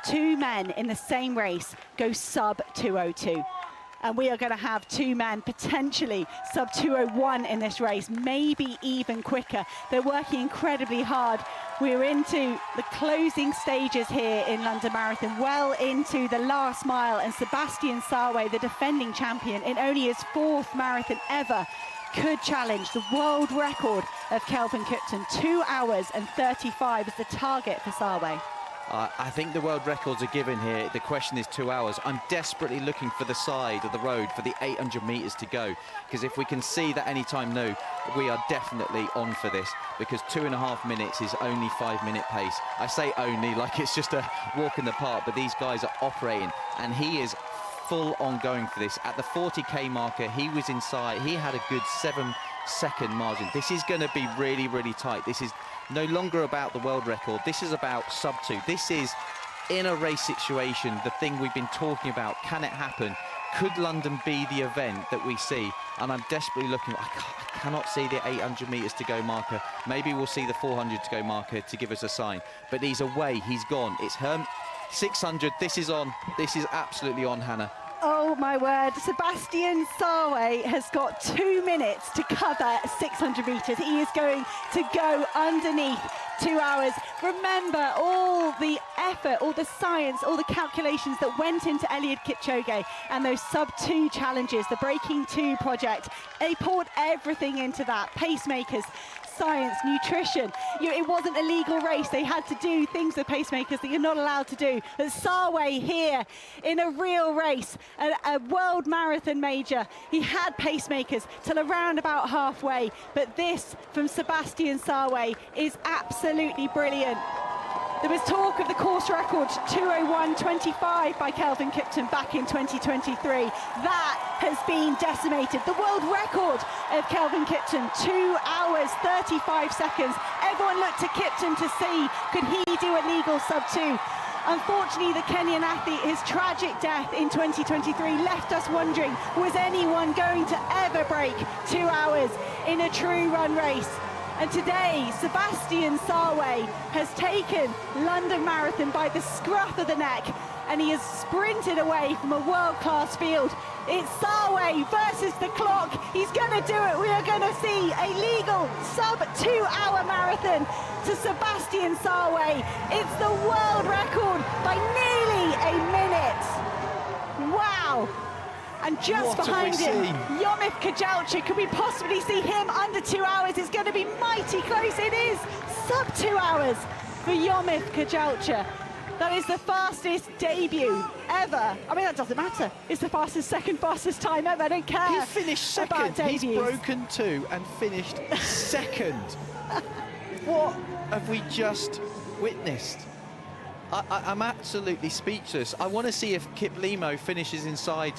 two men in the same race go sub 2:02. And we are going to have two men potentially sub 2:01 in this race, maybe even quicker. They're working incredibly hard. We're into the closing stages here in London Marathon, well into the last mile, and Sebastian Sawe, the defending champion in only his 4th marathon ever, could challenge the world record of Kelvin Kiptum. 2 hours and 35 is the target for Sawe. I think the world records are given here. The question is 2 hours. I'm desperately looking for the side of the road for the 800 meters to go, because if we can see that anytime now, we are definitely on for this, because 2.5 minutes is only 5-minute pace. I say only like it's just a walk in the park, but these guys are operating, and he is full on going for this. At the 40k marker, he was inside. He had a good 7-second margin. This is going to be really, really tight. This is no longer about the world record. This is about sub 2. This is, in a race situation, the thing we've been talking about. Can it happen? Could London be the event that we see? And I'm desperately looking. I cannot see the 800 meters to go marker. Maybe we'll see the 400 to go marker to give us a sign. But he's away. He's gone. It's her 600. This is on. This is absolutely on, Hannah. Oh my word, Sebastian Sawe has got 2 minutes to cover 600 meters. He is going to go underneath 2 hours. Remember all the effort, all the science, all the calculations that went into Eliud Kipchoge and those sub 2 challenges, the Breaking 2 project. They poured everything into that. Pacemakers, science, nutrition. It wasn't a legal race. They had to do things with pacemakers that you're not allowed to do. But Sawe here in a real race, a world marathon major. He had pacemakers till around about halfway. But this from Sebastian Sawe is absolutely brilliant. There was talk of the course record 2:01.25 by Kelvin Kiptum back in 2023. That has been decimated. The world record of Kelvin Kiptum, 2 hours 35 seconds. Everyone looked to Kiptum to see, could he do a legal sub 2? Unfortunately, the Kenyan athlete, his tragic death in 2023 left us wondering, was anyone going to ever break 2 hours in a true run race? And today, Sebastian Sawe has taken London Marathon by the scruff of the neck, and he has sprinted away from a world-class field. It's Sawe versus the clock. He's going to do it. We are going to see a legal sub 2 hour marathon to Sebastian Sawe. It's the world record by nearly a minute. Wow. And just behind him, Yomif Kejelcha. Can we possibly see him under 2 hours? It's going to be mighty close. It is sub 2 hours for Yomif Kejelcha. That is the fastest debut ever. I mean, that doesn't matter. It's the second fastest time ever. I don't care. He finished second. He's broken 2 and finished second. What have we just witnessed? I'm absolutely speechless. I want to see if Kiplimo finishes inside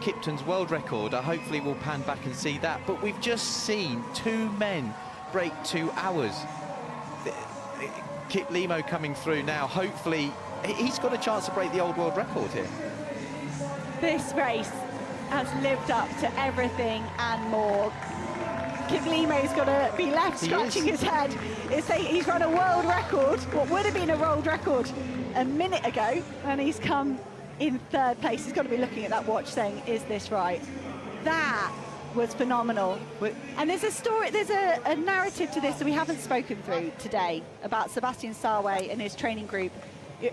Kipton's world record. Hopefully we'll pan back and see that. But we've just seen 2 men break 2 hours. Kiplimo coming through now. Hopefully he's got a chance to break the old world record here. This race has lived up to everything and more. Kiplimo's got to be left scratching his head. He's run a world record, what would have been a world record a minute ago, and he's come in 3rd place. He's got to be looking at that watch saying, is this right? That was phenomenal. And there's a story, there's a narrative to this that we haven't spoken through today about Sebastian Sawe and his training group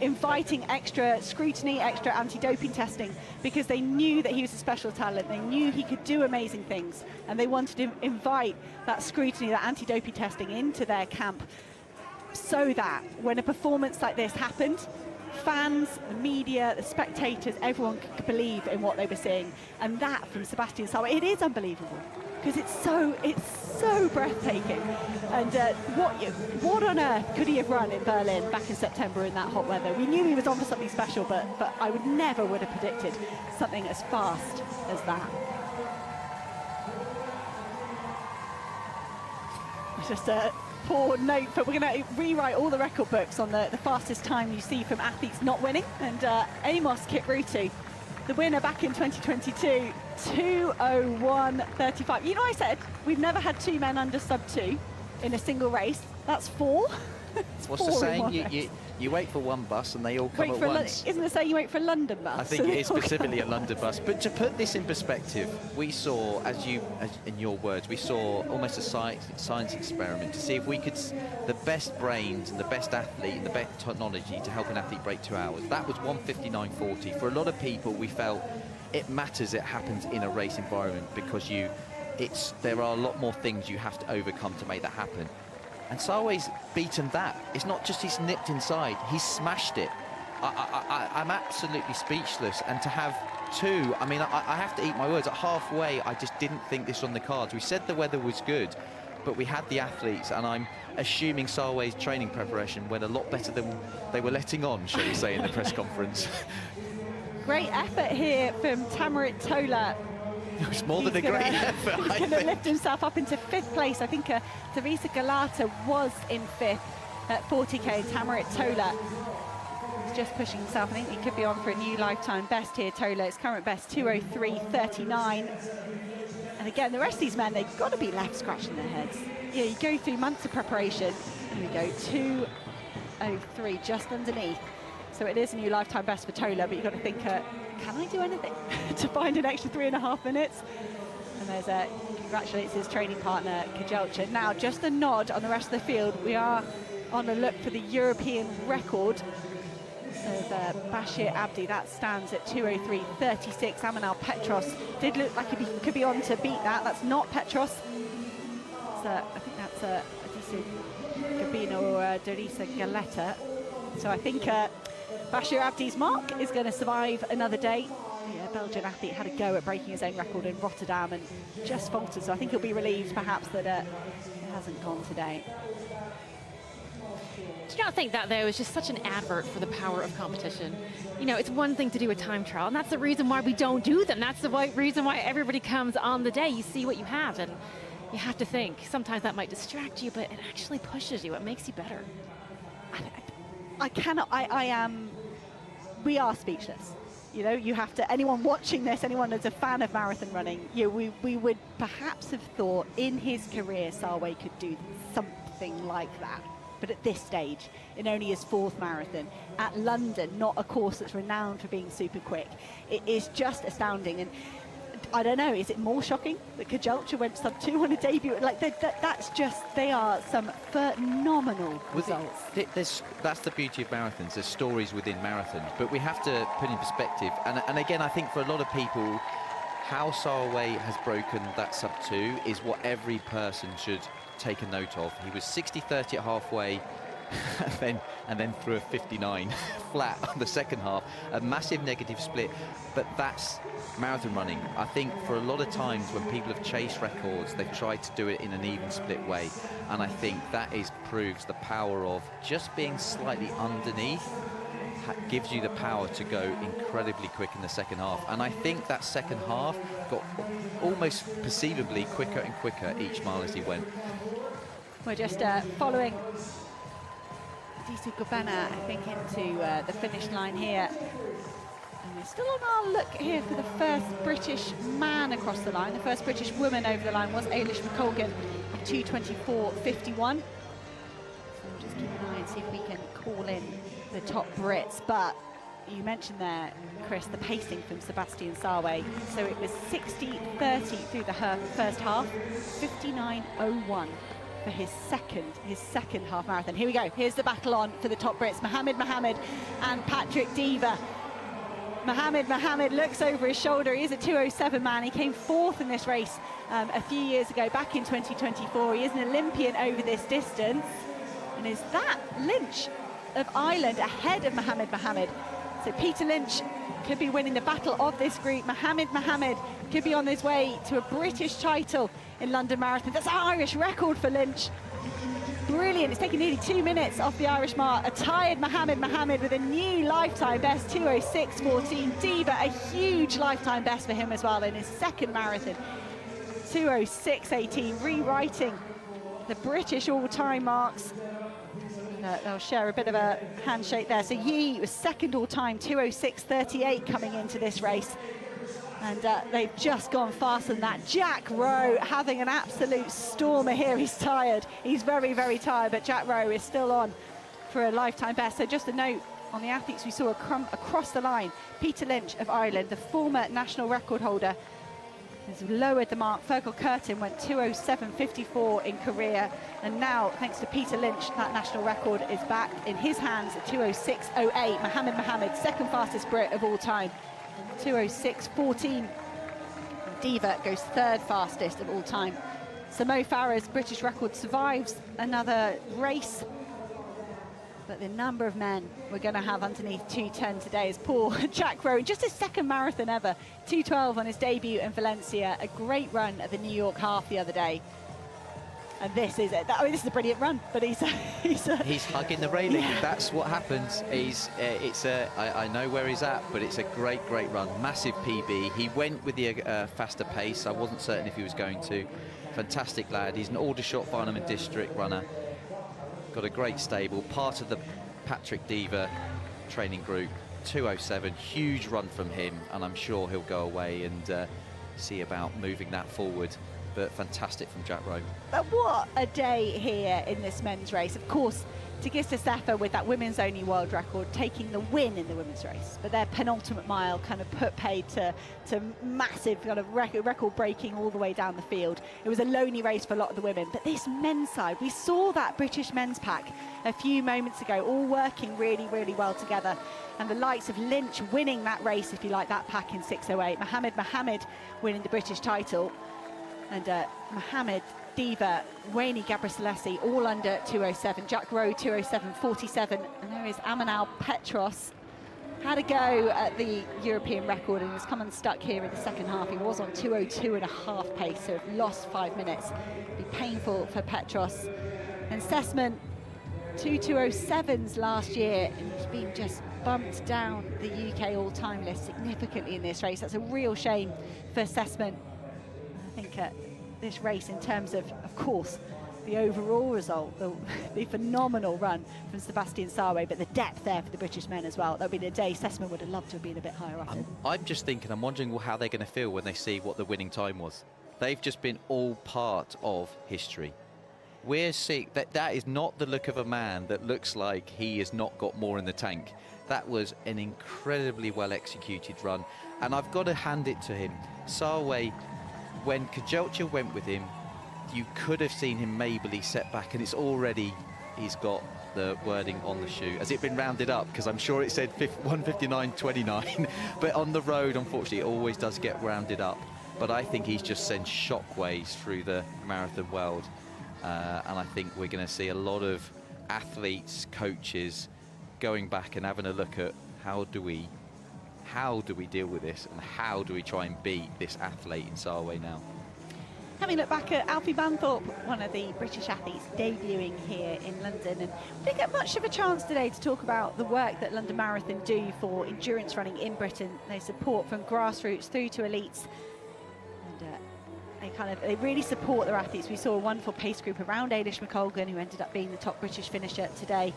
inviting extra scrutiny, extra anti-doping testing, because they knew that he was a special talent. They knew he could do amazing things, and they wanted to invite that scrutiny, that anti-doping testing into their camp, so that when a performance like this happened, fans, the media, the spectators, everyone could believe in what they were seeing. And that from Sebastian Sawe, it is unbelievable. because it's so breathtaking. And what on earth could he have run in Berlin back in September in that hot weather? We knew he was on for something special, but I never would have predicted something as fast as that. Just a poor note, but we're going to rewrite all the record books on the fastest time you see from athletes not winning. And Amos Kipruto, the winner back in 2022, 2:01:35. You know, I said we've never had two men under sub-2 in a single race. That's 4. What's the saying? You wait for one bus and they all come at once. Isn't the saying you wait for a London bus? I think it is specifically a London bus. But to put this in perspective, we saw, as in your words, we saw almost a science experiment to see if we could, the best brains and the best athlete and the best technology to help an athlete break 2 hours. That was 1:59:40. For a lot of people, we felt it matters it happens in a race environment because there are a lot more things you have to overcome to make that happen. And Sawe's beaten that. It's not just he's nipped inside, he's smashed it. I'm absolutely speechless. And to have 2, I mean, I have to eat my words. At halfway, I just didn't think this was on the cards. We said the weather was good, but we had the athletes, and I'm assuming Sawe's training preparation went a lot better than they were letting on, shall we say, in the press conference. Great effort here from Tamarit Tola. It was more than a great effort. He's going to lift himself up into 5th place. I think Teresa Galata was in 5th at 40k. Tamarit Tola is just pushing himself. I think he could be on for a new lifetime best here. Tola, his current best 2:03:39. And again, the rest of these men, they've got to be left scratching their heads. Yeah, you go through months of preparation. There we go, 2:03, just underneath. So it is a new lifetime best for Tola, but you've got to think, can I do anything to find an extra 3.5 minutes? And there's congratulates his training partner, Kejelcha. Now, just a nod on the rest of the field. We are on a look for the European record of Bashir Abdi. That stands at 2:03:36. Amanal Petros did look like he could be on to beat that. That's not Petros. I think that's Adisa Gabino or Dorisa Galetta. So I think Bashir Abdi's mark is going to survive another day. The Belgian athlete had a go at breaking his own record in Rotterdam and just faltered, so I think he'll be relieved perhaps that it hasn't gone today. Do you not think that, though, is just such an advert for the power of competition? You know, it's one thing to do a time trial, and that's the reason why we don't do them. That's the reason why everybody comes on the day. You see what you have, and you have to think. Sometimes that might distract you, but it actually pushes you. It makes you better. We are speechless. You know, you have to, anyone watching this, anyone that's a fan of marathon running, we would perhaps have thought in his career Sawe could do something like that. But at this stage, in only his 4th marathon, at London, not a course that's renowned for being super quick, it is just astounding. And I don't know, is it more shocking that Kejelcha went sub-2 on a debut? Like, that's just, they are some phenomenal results. That's the beauty of marathons. There's stories within marathons, but we have to put in perspective. And again, I think for a lot of people, how Sawe has broken that sub-2 is what every person should take a note of. He was 60-30 at halfway, and then threw a 59 flat on the second half, a massive negative split. But that's marathon running. I think for a lot of times when people have chased records, they've tried to do it in an even split way, and I think that proves the power of just being slightly underneath gives you the power to go incredibly quick in the second half. And I think that second half got almost perceivably quicker and quicker each mile as he went. We're just following Disu Gobena, I think, into the finish line here. And we're still on our look here for the first British man across the line. The first British woman over the line was Ailish McColgan at 2:24:51. So we'll just keep an eye and see if we can call in the top Brits. But you mentioned there, Chris, the pacing from Sebastian Sawe. So it was 60-30 through the first half, 59:01 for his second half marathon. Here we go. Here's the battle on for the top Brits. Mohammed and Patrick Diva. Mohammed looks over his shoulder. He is a 2:07 man. He came 4th in this race a few years ago, back in 2024. He is an Olympian over this distance. And is that Lynch of Ireland ahead of Mohammed? So Peter Lynch could be winning the battle of this group. Mohamed could be on his way to a British title in London Marathon. That's an Irish record for Lynch. Brilliant. It's taken nearly 2 minutes off the Irish mark. A tired Mohamed with a new lifetime best, 2:06.14. Diva, a huge lifetime best for him as well in his second marathon. 2:06.18, rewriting the British all-time marks. They'll share a bit of a handshake there. So Yi was second all-time, 2:06.38 coming into this race. And they've just gone faster than that. Jack Rowe having an absolute stormer here. He's tired. He's very, very tired, but Jack Rowe is still on for a lifetime best. So just a note on the athletes we saw across the line. Peter Lynch of Ireland, the former national record holder, has lowered the mark. Fergal Curtin went 2:07.54 in Korea. And now, thanks to Peter Lynch, that national record is back in his hands at 2:06.08. Mohamed, second fastest Brit of all time. 2:06.14. Diva goes third fastest of all time. So Mo Farah's British record survives another race. But the number of men we're going to have underneath 2:10 today is poor. Jack Rowe, just his second marathon ever, 2:12 on his debut in Valencia. A great run at the New York half the other day. And this is it. This is a brilliant run, but he's hugging the railing. Yeah. That's what happens. I know where he's at, but it's a great run. Massive PB. He went with the faster pace. I wasn't certain if he was going to. Fantastic lad. He's an Aldershot Farnham District runner. Got a great stable. Part of the Patrick Diva training group. 2:07. Huge run from him, and I'm sure he'll go away and see about moving that forward. But fantastic from Jack Rowe. But what a day here in this men's race. Of course, Tigista Sefa with that women's only world record, taking the win in the women's race. But their penultimate mile kind of put paid to massive kind of record breaking all the way down the field. It was a lonely race for a lot of the women. But this men's side, we saw that British men's pack a few moments ago, all working really, really well together. And the likes of Lynch winning that race, if you like, that pack in 6:08. Mohamed winning the British title. And Mohamed, Diva, Wayne Gabriselesi, all under 2:07. Jack Rowe, 2:07.47. And there is Amanal Petros. Had a go at the European record and has come unstuck here in the second half. He was on 2:02.5 pace, so lost 5 minutes. Be painful for Petros. And Sessman, 2:2:07s last year, and he's been just bumped down the UK all-time list significantly in this race. That's a real shame for Sessman. I think this race, in terms of course, the overall result, the phenomenal run from Sebastian Sawe, but the depth there for the British men as well. That would be the day Sessman would have loved to have been a bit higher up. I'm just thinking, I'm wondering how they're going to feel when they see what the winning time was. They've just been all part of history. We're seeing that is not the look of a man that looks like he has not got more in the tank. That was an incredibly well executed run, and I've got to hand it to him. Sawe, when Kejelcha went with him, you could have seen him maybe set back, and it's already, he's got the wording on the shoe. Has it been rounded up? Because I'm sure it said 1:59.29, but on the road, unfortunately, it always does get rounded up. But I think he's just sent shockwaves through the marathon world. And I think we're going to see a lot of athletes, coaches, going back and having a look at how do we deal with this, and how do we try and beat this athlete in Sawe now. Having a look back at Alfie Banthorpe, one of the British athletes debuting here in London, and we didn't get much of a chance today to talk about the work that London Marathon do for endurance running in Britain. They support from grassroots through to elites, and they really support their athletes. We saw a wonderful pace group around Eilish McColgan, who ended up being the top British finisher today.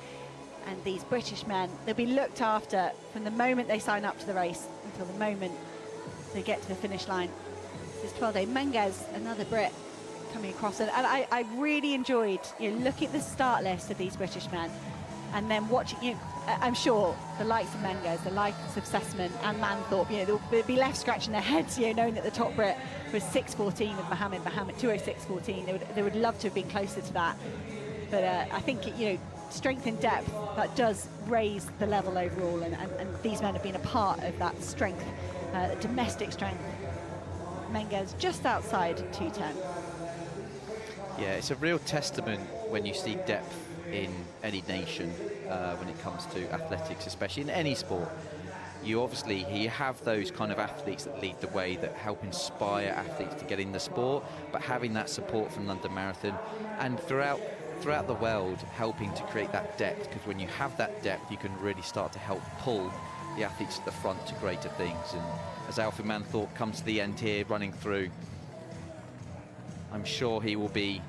And these British men, they'll be looked after from the moment they sign up to the race until the moment they get to the finish line. This is Twelde Menges, another Brit, coming across. And I really enjoyed looking at the start list of these British men, and then watching, I'm sure the likes of Menges, the likes of Sessman and Manthorpe, they'll be left scratching their heads, knowing that the top Brit was 6:14 with Mohamed, 2:06.14. They would love to have been closer to that. But I think, strength and depth, that does raise the level overall, and these men have been a part of that strength, domestic strength. Menges just outside 2:10. Yeah, it's a real testament when you see depth in any nation when it comes to athletics, especially in any sport. you have those kind of athletes that lead the way, that help inspire athletes to get in the sport, but having that support from London Marathon and throughout the world, helping to create that depth, because when you have that depth, you can really start to help pull the athletes at the front to greater things. And as Alfie Manthorpe comes to the end here, running through, I'm sure he will be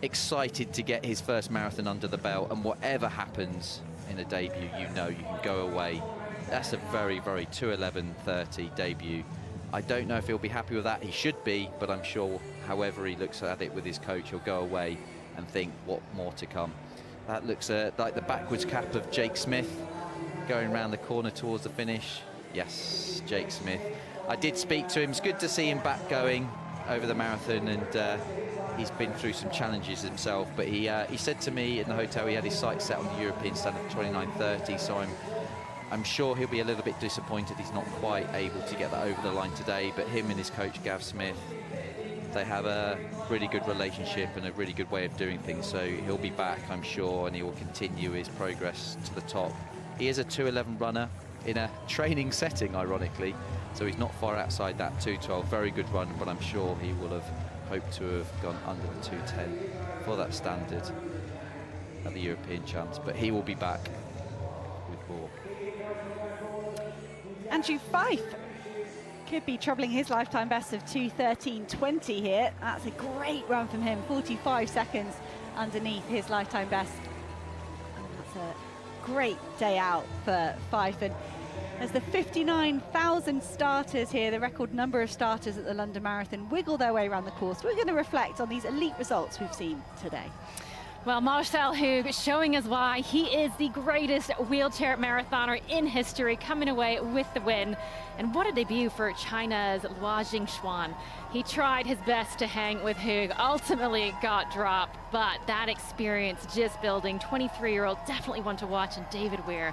excited to get his first marathon under the belt, and whatever happens in a debut, you know you can go away. That's a very, very 2:11:30 debut. I don't know if he'll be happy with that. He should be, but I'm sure however he looks at it with his coach, he'll go away and think what more to come. That looks like the backwards cap of Jake Smith going around the corner towards the finish. Yes, Jake Smith. I did speak to him. It's good to see him back going over the marathon, and he's been through some challenges himself, but he said to me in the hotel he had his sights set on the European standard of 29:30, so I'm sure he'll be a little bit disappointed he's not quite able to get that over the line today. But him and his coach Gav Smith, they have a really good relationship and a really good way of doing things, so he'll be back, I'm sure, and he will continue his progress to the top. He is a 2:11 runner in a training setting, ironically, so he's not far outside that 2:12. Very good run, but I'm sure he will have hoped to have gone under the 2:10 for that standard at the European Champs, but he will be back with more. Andrew Fife could be troubling his lifetime best of 2:13:20 here. That's a great run from him, 45 seconds underneath his lifetime best. And that's a great day out for Fife. And as the 59,000 starters here, the record number of starters at the London Marathon, wiggle their way around the course, we're going to reflect on these elite results we've seen today. Well, Marcel Hug showing us why he is the greatest wheelchair marathoner in history, coming away with the win. And what a debut for China's Luo Jingxuan. He tried his best to hang with Hug, ultimately got dropped, but that experience just building. 23-year-old, definitely one to watch, and David Weir.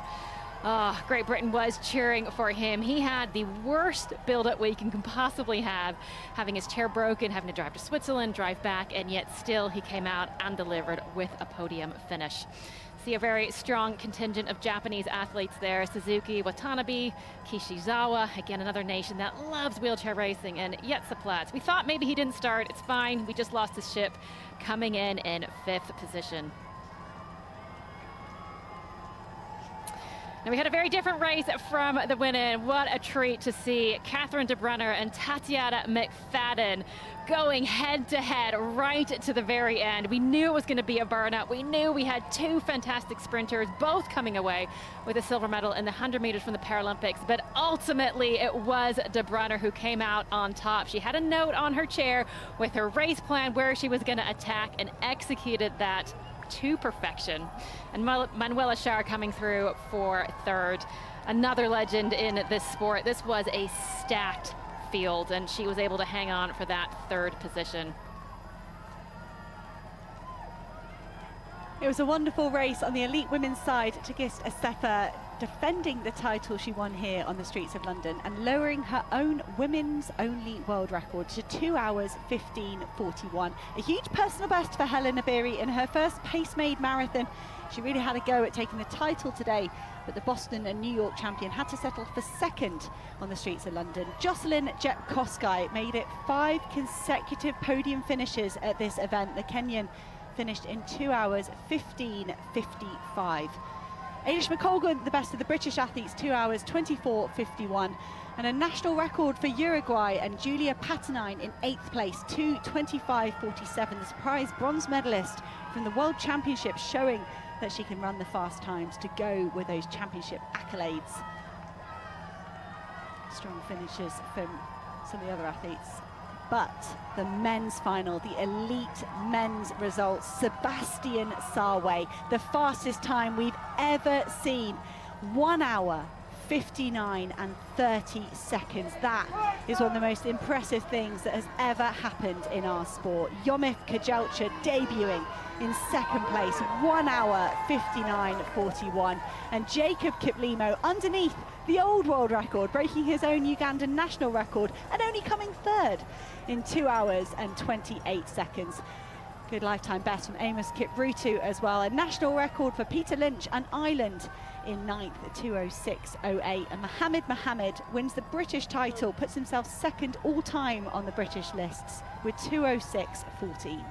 Oh, Great Britain was cheering for him. He had the worst build-up week you can possibly have, having his chair broken, having to drive to Switzerland, drive back, and yet still he came out and delivered with a podium finish. See a very strong contingent of Japanese athletes there. Suzuki Watanabe, Kishizawa, again another nation that loves wheelchair racing, and Jetse Platz. We thought maybe he didn't start, it's fine, we just lost his ship, coming in 5th position. Now, we had a very different race from the win-in. What a treat to see Catherine de Brenner and Tatiana McFadden going head-to-head right to the very end. We knew it was going to be a burnout. We knew we had two fantastic sprinters, both coming away with a silver medal in the 100 meters from the Paralympics, but ultimately it was de Brenner who came out on top. She had a note on her chair with her race plan where she was going to attack, and executed that to perfection. And Manuela Schär coming through for 3rd. Another legend in this sport. This was a stacked field, and she was able to hang on for that 3rd position. It was a wonderful race on the elite women's side. Tigist Assefa defending the title she won here on the streets of London and lowering her own women's only world record to 2 hours 15:41. A huge personal best for Helen Obiri in her first pace-made marathon. She really had a go at taking the title today, but the Boston and New York champion had to settle for 2nd on the streets of London. Jocelyn Jepkosgei made it 5 consecutive podium finishes at this event. The Kenyan finished in 2 hours 15:55. Ailish McColgan, the best of the British athletes, 2 hours 24:51. And a national record for Uruguay and Julia Patanine in 8th place, 2:25:47. The surprise bronze medalist from the World Championships, showing that she can run the fast times to go with those championship accolades. Strong finishes from some of the other athletes. But the men's final, the elite men's results, Sebastian Sawe, the fastest time we've ever seen, 1 hour 59 and 30 seconds. That is one of the most impressive things that has ever happened in our sport. Yomif Kejelcha debuting in 2nd place, 1 hour 59:41. And Jacob Kiplimo underneath the old world record, breaking his own Ugandan national record and only coming 3rd in 2 hours and 28 seconds. Good lifetime best from Amos Kipruto as well. A national record for Peter Lynch and Ireland in ninth at 2:06.08, and Mohammed wins the British title, puts himself second all-time on the British lists with 2:06.14.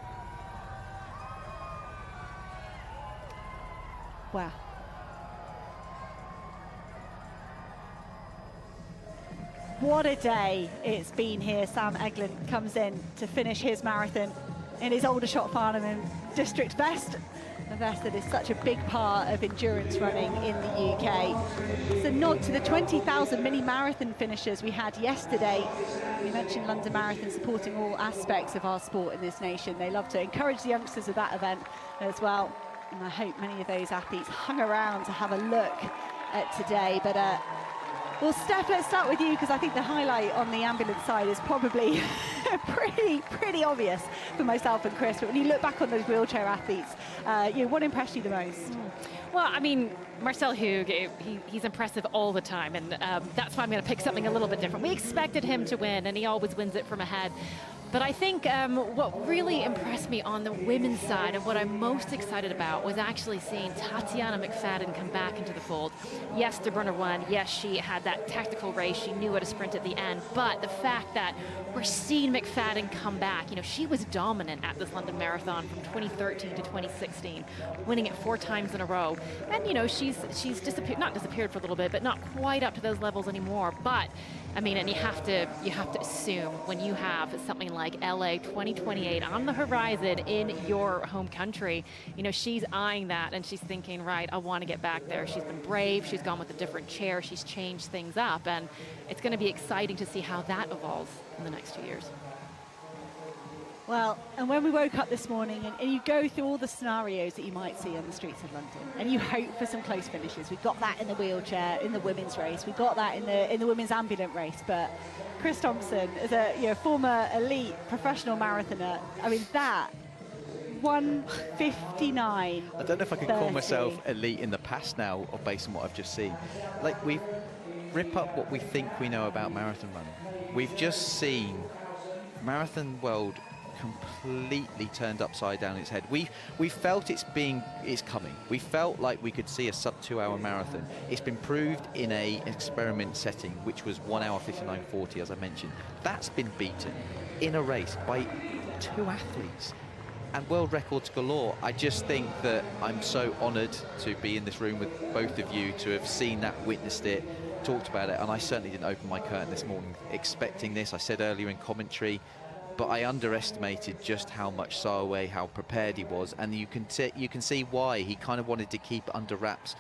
Wow. What a day it's been here. Sam Eglin comes in to finish his marathon in his Aldershot Farnham district best. A vest that is such a big part of endurance running in the UK. It's a nod to the 20,000 mini marathon finishers we had yesterday. We mentioned London Marathon supporting all aspects of our sport in this nation. They love to encourage the youngsters of that event as well. And I hope many of those athletes hung around to have a look at today. But well, Steph, let's start with you, because I think the highlight on the ambulance side is probably pretty obvious for myself and Chris. But when you look back on those wheelchair athletes, what impressed you the most? Well, I mean, Marcel Hug, he's impressive all the time, and that's why I'm going to pick something a little bit different. We expected him to win, and he always wins it from ahead. But I think what really impressed me on the women's side, and what I'm most excited about, was actually seeing Tatiana McFadden come back into the fold. Yes, De Bruyne won. Yes, she had that tactical race. She knew how to sprint at the end. But the fact that we're seeing McFadden come back, she was dominant at this London Marathon from 2013 to 2016, winning it 4 times in a row. And, she's disappeared, not disappeared for a little bit, but not quite up to those levels anymore. But I mean, and you have to assume when you have something like LA 2028 on the horizon in your home country, she's eyeing that and she's thinking, right, I want to get back there. She's been brave. She's gone with a different chair. She's changed things up, and it's going to be exciting to see how that evolves in the next 2 years. Well, and when we woke up this morning, and you go through all the scenarios that you might see on the streets of London, and you hope for some close finishes. We got that in the wheelchair, in the women's race. We got that in the women's ambulant race. But Chris Thompson, as a former elite professional marathoner, I mean, that 1:59. I don't know if I can call myself elite in the past now, or based on what I've just seen. Like, we rip up what we think we know about marathon running. We've just seen marathon world completely turned upside down its head. We felt it's coming. We felt like we could see a sub 2 hour marathon. It's been proved in a experiment setting, which was 1 hour 59:40, as I mentioned. That's been beaten in a race by 2 athletes and world records galore. I just think that I'm so honored to be in this room with both of you, to have seen that, witnessed it, talked about it. And I certainly didn't open my curtain this morning expecting this. I said earlier in commentary, but I underestimated just how much Sawe, how prepared he was, and you can see why. He kind of wanted to keep under wraps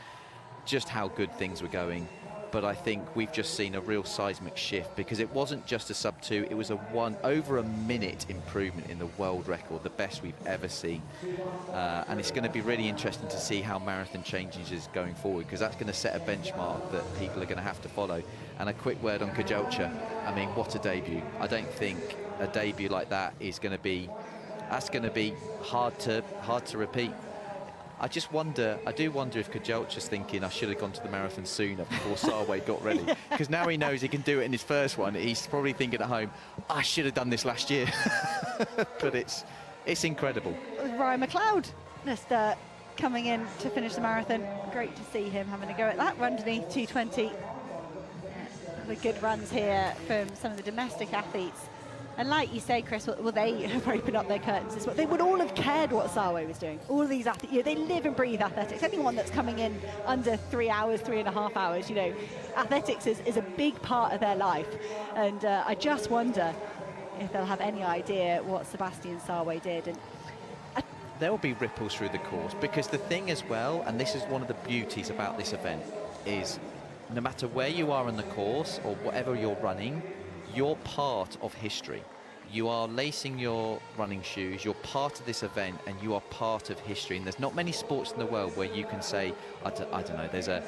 just how good things were going. But I think we've just seen a real seismic shift, because it wasn't just a sub 2, it was over a minute improvement in the world record, the best we've ever seen. And it's going to be really interesting to see how marathon changes going forward, because that's going to set a benchmark that people are going to have to follow. And a quick word on Kejelcha. I mean, what a debut. I don't think a debut like that is going to be, that's going to be hard to repeat. I do wonder if Kejelcha's thinking, I should have gone to the marathon sooner before Sawe got ready. Because now he knows he can do it in his first one. He's probably thinking at home, I should have done this last year. But it's incredible. Ryan McLeod just coming in to finish the marathon. Great to see him having a go at that. Run to me, 2:20. The good runs here from some of the domestic athletes. And like you say, Chris, well, they have opened up their curtains as well. They would all have cared what Sawe was doing. All of these athletes, they live and breathe athletics. Anyone that's coming in under 3 hours, 3.5 hours, athletics is a big part of their life. And I just wonder if they'll have any idea what Sebastian Sawe did. And there will be ripples through the course, because the thing as well, and this is one of the beauties about this event, is no matter where you are in the course or whatever you're running, you're part of history. You are lacing your running shoes, you're part of this event, and you are part of history. And there's not many sports in the world where you can say, I don't know, there's a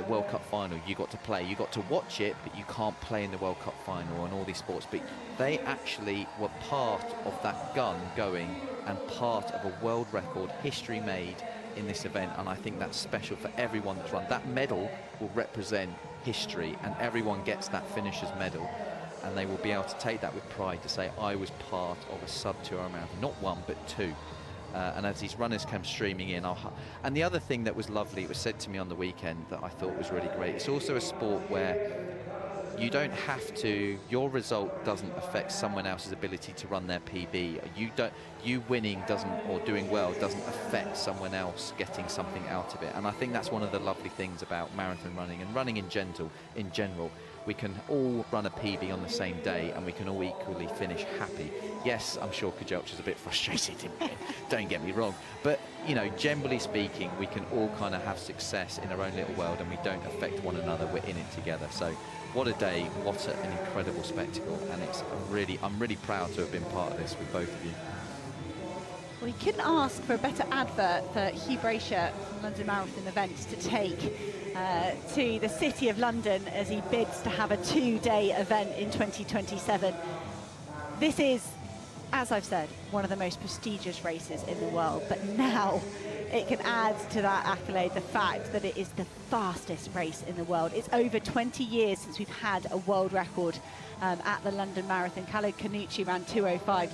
World Cup final, you got to play, you got to watch it, but you can't play in the World Cup final and all these sports. But they actually were part of that gun going, and part of a world record, history made in this event. And I think that's special for everyone that's run. That medal will represent history, and everyone gets that finisher's medal. And they will be able to take that with pride to say, I was part of a sub 2 hour marathon, not 1 but 2. And as these runners come streaming in, and the other thing that was lovely, it was said to me on the weekend that I thought was really great, it's also a sport where you don't have to, your result doesn't affect someone else's ability to run their PB. You winning doesn't, or doing well, doesn't affect someone else getting something out of it. And I think that's one of the lovely things about marathon running and running in general. We can all run a PB on the same day and we can all equally finish happy. Yes, I'm sure Kejelcha's a bit frustrated, don't get me wrong. But, you know, generally speaking, we can all kind of have success in our own little world and we don't affect one another, we're in it together. So what a day, what an incredible spectacle. And I'm really proud to have been part of this with both of you. Well, you couldn't ask for a better advert for Hugh Brasher from London Marathon Events to take to the City of London as he bids to have a 2-day event in 2027. This is, as I've said, one of the most prestigious races in the world, but now it can add to that accolade the fact that it is the fastest race in the world. It's over 20 years since we've had a world record at the London Marathon. Khaled Kanuchi ran 2:05